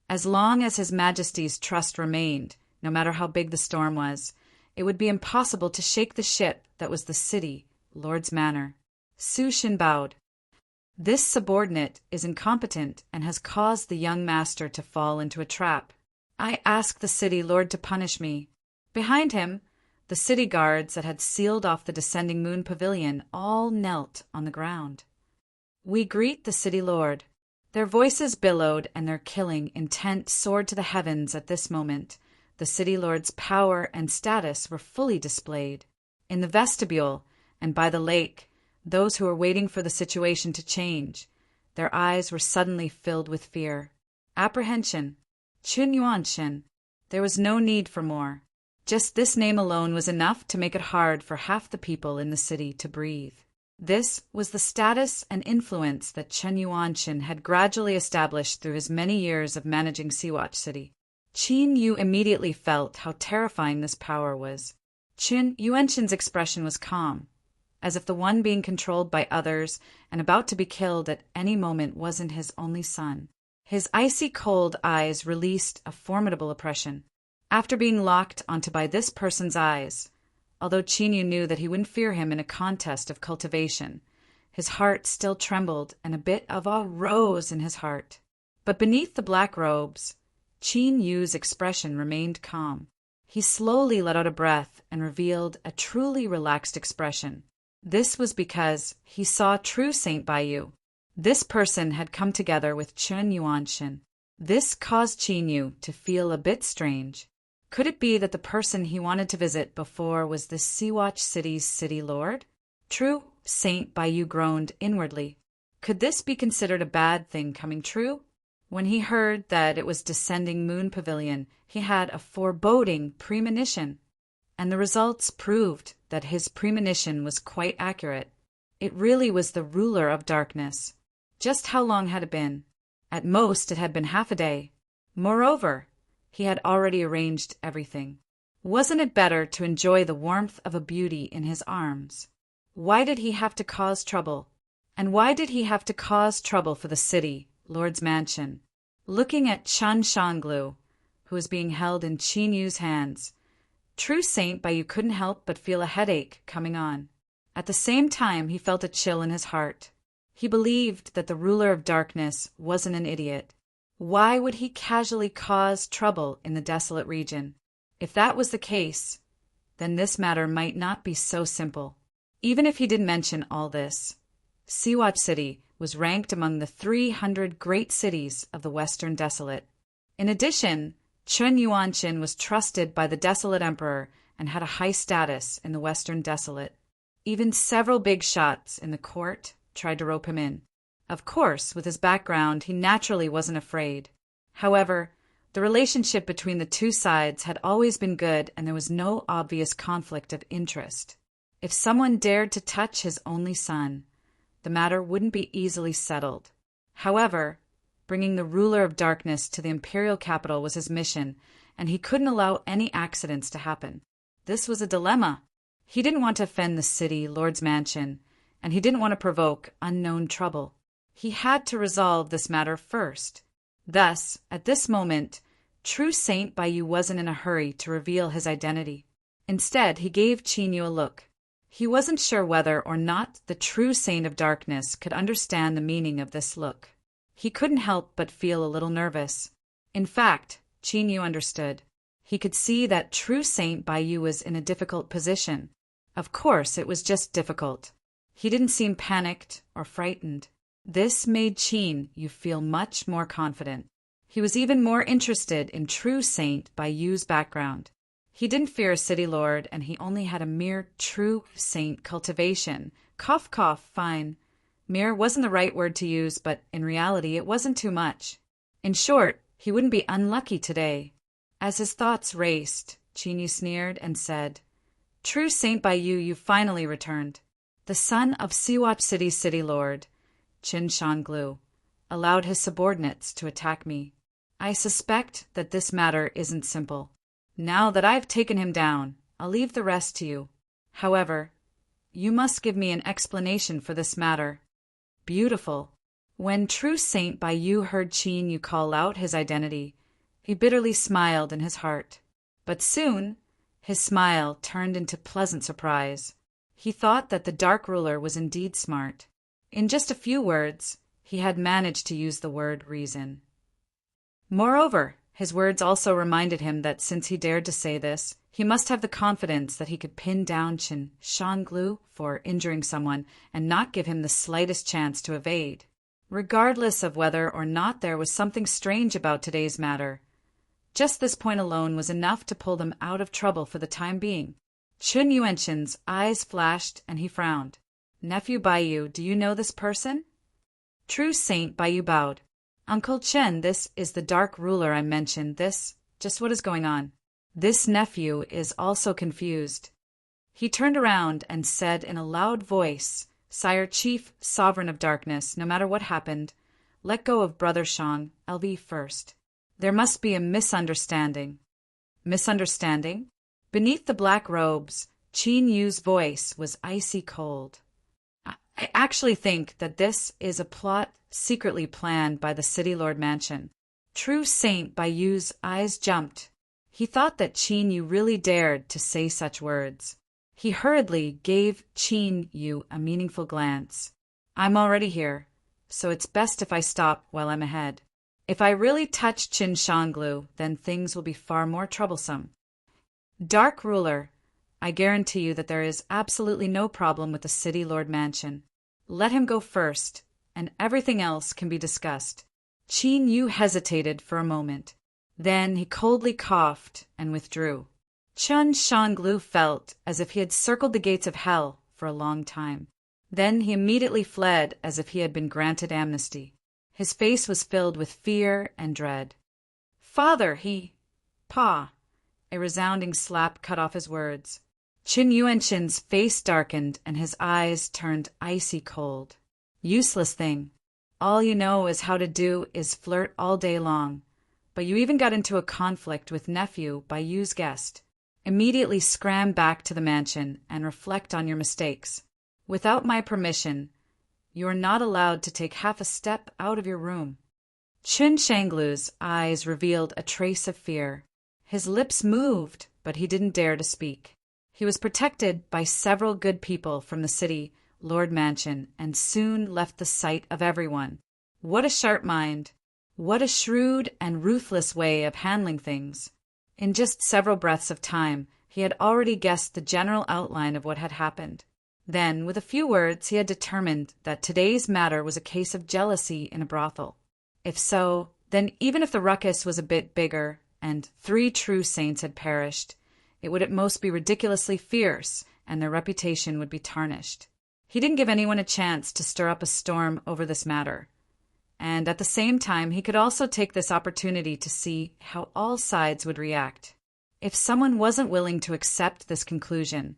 As long as His Majesty's trust remained, no matter how big the storm was, it would be impossible to shake the ship that was the city lord's manor. Su Shin bowed. This subordinate is incompetent and has caused the young master to fall into a trap. I ask the city lord to punish me. Behind him, the city guards that had sealed off the descending moon pavilion all knelt on the ground. We greet the city lord. Their voices billowed and their killing intent soared to the heavens at this moment. The city lord's power and status were fully displayed. In the vestibule and by the lake, those who were waiting for the situation to change, their eyes were suddenly filled with fear. Apprehension. Chun Yuan-shin. There was no need for more. Just this name alone was enough to make it hard for half the people in the city to breathe. This was the status and influence that Chen Yuanshin had gradually established through his many years of managing Seawatch City. Qin Yu immediately felt how terrifying this power was. Chen Yuanshin's expression was calm, as if the one being controlled by others and about to be killed at any moment wasn't his only son. His icy cold eyes released a formidable oppression. After being locked onto by this person's eyes, although Qin knew that he wouldn't fear him in a contest of cultivation, his heart still trembled and a bit of awe rose in his heart. But beneath the black robes, Qin Yu's expression remained calm. He slowly let out a breath and revealed a truly relaxed expression. This was because he saw true Saint Baiyu. This person had come together with Chen Yuanshin. This caused Qin Yu to feel a bit strange. Could it be that the person he wanted to visit before was the Seawatch City's city lord? True, Saint Baiyu groaned inwardly. Could this be considered a bad thing coming true? When he heard that it was descending moon pavilion, he had a foreboding premonition. And the results proved that his premonition was quite accurate. It really was the ruler of darkness. Just how long had it been? At most it had been half a day. Moreover, he had already arranged everything. Wasn't it better to enjoy the warmth of a beauty in his arms? Why did he have to cause trouble? And why did he have to cause trouble for the city, Lord's mansion? Looking at Chan Shanglu, who was being held in Qin Yu's hands, true Saint Baiyu couldn't help but feel a headache coming on. At the same time, he felt a chill in his heart. He believed that the ruler of darkness wasn't an idiot. Why would he casually cause trouble in the desolate region? If that was the case, then this matter might not be so simple. Even if he didn't mention all this, Seawatch City was ranked among the 300 great cities of the Western Desolate. In addition, Chen Yuanshin was trusted by the Desolate Emperor and had a high status in the Western Desolate. Even several big shots in the court tried to rope him in. Of course, with his background, he naturally wasn't afraid. However, the relationship between the two sides had always been good and there was no obvious conflict of interest. If someone dared to touch his only son, the matter wouldn't be easily settled. However, bringing the ruler of darkness to the imperial capital was his mission, and he couldn't allow any accidents to happen. This was a dilemma. He didn't want to offend the city lord's mansion, and he didn't want to provoke unknown trouble. He had to resolve this matter first. Thus, at this moment, true Saint Baiyu wasn't in a hurry to reveal his identity. Instead, he gave Qin Yu a look. He wasn't sure whether or not the true Saint of Darkness could understand the meaning of this look. He couldn't help but feel a little nervous. In fact, Qin Yu understood. He could see that true Saint Baiyu was in a difficult position. Of course, it was just difficult. He didn't seem panicked or frightened. This made Qin Yu feel much more confident. He was even more interested in true Saint Baiyu's background. He didn't fear a city lord, and he only had a mere true saint cultivation. Cough, cough, fine. Mere wasn't the right word to use, but in reality it wasn't too much. In short, he wouldn't be unlucky today. As his thoughts raced, Chinyu sneered and said, "True Saint Baiyu, you finally returned. The son of Siwatch City's city lord, Qin Shanglu, allowed his subordinates to attack me. I suspect that this matter isn't simple. Now that I've taken him down, I'll leave the rest to you. However, you must give me an explanation for this matter." Beautiful. When True Saint Baiyu heard Chinyu call out his identity, he bitterly smiled in his heart. But soon, his smile turned into pleasant surprise. He thought that the Dark Ruler was indeed smart. In just a few words, he had managed to use the word reason. Moreover, his words also reminded him that since he dared to say this, he must have the confidence that he could pin down Qin Shanglu for injuring someone and not give him the slightest chance to evade. Regardless of whether or not there was something strange about today's matter, just this point alone was enough to pull them out of trouble for the time being. Chun Yuanqin's eyes flashed and he frowned. "Nephew Baiyu, do you know this person?" True Saint Baiyu bowed. "Uncle Chen, this is the Dark Ruler I mentioned. Just what is going on?" This nephew is also confused. He turned around and said in a loud voice, "Sire, Chief Sovereign of Darkness, no matter what happened, let go of Brother Shang, LV first. There must be a misunderstanding." Misunderstanding? Beneath the black robes, Qin Yu's voice was icy cold. I actually think that this is a plot secretly planned by the City Lord Mansion." True Saint Baiyu's eyes jumped. He thought that Qin Yu really dared to say such words. He hurriedly gave Qin Yu a meaningful glance. "I'm already here, so it's best if I stop while I'm ahead. If I really touch Qin Shanglu, then things will be far more troublesome. Dark Ruler, I guarantee you that there is absolutely no problem with the City Lord Mansion. Let him go first, and everything else can be discussed." Qin Yu hesitated for a moment. Then he coldly coughed and withdrew. Qin Shanglu felt as if he had circled the gates of hell for a long time. Then he immediately fled as if he had been granted amnesty. His face was filled with fear and dread. "Father, Pa!" A resounding slap cut off his words. Qin Yuanqin's face darkened and his eyes turned icy cold. "Useless thing. All you know is how to do is flirt all day long. But you even got into a conflict with nephew Baiyu's guest. Immediately scram back to the mansion and reflect on your mistakes. Without my permission, you are not allowed to take half a step out of your room." Qin Shanglu's eyes revealed a trace of fear. His lips moved, but he didn't dare to speak. He was protected by several good people from the City Lord Mansion and soon left the sight of everyone. What a sharp mind! What a shrewd and ruthless way of handling things! In just several breaths of time, he had already guessed the general outline of what had happened. Then, with a few words, he had determined that today's matter was a case of jealousy in a brothel. If so, then even if the ruckus was a bit bigger and 3 true saints had perished, it would at most be ridiculously fierce, and their reputation would be tarnished. He didn't give anyone a chance to stir up a storm over this matter. And at the same time, he could also take this opportunity to see how all sides would react. If someone wasn't willing to accept this conclusion,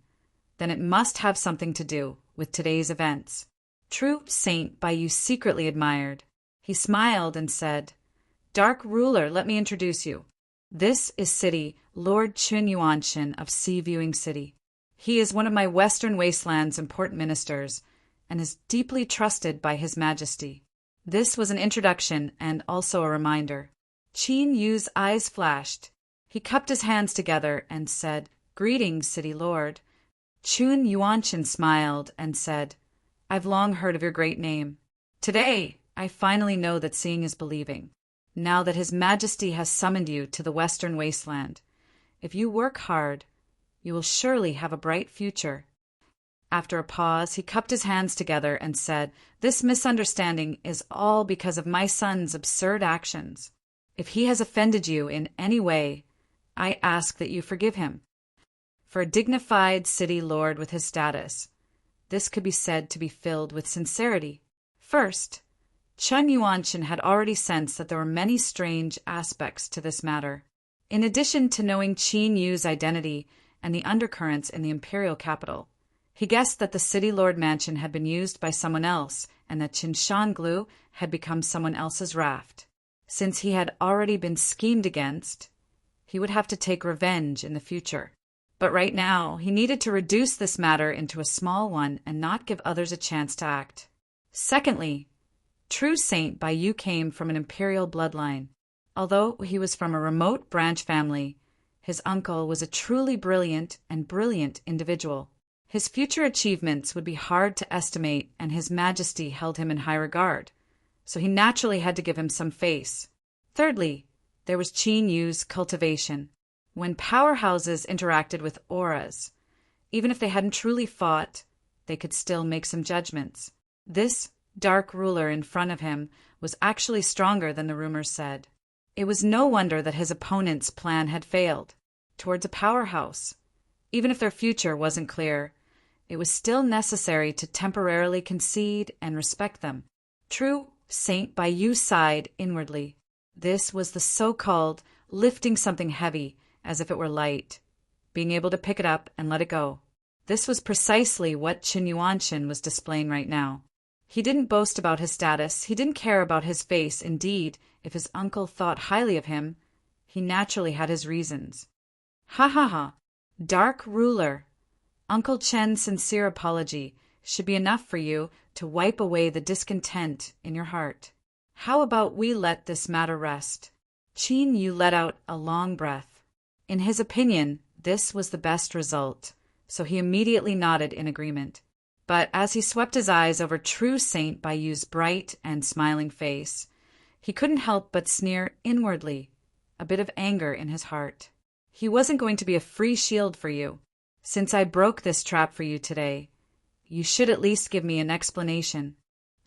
then it must have something to do with today's events. True Saint Baiyu secretly admired. He smiled and said, "Dark Ruler, let me introduce you. This is City Lord Qin Yuanqin of Sea Viewing City. He is one of my Western Wasteland's important ministers and is deeply trusted by His Majesty." This was an introduction and also a reminder. Qin Yu's eyes flashed. He cupped his hands together and said, "Greetings, City Lord." Qin Yuanqin smiled and said, "I've long heard of your great name. Today, I finally know that seeing is believing. Now that His Majesty has summoned you to the Western Wasteland, if you work hard, you will surely have a bright future." After a pause, he cupped his hands together and said, "This misunderstanding is all because of my son's absurd actions. If he has offended you in any way, I ask that you forgive him." For a dignified city lord with his status, this could be said to be filled with sincerity. First, Chen Yuanshan had already sensed that there were many strange aspects to this matter. In addition to knowing Qin Yu's identity and the undercurrents in the imperial capital, he guessed that the city lord mansion had been used by someone else and that Qinshanglu had become someone else's raft. Since he had already been schemed against, he would have to take revenge in the future. But right now, he needed to reduce this matter into a small one and not give others a chance to act. Secondly, True Saint Baiyu came from an imperial bloodline. Although he was from a remote branch family, his uncle was a truly brilliant individual. His future achievements would be hard to estimate, and His Majesty held him in high regard, so he naturally had to give him some face. Thirdly, there was Qin Yu's cultivation. When powerhouses interacted with auras, even if they hadn't truly fought, they could still make some judgments. This dark ruler in front of him was actually stronger than the rumors said. It was no wonder that his opponent's plan had failed. Towards a powerhouse, even if their future wasn't clear, it was still necessary to temporarily concede and respect them. True Saint Baiyu sighed inwardly. This was the so-called lifting something heavy as if it were light, being able to pick it up and let it go. This was precisely what Qin Yuanshan was displaying right now. He didn't boast about his status, he didn't care about his face. Indeed, if his uncle thought highly of him, he naturally had his reasons. Ha ha ha! Dark ruler! Uncle Chen's sincere apology should be enough for you to wipe away the discontent in your heart. How about we let this matter rest? Qin Yu let out a long breath. In his opinion, this was the best result, so he immediately nodded in agreement. But as he swept his eyes over True Saint Baiyu's bright and smiling face, he couldn't help but sneer inwardly, a bit of anger in his heart. He wasn't going to be a free shield for you. Since I broke this trap for you today, you should at least give me an explanation.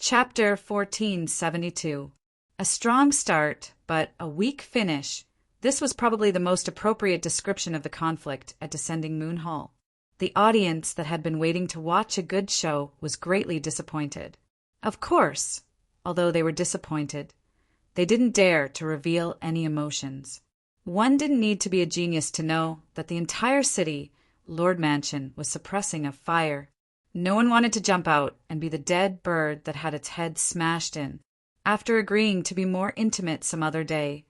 Chapter 1472. A strong start, but a weak finish. This was probably the most appropriate description of the conflict at Descending Moon Hall. The audience that had been waiting to watch a good show was greatly disappointed. Of course, although they were disappointed, they didn't dare to reveal any emotions. One didn't need to be a genius to know that the entire city, Lord Mansion, was suppressing a fire. No one wanted to jump out and be the dead bird that had its head smashed in. After agreeing to be more intimate some other day,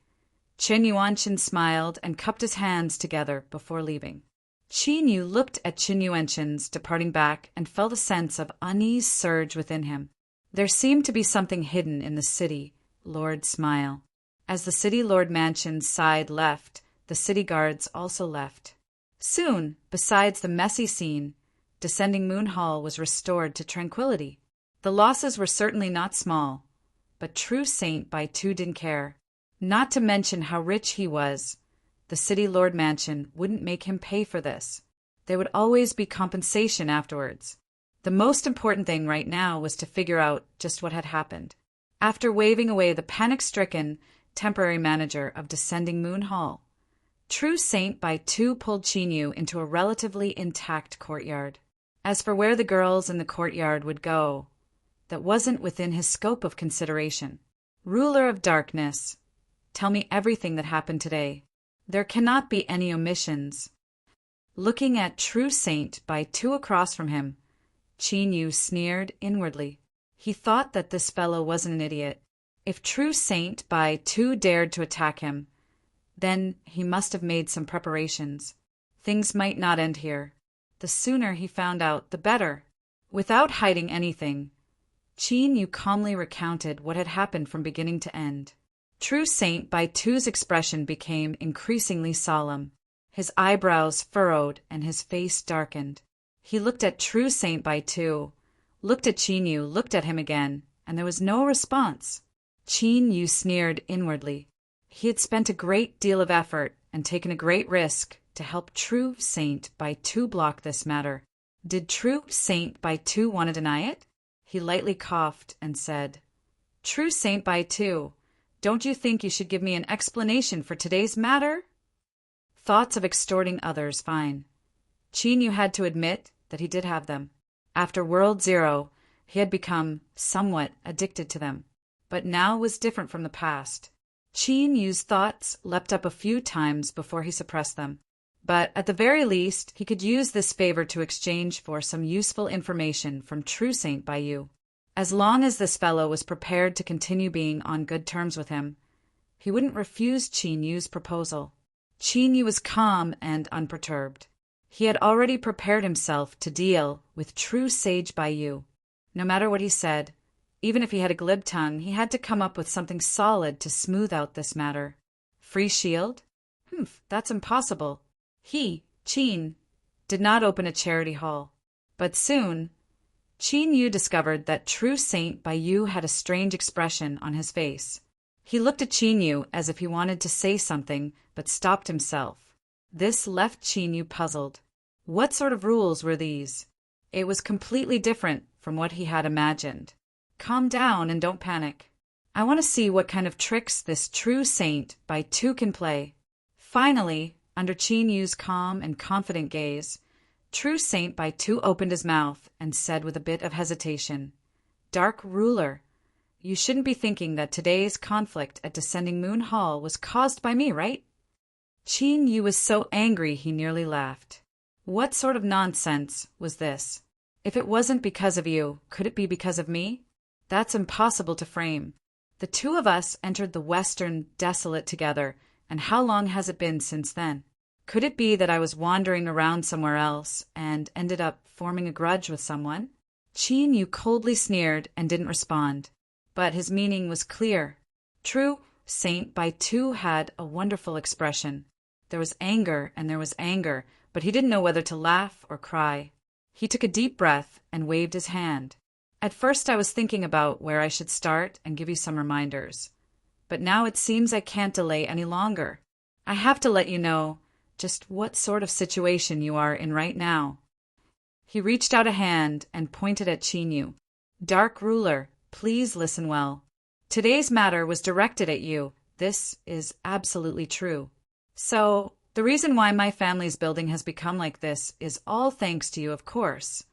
Chen Yuanshan smiled and cupped his hands together before leaving. Qin Yu looked at Qin Yuanshan's departing back and felt a sense of unease surge within him. There seemed to be something hidden in the city lord's smile. As the city lord mansion's side left, the city guards also left. Soon, besides the messy scene, Descending Moon Hall was restored to tranquility. The losses were certainly not small, but True Saint Baiyu didn't care. Not to mention how rich he was. The city lord mansion wouldn't make him pay for this. There would always be compensation afterwards. The most important thing right now was to figure out just what had happened. After waving away the panic-stricken temporary manager of Descending Moon Hall, True Saint Baiyu pulled Qin Yu into a relatively intact courtyard. As for where the girls in the courtyard would go, that wasn't within his scope of consideration. Ruler of Darkness, tell me everything that happened today. There cannot be any omissions. Looking at True Saint Baiyu across from him, Qin Yu sneered inwardly. He thought that this fellow wasn't an idiot. If True Saint Baiyu dared to attack him, then he must have made some preparations. Things might not end here. The sooner he found out, the better. Without hiding anything, Qin Yu calmly recounted what had happened from beginning to end. True Saint Baiyu's expression became increasingly solemn. His eyebrows furrowed and his face darkened. He looked at True Saint Baiyu, looked at Qin Yu, looked at him again, and there was no response. Qin Yu sneered inwardly. He had spent a great deal of effort and taken a great risk to help True Saint Baiyu block this matter. Did True Saint Baiyu want to deny it? He lightly coughed and said, True Saint Baiyu, don't you think you should give me an explanation for today's matter? Thoughts of extorting others, fine. Qin Yu had to admit that he did have them. After World Zero, He had become somewhat addicted to them. But now was different from the past. Qin Yu's thoughts leapt up a few times before he suppressed them. But at the very least, he could use this favor to exchange for some useful information from True Saint Baiyu. As long as this fellow was prepared to continue being on good terms with him, he wouldn't refuse Qin Yu's proposal. Qin Yu was calm and unperturbed. He had already prepared himself to deal with true sage Baiyu. No matter what he said, even if he had a glib tongue, he had to come up with something solid to smooth out this matter. Free shield? That's impossible. He, Qin, did not open a charity hall. But soon, Qin Yu discovered that True Saint Baiyu had a strange expression on his face. He looked at Qin Yu as if he wanted to say something, but stopped himself. This left Qin Yu puzzled. What sort of rules were these? It was completely different from what he had imagined. Calm down and don't panic. I want to see what kind of tricks this True Saint Baiyu can play. Finally, under Qin Yu's calm and confident gaze, True Saint Baiyu opened his mouth and said with a bit of hesitation, "Dark Ruler, you shouldn't be thinking that today's conflict at Descending Moon Hall was caused by me, right?" Qin Yu was so angry he nearly laughed. What sort of nonsense was this? If it wasn't because of you, could it be because of me? That's impossible to frame. The two of us entered the Western Desolate together, and how long has it been since then? Could it be that I was wandering around somewhere else and ended up forming a grudge with someone? Qin Yu coldly sneered and didn't respond, but his meaning was clear. True Saint Baiyu had a wonderful expression. There was anger and there was anger, but he didn't know whether to laugh or cry. He took a deep breath and waved his hand. At first I was thinking about where I should start and give you some reminders. But now it seems I can't delay any longer. I have to let you know just what sort of situation you are in right now. He reached out a hand and pointed at Qin Yu. Dark Ruler, please listen well. Today's matter was directed at you. This is absolutely true. So, the reason why my family's building has become like this is all thanks to you, of course.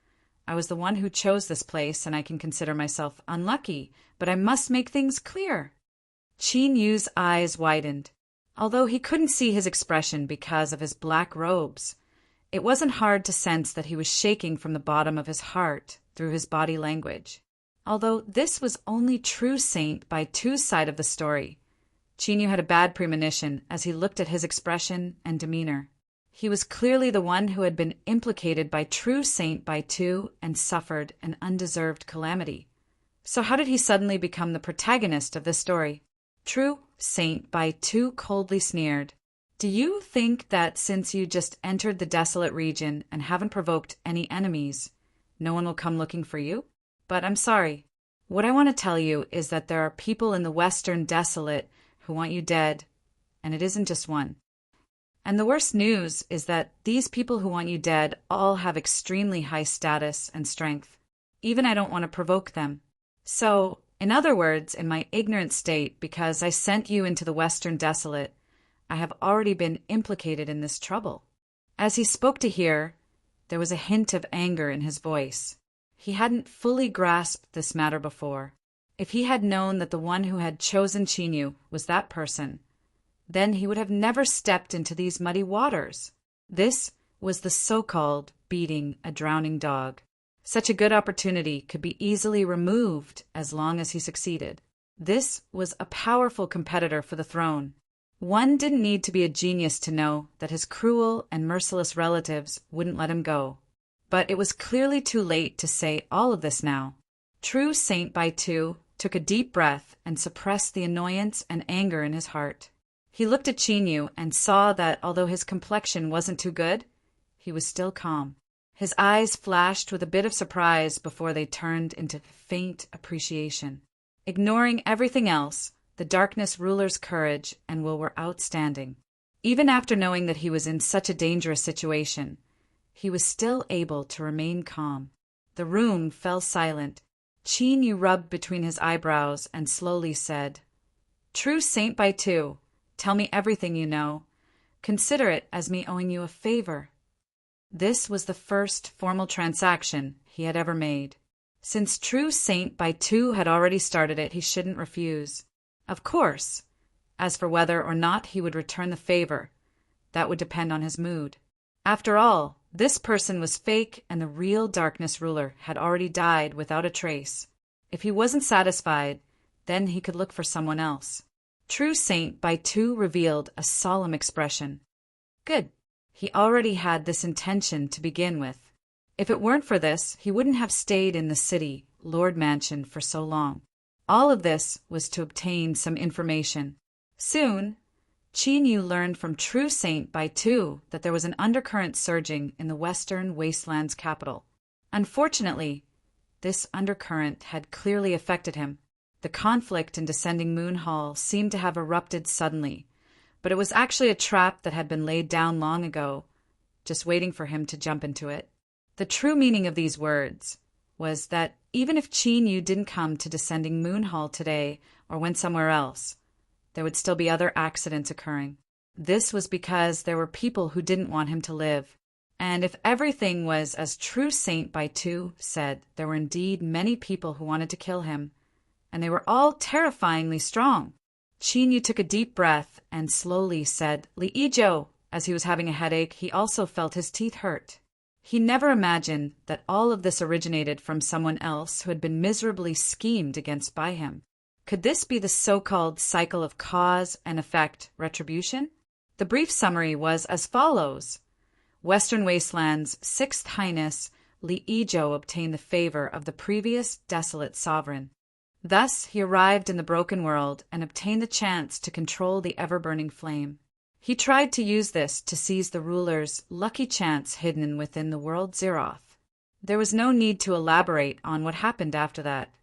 I was the one who chose this place, and I can consider myself unlucky, but I must make things clear. Qin Yu's eyes widened. Although he couldn't see his expression because of his black robes, it wasn't hard to sense that he was shaking from the bottom of his heart through his body language. Although this was only True Saint Baiyu's side of the story, Qin Yu had a bad premonition as he looked at his expression and demeanor. He was clearly the one who had been implicated by True Saint Baiyu and suffered an undeserved calamity. So how did he suddenly become the protagonist of this story? True Saint Baiyu coldly sneered. Do you think that since you just entered the desolate region and haven't provoked any enemies, no one will come looking for you? But I'm sorry. What I want to tell you is that there are people in the Western Desolate who want you dead, and it isn't just one. And the worst news is that these people who want you dead all have extremely high status and strength. Even I don't want to provoke them. So, in other words, in my ignorant state, because I sent you into the Western Desolate, I have already been implicated in this trouble. As he spoke to hear, there was a hint of anger in his voice. He hadn't fully grasped this matter before. If he had known that the one who had chosen Qin Yu was that person, then he would have never stepped into these muddy waters. This was the so-called beating a drowning dog. Such a good opportunity could be easily removed as long as he succeeded. This was a powerful competitor for the throne. One didn't need to be a genius to know that his cruel and merciless relatives wouldn't let him go. But it was clearly too late to say all of this now. True Saint Baiyu took a deep breath and suppressed the annoyance and anger in his heart. He looked at Qin Yu and saw that although his complexion wasn't too good, he was still calm. His eyes flashed with a bit of surprise before they turned into faint appreciation. Ignoring everything else, the Darkness Ruler's courage and will were outstanding. Even after knowing that he was in such a dangerous situation, he was still able to remain calm. The room fell silent. Qin Yu rubbed between his eyebrows and slowly said, True Saint Baiyu, tell me everything you know. Consider it as me owing you a favor. This was the first formal transaction he had ever made. Since true Saint Baitu had already started it, he shouldn't refuse. Of course. As for whether or not he would return the favor, that would depend on his mood. After all, this person was fake and the real darkness ruler had already died without a trace. If he wasn't satisfied, then he could look for someone else. True Saint Baitu revealed a solemn expression. Good. He already had this intention to begin with. If it weren't for this, he wouldn't have stayed in the city, Lord Mansion, for so long. All of this was to obtain some information. Soon, Qin Yu learned from True Saint Baitu that there was an undercurrent surging in the Western Wasteland's capital. Unfortunately, this undercurrent had clearly affected him. The conflict in Descending Moon Hall seemed to have erupted suddenly, but it was actually a trap that had been laid down long ago, just waiting for him to jump into it. The true meaning of these words was that even if Qin Yu didn't come to Descending Moon Hall today or went somewhere else, there would still be other accidents occurring. This was because there were people who didn't want him to live. And if everything was as True Saint Baitu said, there were indeed many people who wanted to kill him, and they were all terrifyingly strong. Qin Yu took a deep breath and slowly said, Li Yizhou. As he was having a headache, he also felt his teeth hurt. He never imagined that all of this originated from someone else who had been miserably schemed against by him. Could this be the so-called cycle of cause and effect retribution? The brief summary was as follows. Western Wasteland's Sixth Highness Li Yizhou obtained the favor of the previous desolate sovereign. Thus he arrived in the broken world and obtained the chance to control the ever-burning flame. He tried to use this to seize the ruler's lucky chance hidden within the world Zeroth. There was no need to elaborate on what happened after that.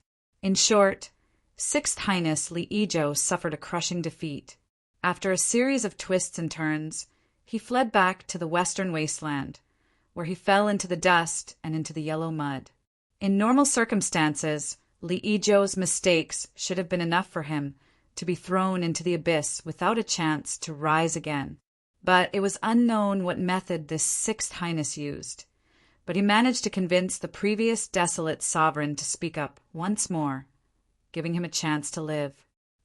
In short, Sixth Highness Li Yizhou suffered a crushing defeat. After a series of twists and turns, he fled back to the Western Wasteland, where he fell into the dust and into the yellow mud. In normal circumstances, Li Yizhou's mistakes should have been enough for him to be thrown into the abyss without a chance to rise again. But it was unknown what method this Sixth Highness used. But he managed to convince the previous desolate sovereign to speak up once more, giving him a chance to live.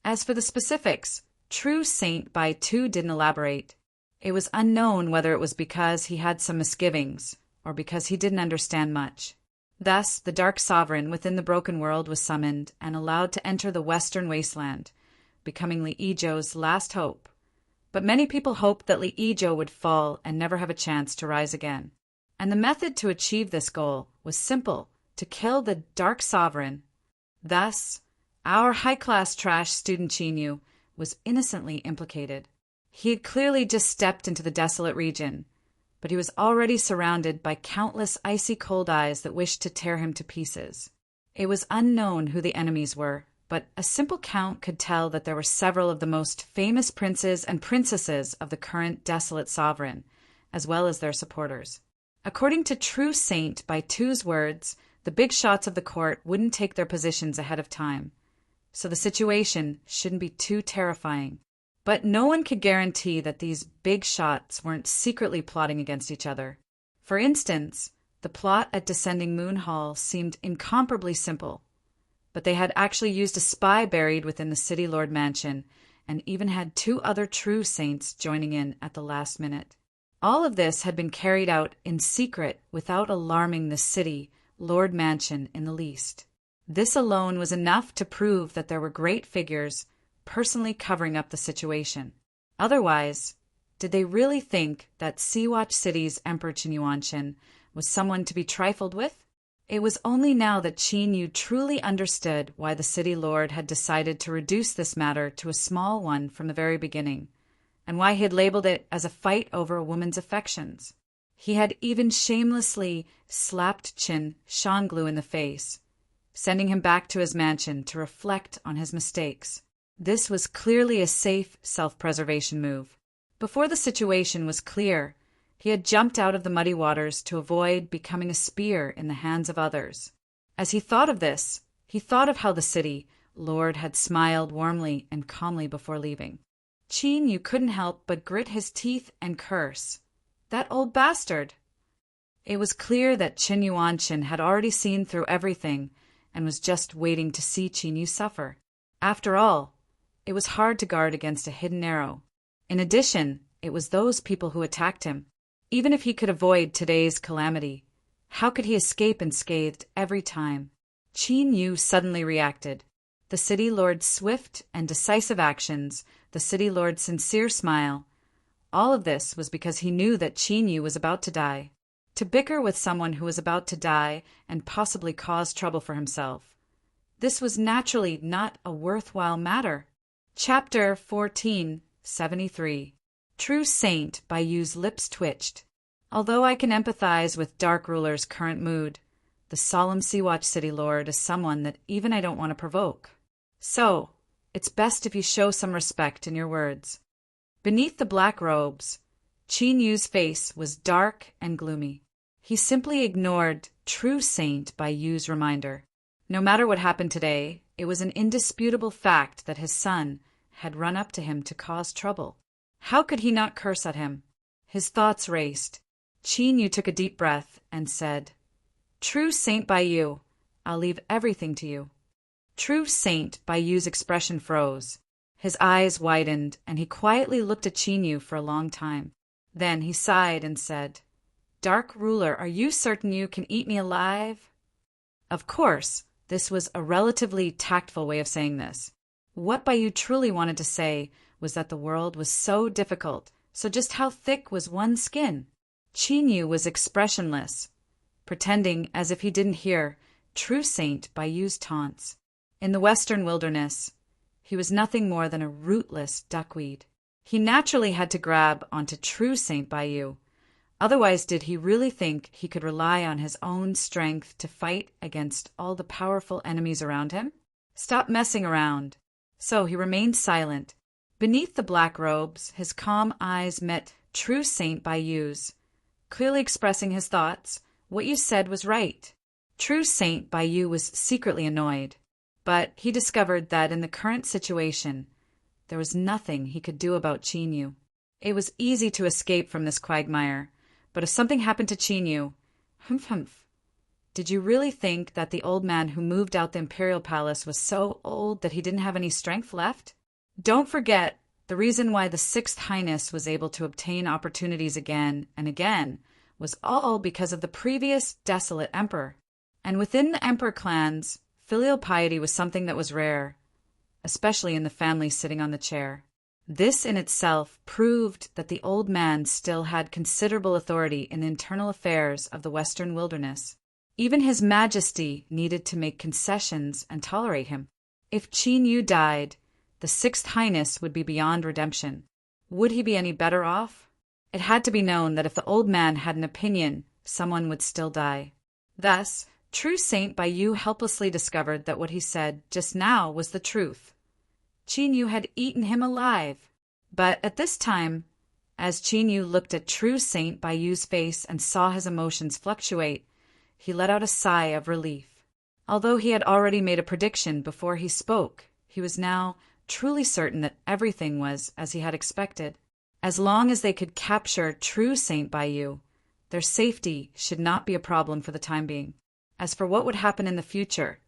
As for the specifics, True Saint Baitu didn't elaborate. It was unknown whether it was because he had some misgivings or because he didn't understand much. Thus, the Dark Sovereign within the broken world was summoned and allowed to enter the Western Wasteland, becoming Li Yizhou's last hope. But many people hoped that Li Yizhou would fall and never have a chance to rise again. And the method to achieve this goal was simple, to kill the Dark Sovereign. Thus, our high-class trash student Qin Yu was innocently implicated. He had clearly just stepped into the desolate region, but he was already surrounded by countless icy cold eyes that wished to tear him to pieces. It was unknown who the enemies were, but a simple count could tell that there were several of the most famous princes and princesses of the current desolate sovereign, as well as their supporters. According to True Saint Baitu's words, the big shots of the court wouldn't take their positions ahead of time, so the situation shouldn't be too terrifying. But no one could guarantee that these big shots weren't secretly plotting against each other. For instance, the plot at Descending Moon Hall seemed incomparably simple, but they had actually used a spy buried within the City Lord Mansion, and even had 2 other true saints joining in at the last minute. All of this had been carried out in secret without alarming the City Lord Mansion in the least. This alone was enough to prove that there were great figures personally covering up the situation. Otherwise, did they really think that Seawatch City's Emperor Qin Yuanshan was someone to be trifled with? It was only now that Qin Yu truly understood why the city lord had decided to reduce this matter to a small one from the very beginning, and why he had labeled it as a fight over a woman's affections. He had even shamelessly slapped Qin Shanglu in the face, sending him back to his mansion to reflect on his mistakes. This was clearly a safe self-preservation move. Before the situation was clear, he had jumped out of the muddy waters to avoid becoming a spear in the hands of others. As he thought of this, he thought of how the city lord had smiled warmly and calmly before leaving. Qin Yu couldn't help but grit his teeth and curse. That old bastard! It was clear that Qin Yuanshan had already seen through everything and was just waiting to see Qin Yu suffer. After all, it was hard to guard against a hidden arrow. In addition, it was those people who attacked him. Even if he could avoid today's calamity, how could he escape unscathed every time? Qin Yu suddenly reacted. The city lord's swift and decisive actions, the city lord's sincere smile, all of this was because he knew that Qin Yu was about to die. To bicker with someone who was about to die and possibly cause trouble for himself, this was naturally not a worthwhile matter. Chapter 1473. True Saint by Yu's lips twitched. Although I can empathize with Dark Ruler's current mood, the solemn Sea-Watch City Lord is someone that even I don't want to provoke. So, it's best if you show some respect in your words. Beneath the black robes, Qin Yu's face was dark and gloomy. He simply ignored True Saint by Yu's reminder. No matter what happened today, it was an indisputable fact that his son had run up to him to cause trouble. How could he not curse at him? His thoughts raced. Qin Yu took a deep breath and said, "True Saint by Yu, I'll leave everything to you." True Saint by Yu's expression froze. His eyes widened, and he quietly looked at Qin Yu for a long time. Then he sighed and said, "Dark Ruler, are you certain you can eat me alive?" Of course, this was a relatively tactful way of saying this. What Baiyu truly wanted to say was that the world was so difficult, so just how thick was one's skin? Qin Yu was expressionless, pretending as if he didn't hear True Saint Baiyu's taunts. In the western wilderness, he was nothing more than a rootless duckweed. He naturally had to grab onto True Saint Baiyu. Otherwise, did he really think he could rely on his own strength to fight against all the powerful enemies around him? Stop messing around. So he remained silent. Beneath the black robes, his calm eyes met True Saint Baiyu's, clearly expressing his thoughts. What you said was right. True Saint Baiyu was secretly annoyed, but he discovered that in the current situation, there was nothing he could do about Qin Yu. It was easy to escape from this quagmire, but if something happened to Qin Yu, humph. Did you really think that the old man who moved out the imperial palace was so old that he didn't have any strength left? Don't forget, the reason why the Sixth Highness was able to obtain opportunities again and again was all because of the previous desolate emperor. And within the emperor clans, filial piety was something that was rare, especially in the family sitting on the chair. This in itself proved that the old man still had considerable authority in the internal affairs of the western wilderness. Even His Majesty needed to make concessions and tolerate him. If Qin Yu died, the Sixth Highness would be beyond redemption. Would he be any better off? It had to be known that if the old man had an opinion, someone would still die. Thus, True Saint Baiyu helplessly discovered that what he said just now was the truth. Qin Yu had eaten him alive. But at this time, as Qin Yu looked at True Saint Baiyu's face and saw his emotions fluctuate, he let out a sigh of relief. Although he had already made a prediction before he spoke, he was now truly certain that everything was as he had expected. As long as they could capture True Saint Baiyu, their safety should not be a problem for the time being. As for what would happen in the future,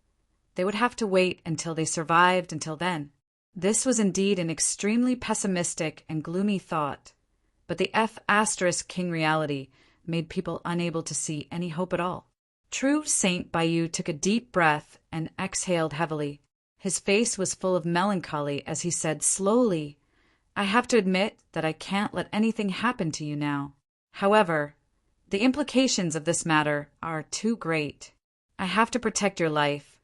they would have to wait until they survived until then. This was indeed an extremely pessimistic and gloomy thought, but the King reality made people unable to see any hope at all. True Saint Baiyu took a deep breath and exhaled heavily. His face was full of melancholy as he said slowly, "I have to admit that I can't let anything happen to you now. However, the implications of this matter are too great. I have to protect your life,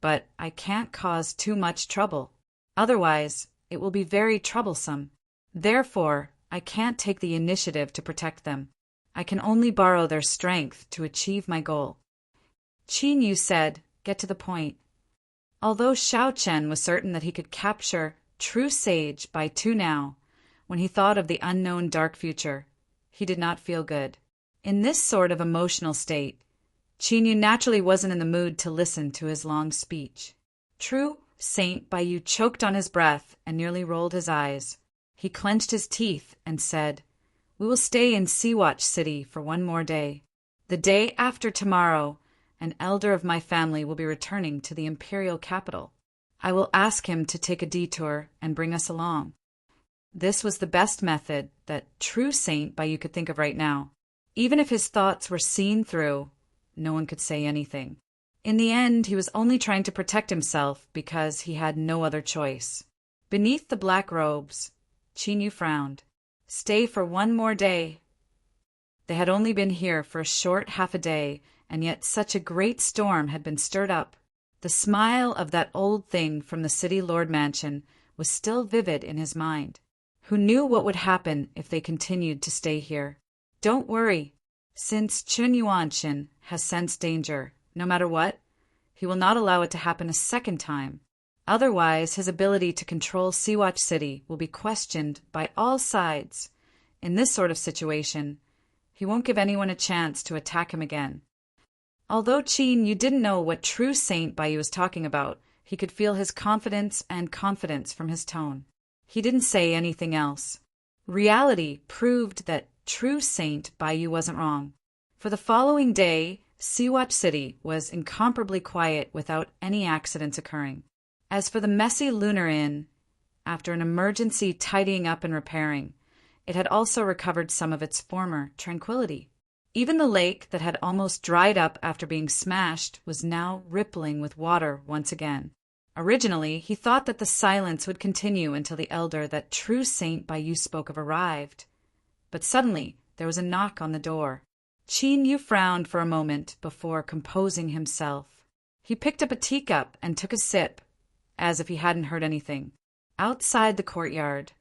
but I can't cause too much trouble. Otherwise, it will be very troublesome. Therefore, I can't take the initiative to protect them. I can only borrow their strength to achieve my goal." Qin Yu said, "Get to the point." Although Xiao Chen was certain that he could capture True Sage by two now, when he thought of the unknown dark future, he did not feel good. In this sort of emotional state, Qin Yu naturally wasn't in the mood to listen to his long speech. True Saint Baiyu choked on his breath and nearly rolled his eyes. He clenched his teeth and said, "We will stay in Sea-Watch City for one more day. The day after tomorrow, an elder of my family will be returning to the imperial capital. I will ask him to take a detour and bring us along." This was the best method that true Saint Bayou could think of right now. Even if his thoughts were seen through, no one could say anything. In the end, he was only trying to protect himself because he had no other choice. Beneath the black robes, Qin Yu frowned. Stay for one more day. They had only been here for a short half a day, and yet such a great storm had been stirred up. The smile of that old thing from the city lord mansion was still vivid in his mind. Who knew what would happen if they continued to stay here? Don't worry. Since Chen Yuanshan has sensed danger, no matter what, he will not allow it to happen a second time. Otherwise, his ability to control Sea-Watch City will be questioned by all sides. In this sort of situation, he won't give anyone a chance to attack him again. Although Qin Yu didn't know what true Saint Bayou was talking about, he could feel his confidence from his tone. He didn't say anything else. Reality proved that true Saint Bayou wasn't wrong. For the following day, Sea-Watch City was incomparably quiet without any accidents occurring. As for the messy Lunar Inn, after an emergency tidying up and repairing, it had also recovered some of its former tranquility. Even the lake that had almost dried up after being smashed was now rippling with water once again. Originally, he thought that the silence would continue until the elder that true Saint Bayou spoke of arrived. But suddenly, there was a knock on the door. Qin Yu frowned for a moment before composing himself. He picked up a teacup and took a sip, as if he hadn't heard anything. Outside the courtyard,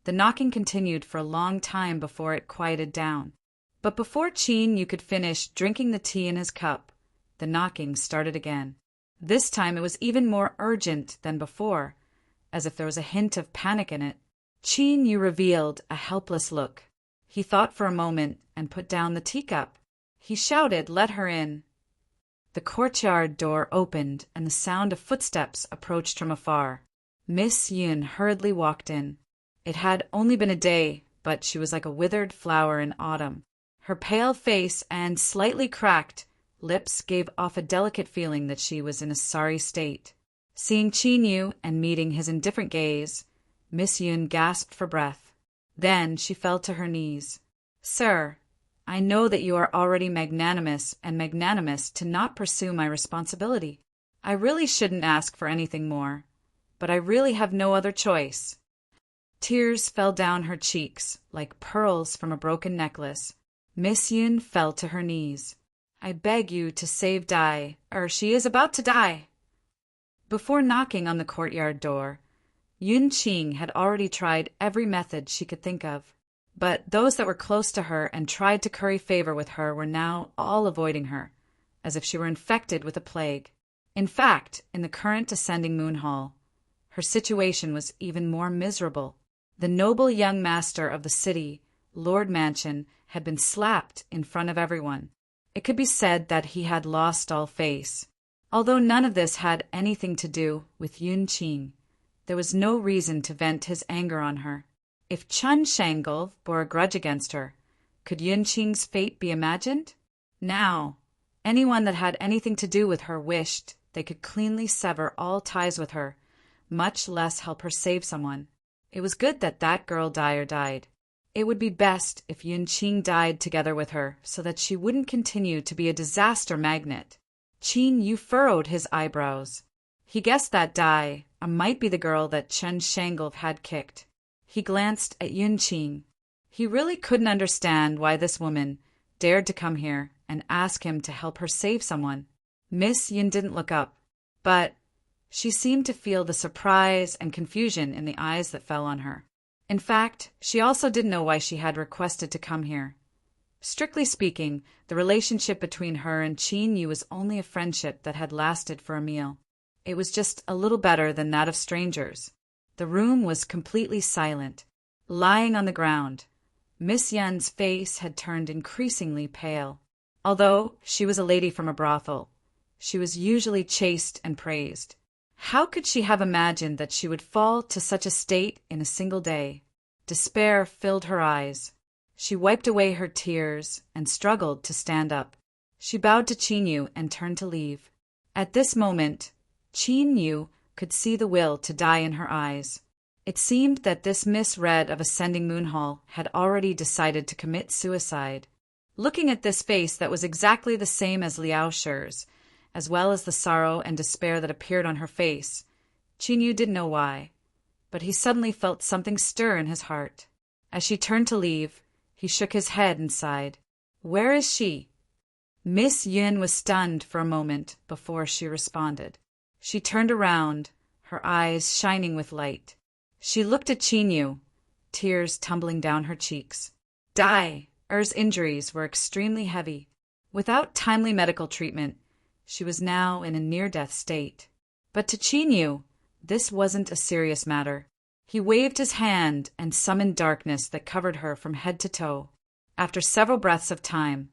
the knocking continued for a long time before it quieted down. But before Qin Yu could finish drinking the tea in his cup, the knocking started again. This time it was even more urgent than before, as if there was a hint of panic in it. Qin Yu revealed a helpless look. He thought for a moment and put down the teacup. He shouted, "Let her in." The courtyard door opened and the sound of footsteps approached from afar. Miss Yun hurriedly walked in. It had only been a day, but she was like a withered flower in autumn. Her pale face and slightly cracked lips gave off a delicate feeling that she was in a sorry state. Seeing Qin Yu and meeting his indifferent gaze, Miss Yun gasped for breath. Then she fell to her knees. "Sir, I know that you are already magnanimous to not pursue my responsibility. I really shouldn't ask for anything more, but I really have no other choice." Tears fell down her cheeks like pearls from a broken necklace. Miss Yun fell to her knees. "I beg you to save Dai, or she is about to die." Before knocking on the courtyard door, Yun Qing had already tried every method she could think of. But those that were close to her and tried to curry favor with her were now all avoiding her, as if she were infected with a plague. In fact, in the current ascending moon hall, her situation was even more miserable. The noble young master of the city, Lord Mansion, had been slapped in front of everyone. It could be said that he had lost all face. Although none of this had anything to do with Yun Qing, there was no reason to vent his anger on her. If Chun Shangle bore a grudge against her, could Yun Qing's fate be imagined? Now, anyone that had anything to do with her wished they could cleanly sever all ties with her, much less help her save someone. It was good that that girl Dyer died. It would be best if Yun Qing died together with her so that she wouldn't continue to be a disaster magnet. Qin Yu furrowed his eyebrows. He guessed that Dai might be the girl that Chen Shangle had kicked. He glanced at Yun Qing. He really couldn't understand why this woman dared to come here and ask him to help her save someone. Miss Yun didn't look up, but she seemed to feel the surprise and confusion in the eyes that fell on her. In fact, she also didn't know why she had requested to come here. Strictly speaking, the relationship between her and Qin Yu was only a friendship that had lasted for a meal. It was just a little better than that of strangers. The room was completely silent. Lying on the ground, Miss Yun's face had turned increasingly pale. Although she was a lady from a brothel, she was usually chaste and praised. How could she have imagined that she would fall to such a state in a single day? Despair filled her eyes. She wiped away her tears and struggled to stand up. She bowed to Qin Yu and turned to leave. At this moment, Qin Yu could see the will to die in her eyes. It seemed that this misread of Ascending Moon Hall had already decided to commit suicide. Looking at this face that was exactly the same as Liao Shi's, as well as the sorrow and despair that appeared on her face, Qin Yu didn't know why, but he suddenly felt something stir in his heart. As she turned to leave, he shook his head and sighed. "Where is she?" Miss Yin was stunned for a moment before she responded. She turned around, her eyes shining with light. She looked at Qin Yu, tears tumbling down her cheeks. Dai Er's injuries were extremely heavy. Without timely medical treatment, she was now in a near-death state. But to Qin Yu, this wasn't a serious matter. He waved his hand and summoned darkness that covered her from head to toe. After several breaths of time,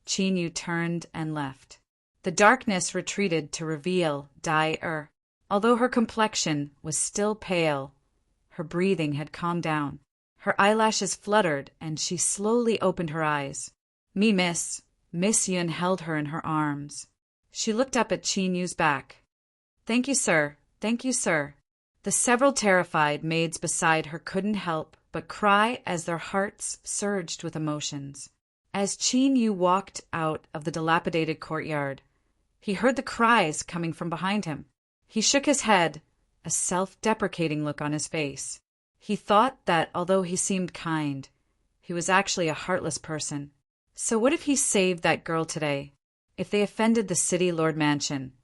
Qin Yu turned and left. The darkness retreated to reveal Dai Er. Although her complexion was still pale, her breathing had calmed down. Her eyelashes fluttered, and she slowly opened her eyes. Miss Yun held her in her arms. She looked up at Qin Yu's back. Thank you, sir. Thank you, sir." The several terrified maids beside her couldn't help but cry as their hearts surged with emotions. As Qin Yu walked out of the dilapidated courtyard, he heard the cries coming from behind him. He shook his head, a self-deprecating look on his face. He thought that although he seemed kind, he was actually a heartless person. So what if he saved that girl today? If they offended the city lord mansion?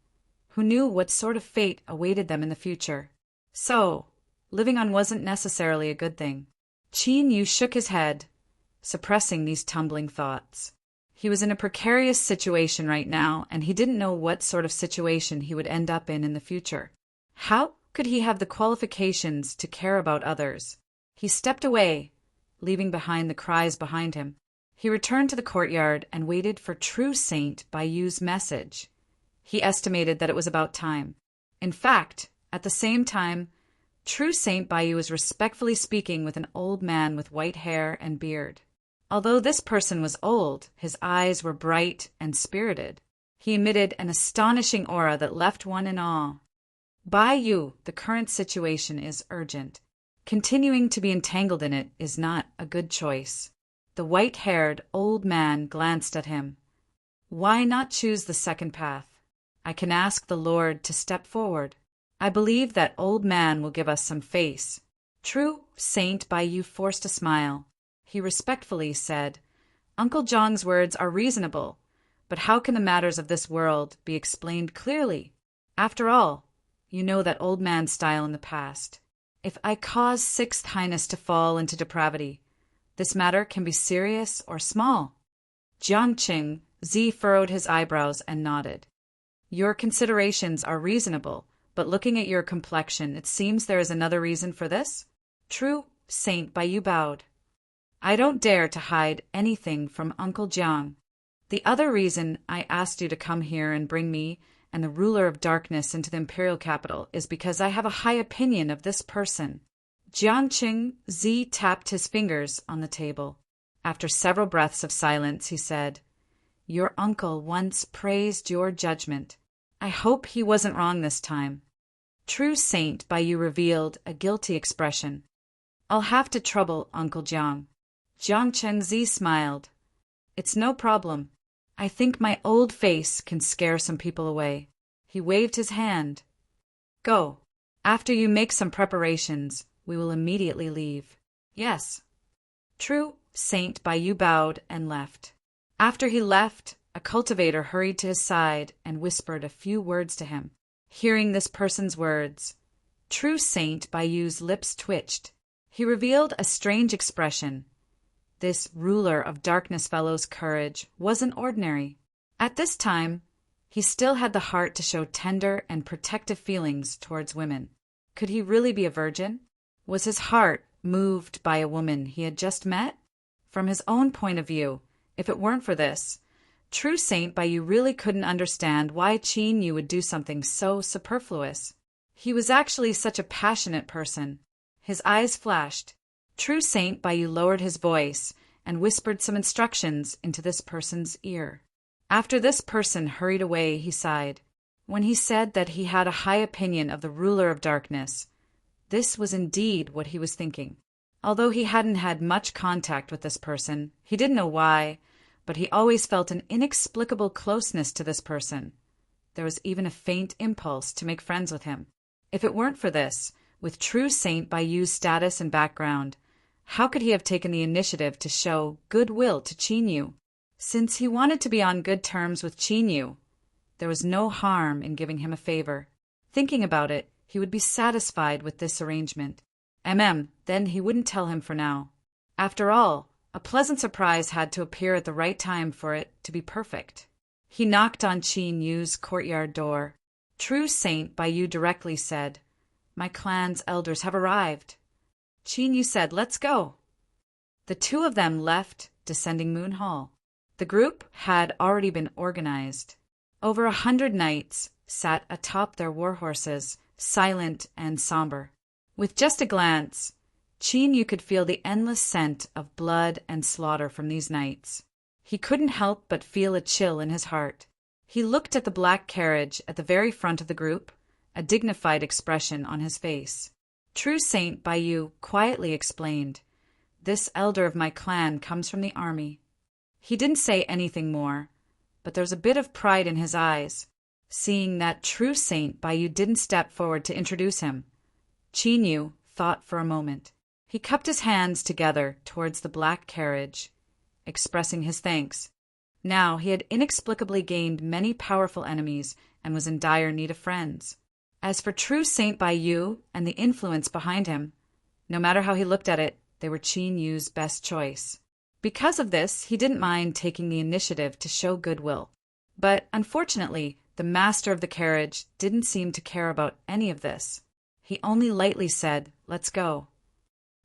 Who knew what sort of fate awaited them in the future? So, living on wasn't necessarily a good thing. Qin Yu shook his head, suppressing these tumbling thoughts. He was in a precarious situation right now, and he didn't know what sort of situation he would end up in the future. How could he have the qualifications to care about others? He stepped away, leaving behind the cries behind him. He returned to the courtyard and waited for True Saint Bayu's message. He estimated that it was about time. In fact, at the same time, True Saint Bayu was respectfully speaking with an old man with white hair and beard. Although this person was old, his eyes were bright and spirited. He emitted an astonishing aura that left one in awe. Bayu, the current situation is urgent. Continuing to be entangled in it is not a good choice. The white-haired old man glanced at him. Why not choose the second path? I can ask the Lord to step forward. I believe that old man will give us some face. True Saint Bayu forced a smile. He respectfully said, Uncle Zhang's words are reasonable, but how can the matters of this world be explained clearly? After all, you know that old man's style in the past. If I cause Sixth Highness to fall into depravity, this matter can be serious or small. Jiangqing Zi furrowed his eyebrows and nodded. Your considerations are reasonable, but looking at your complexion, it seems there is another reason for this? True Saint Bayu bowed. I don't dare to hide anything from Uncle Jiang. The other reason I asked you to come here and bring me and the ruler of darkness into the imperial capital is because I have a high opinion of this person. Jiangqing Zi tapped his fingers on the table. After several breaths of silence, he said, Your uncle once praised your judgment. I hope he wasn't wrong this time. True Saint Bayu revealed a guilty expression. I'll have to trouble Uncle Jiang. Jiangqing Zi smiled. It's no problem. I think my old face can scare some people away. He waved his hand. Go. After you make some preparations, we will immediately leave. Yes. True Saint Bayu bowed and left. After he left, a cultivator hurried to his side and whispered a few words to him. Hearing this person's words, True Saint Bayu's lips twitched. He revealed a strange expression. This ruler of darkness fellow's courage wasn't ordinary. At this time, he still had the heart to show tender and protective feelings towards women. Could he really be a virgin? Was his heart moved by a woman he had just met? From his own point of view, if it weren't for this, True Saint Bayu really couldn't understand why Qin Yu would do something so superfluous. He was actually such a passionate person. His eyes flashed. True Saint Bayu lowered his voice and whispered some instructions into this person's ear. After this person hurried away, he sighed. When he said that he had a high opinion of the ruler of darkness, this was indeed what he was thinking. Although he hadn't had much contact with this person, he didn't know why, but he always felt an inexplicable closeness to this person. There was even a faint impulse to make friends with him. If it weren't for this, with true Saint Bayou's status and background, how could he have taken the initiative to show goodwill to Qin? Since he wanted to be on good terms with Qin, there was no harm in giving him a favor. Thinking about it, he would be satisfied with this arrangement. Then he wouldn't tell him for now. After all, a pleasant surprise had to appear at the right time for it to be perfect. He knocked on Qin Yu's courtyard door. True Saint Bayou directly said, "My clan's elders have arrived." Qin Yu said, "Let's go." The two of them left Descending Moon Hall. The group had already been organized. Over 100 knights sat atop their war horses, silent and somber. With just a glance, Qin Yu could feel the endless scent of blood and slaughter from these knights. He couldn't help but feel a chill in his heart. He looked at the black carriage at the very front of the group, a dignified expression on his face. True Saint Bayou quietly explained, "This elder of my clan comes from the army." He didn't say anything more, but there was a bit of pride in his eyes, seeing that True Saint Bayou didn't step forward to introduce him. Qin Yu thought for a moment. He cupped his hands together towards the black carriage, expressing his thanks. Now he had inexplicably gained many powerful enemies and was in dire need of friends. As for True Saint Bayou and the influence behind him, no matter how he looked at it, they were Qin Yu's best choice. Because of this, he didn't mind taking the initiative to show goodwill. But unfortunately, the master of the carriage didn't seem to care about any of this. He only lightly said, "Let's go."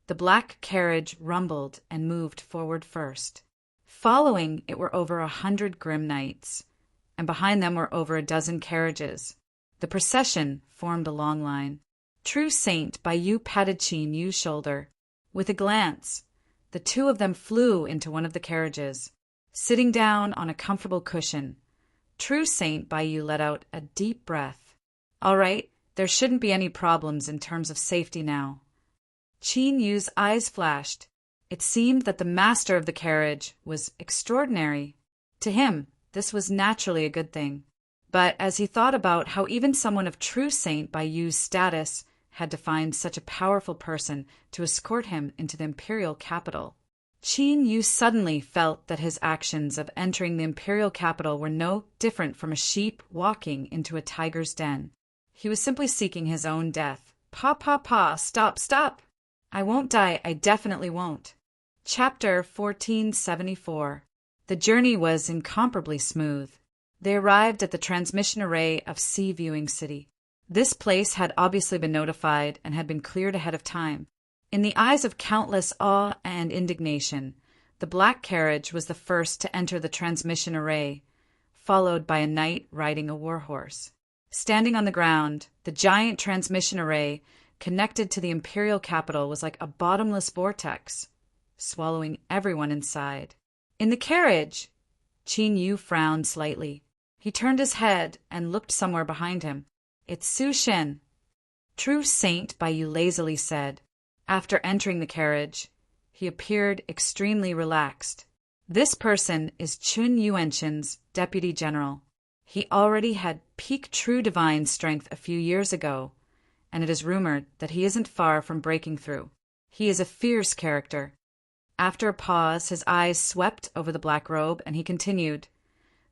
The black carriage rumbled and moved forward first. Following it were over 100 grim knights, and behind them were over a dozen carriages. The procession formed a long line. True Saint Bayou patted Qin Yu's shoulder. With a glance, the two of them flew into one of the carriages. Sitting down on a comfortable cushion, True Saint Bayou let out a deep breath. All right, there shouldn't be any problems in terms of safety now. Qin Yu's eyes flashed. It seemed that the master of the carriage was extraordinary. To him, this was naturally a good thing. But as he thought about how even someone of True Saint Bayou's status had to find such a powerful person to escort him into the imperial capital, Qin Yu suddenly felt that his actions of entering the imperial capital were no different from a sheep walking into a tiger's den. He was simply seeking his own death. Stop. I won't die, I definitely won't. Chapter 1474. The journey was incomparably smooth. They arrived at the transmission array of Sea Viewing City. This place had obviously been notified and had been cleared ahead of time. In the eyes of countless awe and indignation, the black carriage was the first to enter the transmission array, followed by a knight riding a warhorse. Standing on the ground, the giant transmission array connected to the imperial capital was like a bottomless vortex, swallowing everyone inside. In the carriage, Qin Yu frowned slightly. He turned his head and looked somewhere behind him. "It's Su Shen," True Saint Bayou lazily said. After entering the carriage, he appeared extremely relaxed. "This person is Chun Yuanshen's deputy general. He already had peak true divine strength a few years ago, and it is rumored that he isn't far from breaking through. He is a fierce character." After a pause, his eyes swept over the black robe, and he continued,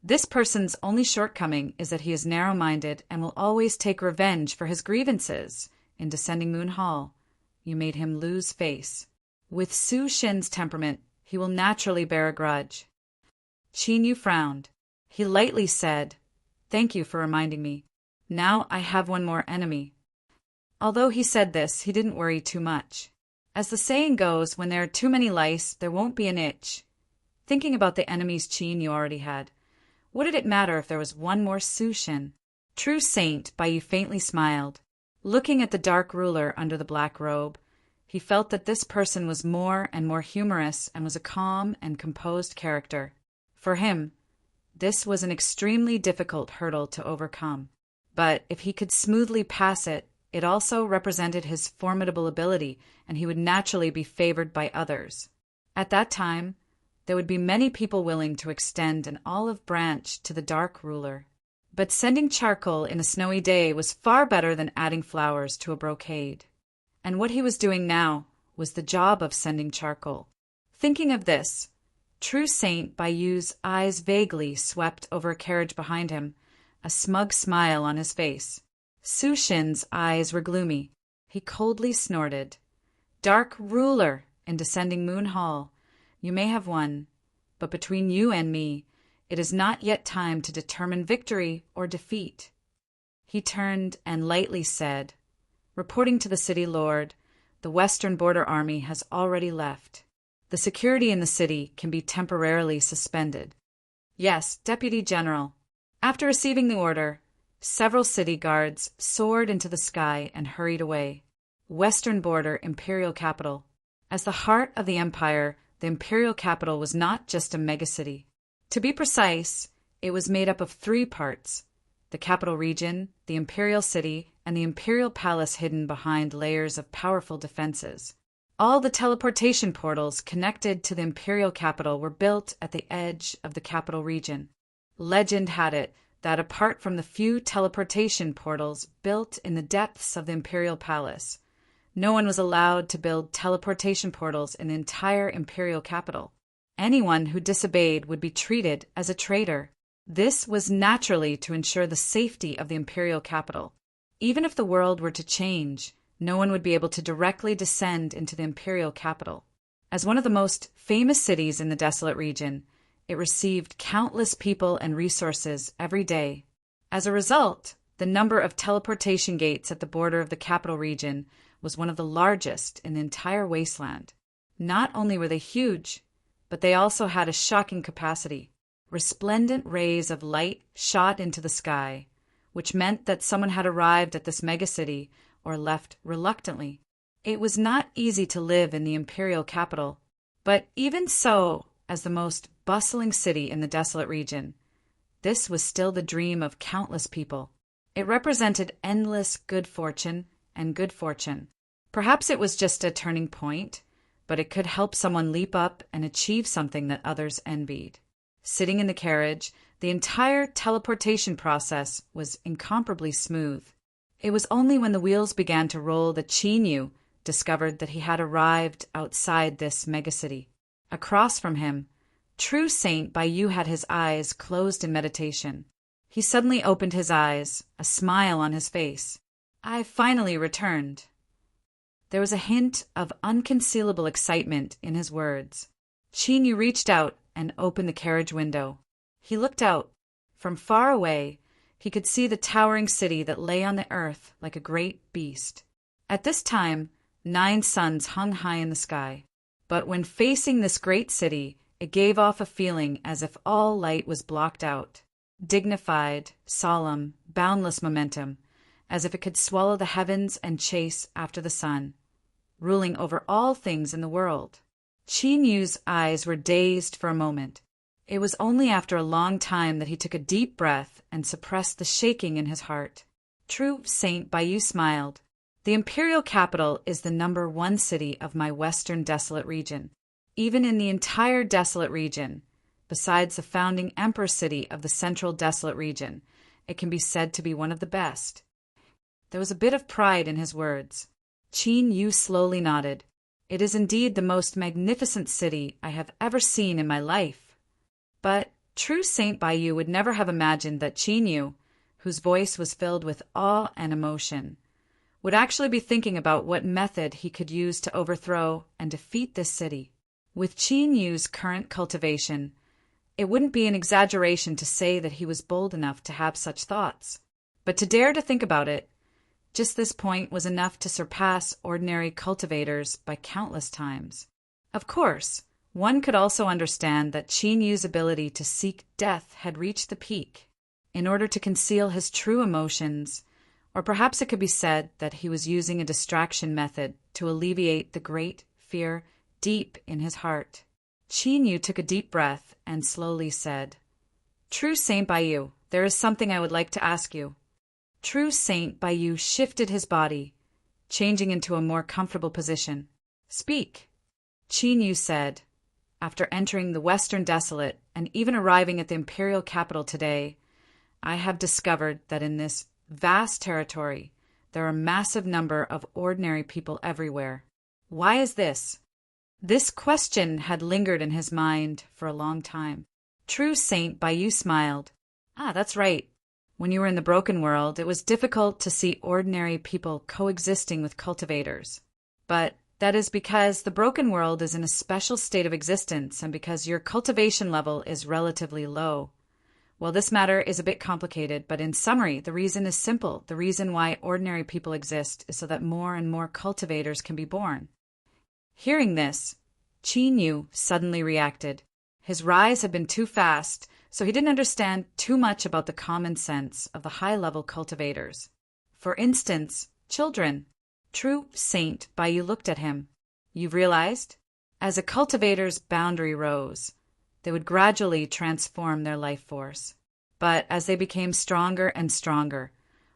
"This person's only shortcoming is that he is narrow-minded and will always take revenge for his grievances. In Descending Moon Hall, you made him lose face. With Su Shen's temperament, he will naturally bear a grudge." Qin Yu frowned. He lightly said, "Thank you for reminding me. Now I have one more enemy." Although he said this, he didn't worry too much. As the saying goes, when there are too many lice, there won't be an itch. Thinking about the enemies Qin Yu already had, what did it matter if there was one more Su Shen? True Saint Bayou faintly smiled. Looking at the dark ruler under the black robe, he felt that this person was more and more humorous and was a calm and composed character. For him, This was an extremely difficult hurdle to overcome. But if he could smoothly pass it, it also represented his formidable ability, and he would naturally be favored by others. At that time, there would be many people willing to extend an olive branch to the dark ruler. But sending charcoal in a snowy day was far better than adding flowers to a brocade. And what he was doing now was the job of sending charcoal. Thinking of this, True Saint Bayou's eyes vaguely swept over a carriage behind him, a smug smile on his face. Su Shin's eyes were gloomy. He coldly snorted. Dark ruler in descending Moon Hall, you may have won, but between you and me, it is not yet time to determine victory or defeat. He turned and lightly said, reporting to the city lord, the Western Border Army has already left. The security in the city can be temporarily suspended. Yes, Deputy General. After receiving the order, several city guards soared into the sky and hurried away. Western Border Imperial Capital. As the heart of the empire, the Imperial Capital was not just a megacity. To be precise, it was made up of 3 parts: the capital region, the Imperial City, and the Imperial Palace hidden behind layers of powerful defenses. All the teleportation portals connected to the Imperial Capital were built at the edge of the capital region. Legend had it that apart from the few teleportation portals built in the depths of the Imperial Palace, no one was allowed to build teleportation portals in the entire Imperial Capital. Anyone who disobeyed would be treated as a traitor. This was naturally to ensure the safety of the Imperial Capital. Even if the world were to change, no one would be able to directly descend into the Imperial Capital. As one of the most famous cities in the desolate region, it received countless people and resources every day. As a result, the number of teleportation gates at the border of the capital region was one of the largest in the entire wasteland. Not only were they huge, but they also had a shocking capacity. Resplendent rays of light shot into the sky, which meant that someone had arrived at this megacity or left reluctantly. It was not easy to live in the Imperial Capital, but even so, as the most bustling city in the desolate region, this was still the dream of countless people. It represented endless good fortune and good fortune. Perhaps it was just a turning point, but it could help someone leap up and achieve something that others envied. Sitting in the carriage, the entire teleportation process was incomparably smooth. It was only when the wheels began to roll that Chinyu discovered that he had arrived outside this megacity. Across from him, True Saint Bayou had his eyes closed in meditation. He suddenly opened his eyes, a smile on his face. I finally returned. There was a hint of unconcealable excitement in his words. Chinyu reached out and opened the carriage window. He looked out. From far away, he could see the towering city that lay on the earth like a great beast. At this time, 9 suns hung high in the sky. But when facing this great city, it gave off a feeling as if all light was blocked out. Dignified, solemn, boundless momentum, as if it could swallow the heavens and chase after the sun, ruling over all things in the world. Chinyu's eyes were dazed for a moment. It was only after a long time that he took a deep breath and suppressed the shaking in his heart. True Saint Bayou smiled. The Imperial Capital is the number 1 city of my western desolate region. Even in the entire desolate region, besides the founding Emperor city of the central desolate region, it can be said to be one of the best. There was a bit of pride in his words. Chinyu slowly nodded. It is indeed the most magnificent city I have ever seen in my life. But True Saint Bayou would never have imagined that Chinyu, whose voice was filled with awe and emotion, would actually be thinking about what method he could use to overthrow and defeat this city. With Chinyu's current cultivation, it wouldn't be an exaggeration to say that he was bold enough to have such thoughts. But to dare to think about it, just this point was enough to surpass ordinary cultivators by countless times. Of course, one could also understand that Chinyu's ability to seek death had reached the peak. In order to conceal his true emotions, or perhaps it could be said that he was using a distraction method to alleviate the great fear deep in his heart. Chinyu took a deep breath and slowly said, True Saint Bayou, there is something I would like to ask you. True Saint Bayou shifted his body, changing into a more comfortable position. Speak, Qin Yu said. After entering the Western Desolate and even arriving at the imperial capital today, I have discovered that in this vast territory, there are a massive number of ordinary people everywhere. Why is this? This question had lingered in his mind for a long time. True Saint Bayou smiled. That's right. When you were in the broken world, it was difficult to see ordinary people coexisting with cultivators. But that is because the broken world is in a special state of existence and because your cultivation level is relatively low. Well, this matter is a bit complicated, but in summary, the reason is simple. The reason why ordinary people exist is so that more and more cultivators can be born. Hearing this, Qin Yu suddenly reacted. His rise had been too fast, so he didn't understand too much about the common sense of the high-level cultivators. For instance, children. True Saint Bayou looked at him. You've realized? As a cultivator's boundary rose, they would gradually transform their life force. But as they became stronger and stronger,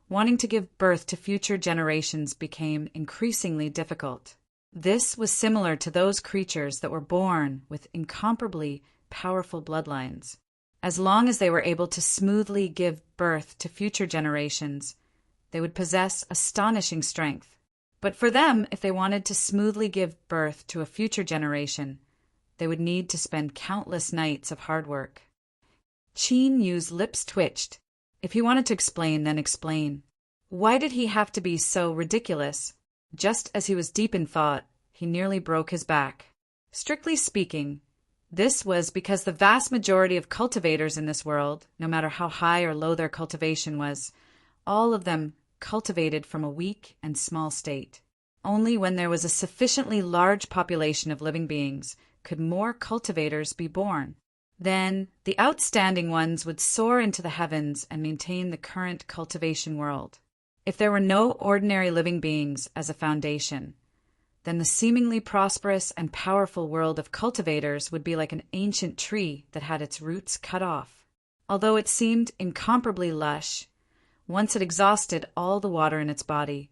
wanting to give birth to future generations became increasingly difficult. This was similar to those creatures that were born with incomparably powerful bloodlines. As long as they were able to smoothly give birth to future generations, they would possess astonishing strength. But for them, if they wanted to smoothly give birth to a future generation, they would need to spend countless nights of hard work. Qin Yu's lips twitched. If he wanted to explain, then explain. Why did he have to be so ridiculous? Just as he was deep in thought, he nearly broke his back. Strictly speaking, this was because the vast majority of cultivators in this world, no matter how high or low their cultivation was, all of them cultivated from a weak and small state. Only when there was a sufficiently large population of living beings could more cultivators be born. Then the outstanding ones would soar into the heavens and maintain the current cultivation world. If there were no ordinary living beings as a foundation, then the seemingly prosperous and powerful world of cultivators would be like an ancient tree that had its roots cut off. Although it seemed incomparably lush, once it exhausted all the water in its body,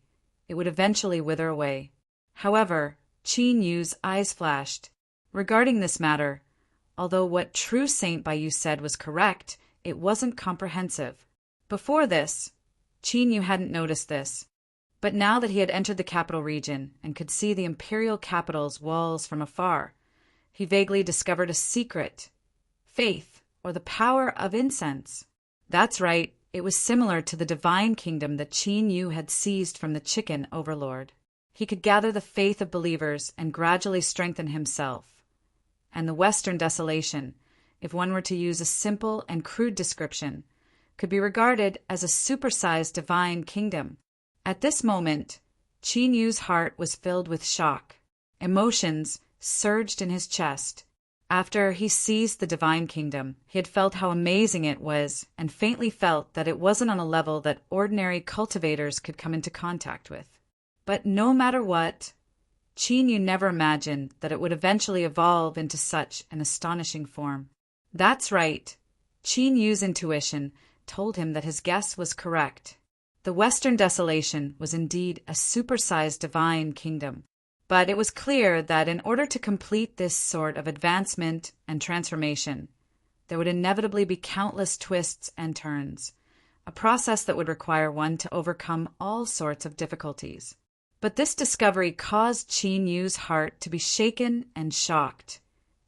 it would eventually wither away. However, Qin Yu's eyes flashed. Regarding this matter, although what True Saint Bayou said was correct, it wasn't comprehensive. Before this, Qin Yu hadn't noticed this. But now that he had entered the capital region and could see the imperial capital's walls from afar, he vaguely discovered a secret: faith, or the power of incense. That's right, it was similar to the divine kingdom that Qin Yu had seized from the chicken overlord. He could gather the faith of believers and gradually strengthen himself. And the Western Desolation, if one were to use a simple and crude description, could be regarded as a supersized divine kingdom. At this moment, Qin Yu's heart was filled with shock. Emotions surged in his chest. After he seized the divine kingdom, he had felt how amazing it was and faintly felt that it wasn't on a level that ordinary cultivators could come into contact with. But no matter what, Qin Yu never imagined that it would eventually evolve into such an astonishing form. That's right. Qin Yu's intuition told him that his guess was correct. The Western Desolation was indeed a supersized divine kingdom. But it was clear that in order to complete this sort of advancement and transformation, there would inevitably be countless twists and turns, a process that would require one to overcome all sorts of difficulties. But this discovery caused Qin Yu's heart to be shaken and shocked,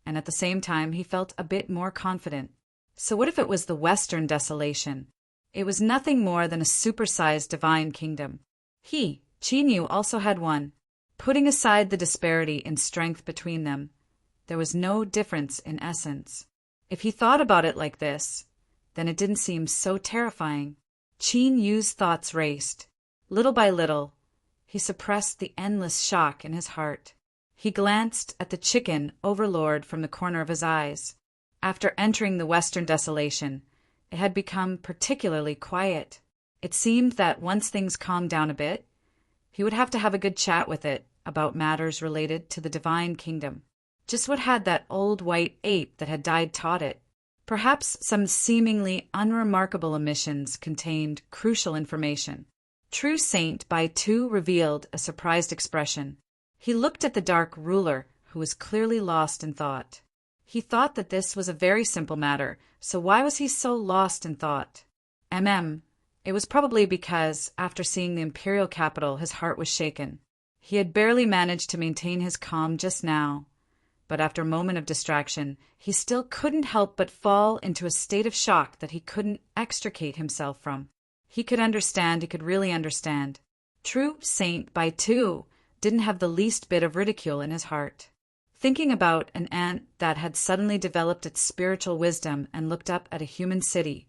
and at the same time he felt a bit more confident. So what if it was the Western Desolation? It was nothing more than a supersized divine kingdom. He, Qin Yu, also had one. Putting aside the disparity in strength between them, there was no difference in essence. If he thought about it like this, then it didn't seem so terrifying. Qin Yu's thoughts raced. Little by little, he suppressed the endless shock in his heart. He glanced at the chicken overlord from the corner of his eyes. After entering the Western Desolation, it had become particularly quiet. It seemed that once things calmed down a bit, he would have to have a good chat with it about matters related to the divine kingdom. Just what had that old white ape that had died taught it? Perhaps some seemingly unremarkable omissions contained crucial information. True Saint by two revealed a surprised expression. He looked at the dark ruler, who was clearly lost in thought. He thought that this was a very simple matter, so why was he so lost in thought? It was probably because, after seeing the imperial capital, his heart was shaken. He had barely managed to maintain his calm just now, but after a moment of distraction, he still couldn't help but fall into a state of shock that he couldn't extricate himself from. He could really understand. True Saint by two didn't have the least bit of ridicule in his heart. Thinking about an ant that had suddenly developed its spiritual wisdom and looked up at a human city,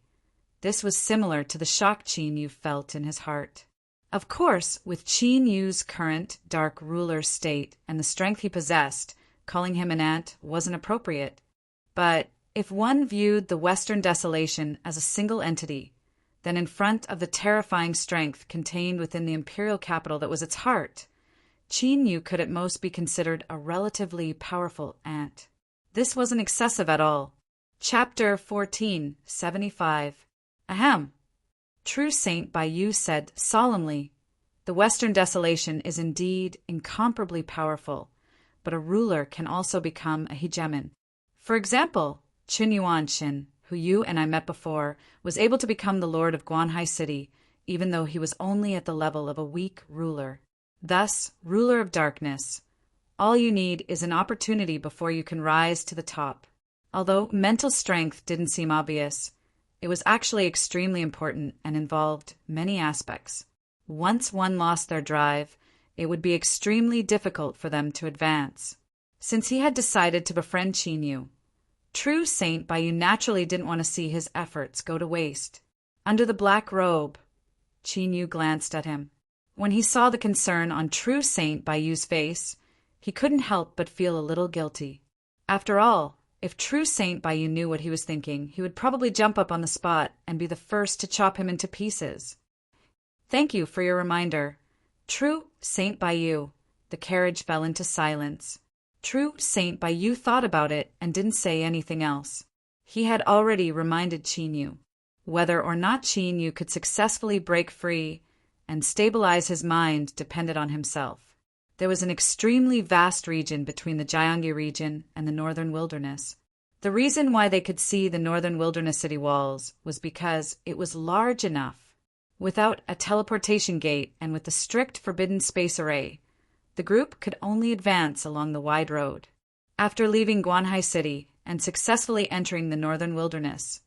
this was similar to the shock Qin Yu felt in his heart. Of course, with Qin Yu's current dark ruler state and the strength he possessed, calling him an ant wasn't appropriate. But if one viewed the Western Desolation as a single entity, then in front of the terrifying strength contained within the imperial capital that was its heart, Qin Yu could at most be considered a relatively powerful ant. This wasn't excessive at all. Chapter 14, 75. Ahem. True Saint by Yu said solemnly, "The Western Desolation is indeed incomparably powerful, but a ruler can also become a hegemon. For example, Qin Yuanshin, who you and I met before, was able to become the lord of Guanhai City, even though he was only at the level of a weak ruler. Thus, ruler of darkness, all you need is an opportunity before you can rise to the top." Although mental strength didn't seem obvious, it was actually extremely important and involved many aspects. Once one lost their drive, it would be extremely difficult for them to advance. Since he had decided to befriend Qin Yu, True Saint by Yu naturally didn't want to see his efforts go to waste. Under the black robe, Qin Yu glanced at him. When he saw the concern on True Saint by Yu's face, he couldn't help but feel a little guilty. After all, if True Saint by Yu knew what he was thinking, he would probably jump up on the spot and be the first to chop him into pieces. "Thank you for your reminder. True Saint by Yu." The carriage fell into silence. True Saint by Yu thought about it and didn't say anything else. He had already reminded Qin Yu. Whether or not Qin Yu could successfully break free and stabilize his mind depended on himself. There was an extremely vast region between the Jiangyi region and the northern wilderness. The reason why they could see the northern wilderness city walls was because it was large enough. Without a teleportation gate and with the strict forbidden space array, the group could only advance along the wide road. After leaving Guanhai City and successfully entering the northern wilderness,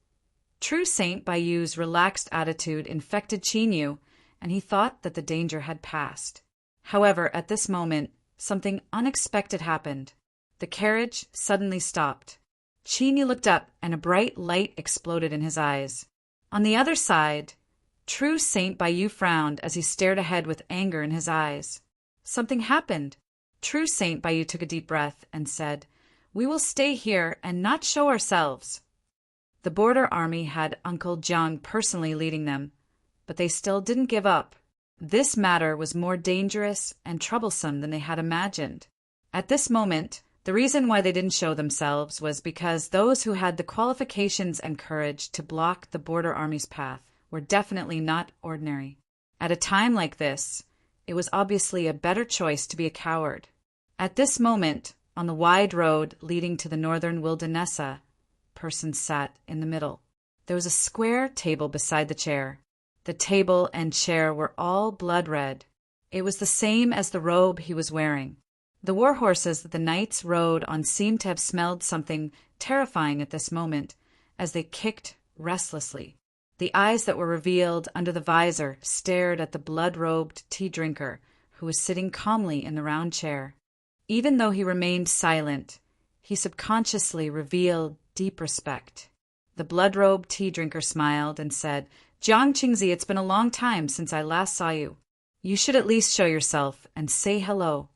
True Saint by Yu's relaxed attitude infected Qin Yu, and he thought that the danger had passed. However, at this moment, something unexpected happened. The carriage suddenly stopped. Qin Yu looked up, and a bright light exploded in his eyes. On the other side, True Saint by Yu frowned as he stared ahead with anger in his eyes. Something happened. True Saint by Yu took a deep breath and said, "We will stay here and not show ourselves." The border army had Uncle Jiang personally leading them, but they still didn't give up. This matter was more dangerous and troublesome than they had imagined. At this moment, the reason why they didn't show themselves was because those who had the qualifications and courage to block the border army's path were definitely not ordinary. At a time like this, it was obviously a better choice to be a coward. At this moment, on the wide road leading to the northern wilderness, a person sat in the middle. There was a square table beside the chair. The table and chair were all blood red. It was the same as the robe he was wearing. The war horses that the knights rode on seemed to have smelled something terrifying at this moment, as they kicked restlessly. The eyes that were revealed under the visor stared at the blood-robed tea drinker, who was sitting calmly in the round chair. Even though he remained silent, he subconsciously revealed deep respect. The blood-robed tea drinker smiled and said, "Jiang Qingzi, it's been a long time since I last saw you. You should at least show yourself and say hello."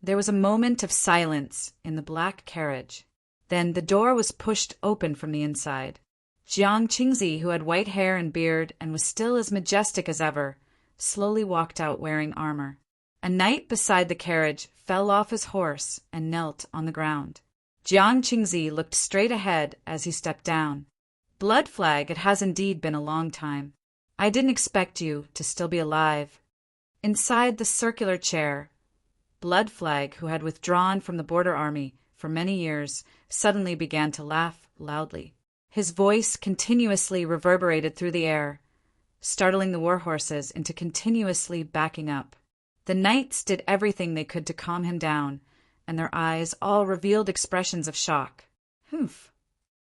There was a moment of silence in the black carriage. Then the door was pushed open from the inside. Jiang Qingzi, who had white hair and beard and was still as majestic as ever, slowly walked out wearing armor. A knight beside the carriage fell off his horse and knelt on the ground. Jiang Qingzi looked straight ahead as he stepped down. Blood Flag, it has indeed been a long time. I didn't expect you to still be alive. Inside the circular chair, Blood Flag, who had withdrawn from the border army for many years, suddenly began to laugh loudly. His voice continuously reverberated through the air, startling the war horses into continuously backing up. The knights did everything they could to calm him down, and their eyes all revealed expressions of shock. Humph!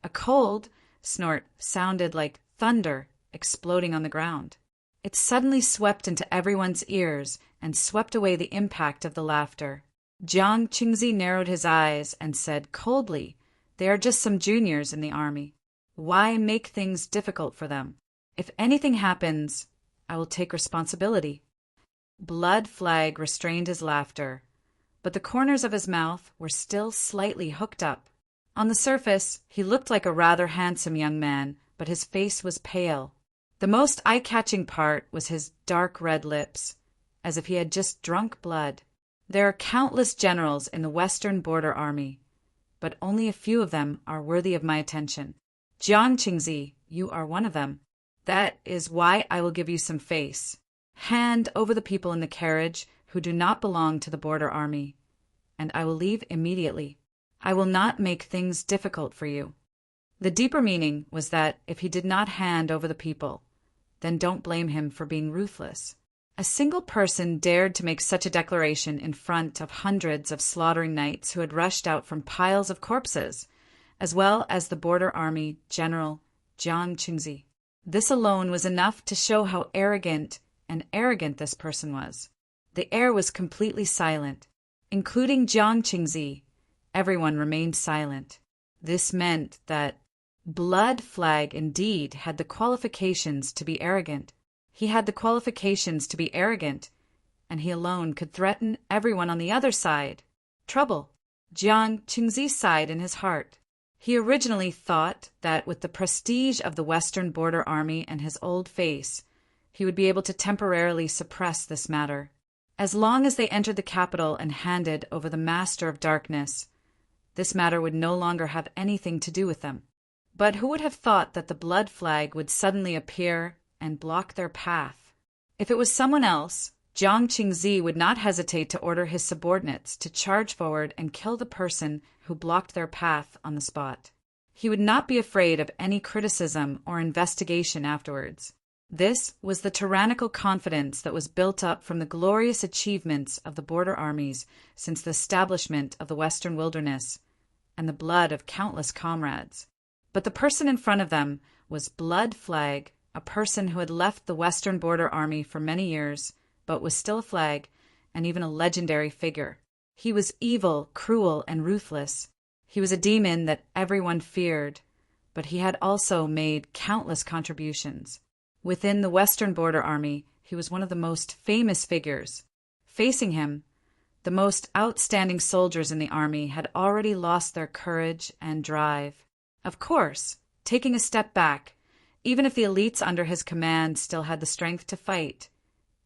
A cold snort sounded like thunder exploding on the ground. It suddenly swept into everyone's ears and swept away the impact of the laughter. Jiang Qingzi narrowed his eyes and said coldly, "They are just some juniors in the army. Why make things difficult for them? If anything happens, I will take responsibility." Blood Flag restrained his laughter, but the corners of his mouth were still slightly hooked up. On the surface, he looked like a rather handsome young man, but his face was pale. The most eye-catching part was his dark red lips, as if he had just drunk blood. There are countless generals in the Western Border Army, but only a few of them are worthy of my attention. Jiang Qingzi, you are one of them. That is why I will give you some face. Hand over the people in the carriage who do not belong to the Border Army, and I will leave immediately. I will not make things difficult for you. The deeper meaning was that if he did not hand over the people, then don't blame him for being ruthless. A single person dared to make such a declaration in front of hundreds of slaughtering knights who had rushed out from piles of corpses, as well as the Border Army General Jiang Qingzi. This alone was enough to show how arrogant this person was. The air was completely silent. Including Jiang Qingzi, everyone remained silent. This meant that Blood Flag indeed had the qualifications to be arrogant. He had the qualifications to be arrogant, and he alone could threaten everyone on the other side. Trouble. Jiang Qingzi sighed in his heart. He originally thought that with the prestige of the Western Border Army and his old face, he would be able to temporarily suppress this matter. As long as they entered the capital and handed over the Master of Darkness, this matter would no longer have anything to do with them. But who would have thought that the Blood Flag would suddenly appear and block their path? If it was someone else, Jiang Qingzi would not hesitate to order his subordinates to charge forward and kill the person who blocked their path on the spot. He would not be afraid of any criticism or investigation afterwards. This was the tyrannical confidence that was built up from the glorious achievements of the border armies since the establishment of the Western Wilderness and the blood of countless comrades. But the person in front of them was Blood Flag, a person who had left the Western Border Army for many years, but was still a flag and even a legendary figure. He was evil, cruel, and ruthless. He was a demon that everyone feared, but he had also made countless contributions. Within the Western Border Army, he was one of the most famous figures. Facing him, the most outstanding soldiers in the army had already lost their courage and drive. Of course, taking a step back, even if the elites under his command still had the strength to fight,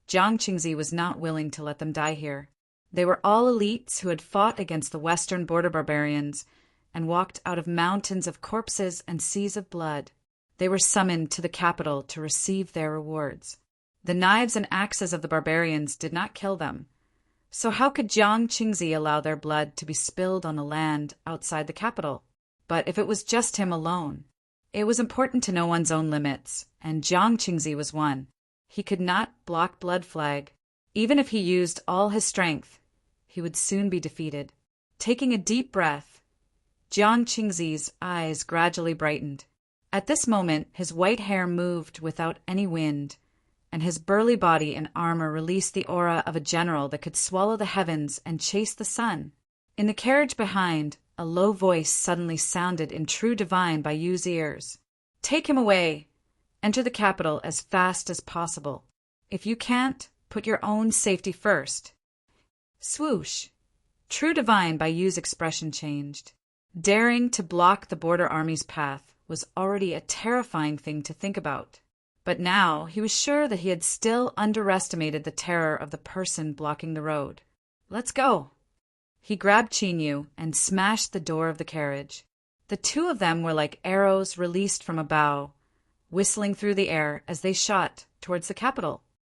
Jiang Qingzi was not willing to let them die here. They were all elites who had fought against the Western Border barbarians and walked out of mountains of corpses and seas of blood. They were summoned to the capital to receive their rewards. The knives and axes of the barbarians did not kill them. So how could Jiang Qingzi allow their blood to be spilled on the land outside the capital? But if it was just him alone, it was important to know one's own limits, and Jiang Qingzi was one. He could not block Blood Flag. Even if he used all his strength, he would soon be defeated. Taking a deep breath, Jiang Qingzi's eyes gradually brightened. At this moment, his white hair moved without any wind, and his burly body and armor released the aura of a general that could swallow the heavens and chase the sun. In the carriage behind, a low voice suddenly sounded in true divine by Yu's ears. "Take him away. Enter the capital as fast as possible. If you can't, put your own safety first." Swoosh! True divine by Yu's expression changed. Daring to block the border army's path was already a terrifying thing to think about. But now he was sure that he had still underestimated the terror of the person blocking the road. "Let's go." He grabbed Qin Yu and smashed the door of the carriage. The two of them were like arrows released from a bow, whistling through the air as they shot towards the capital.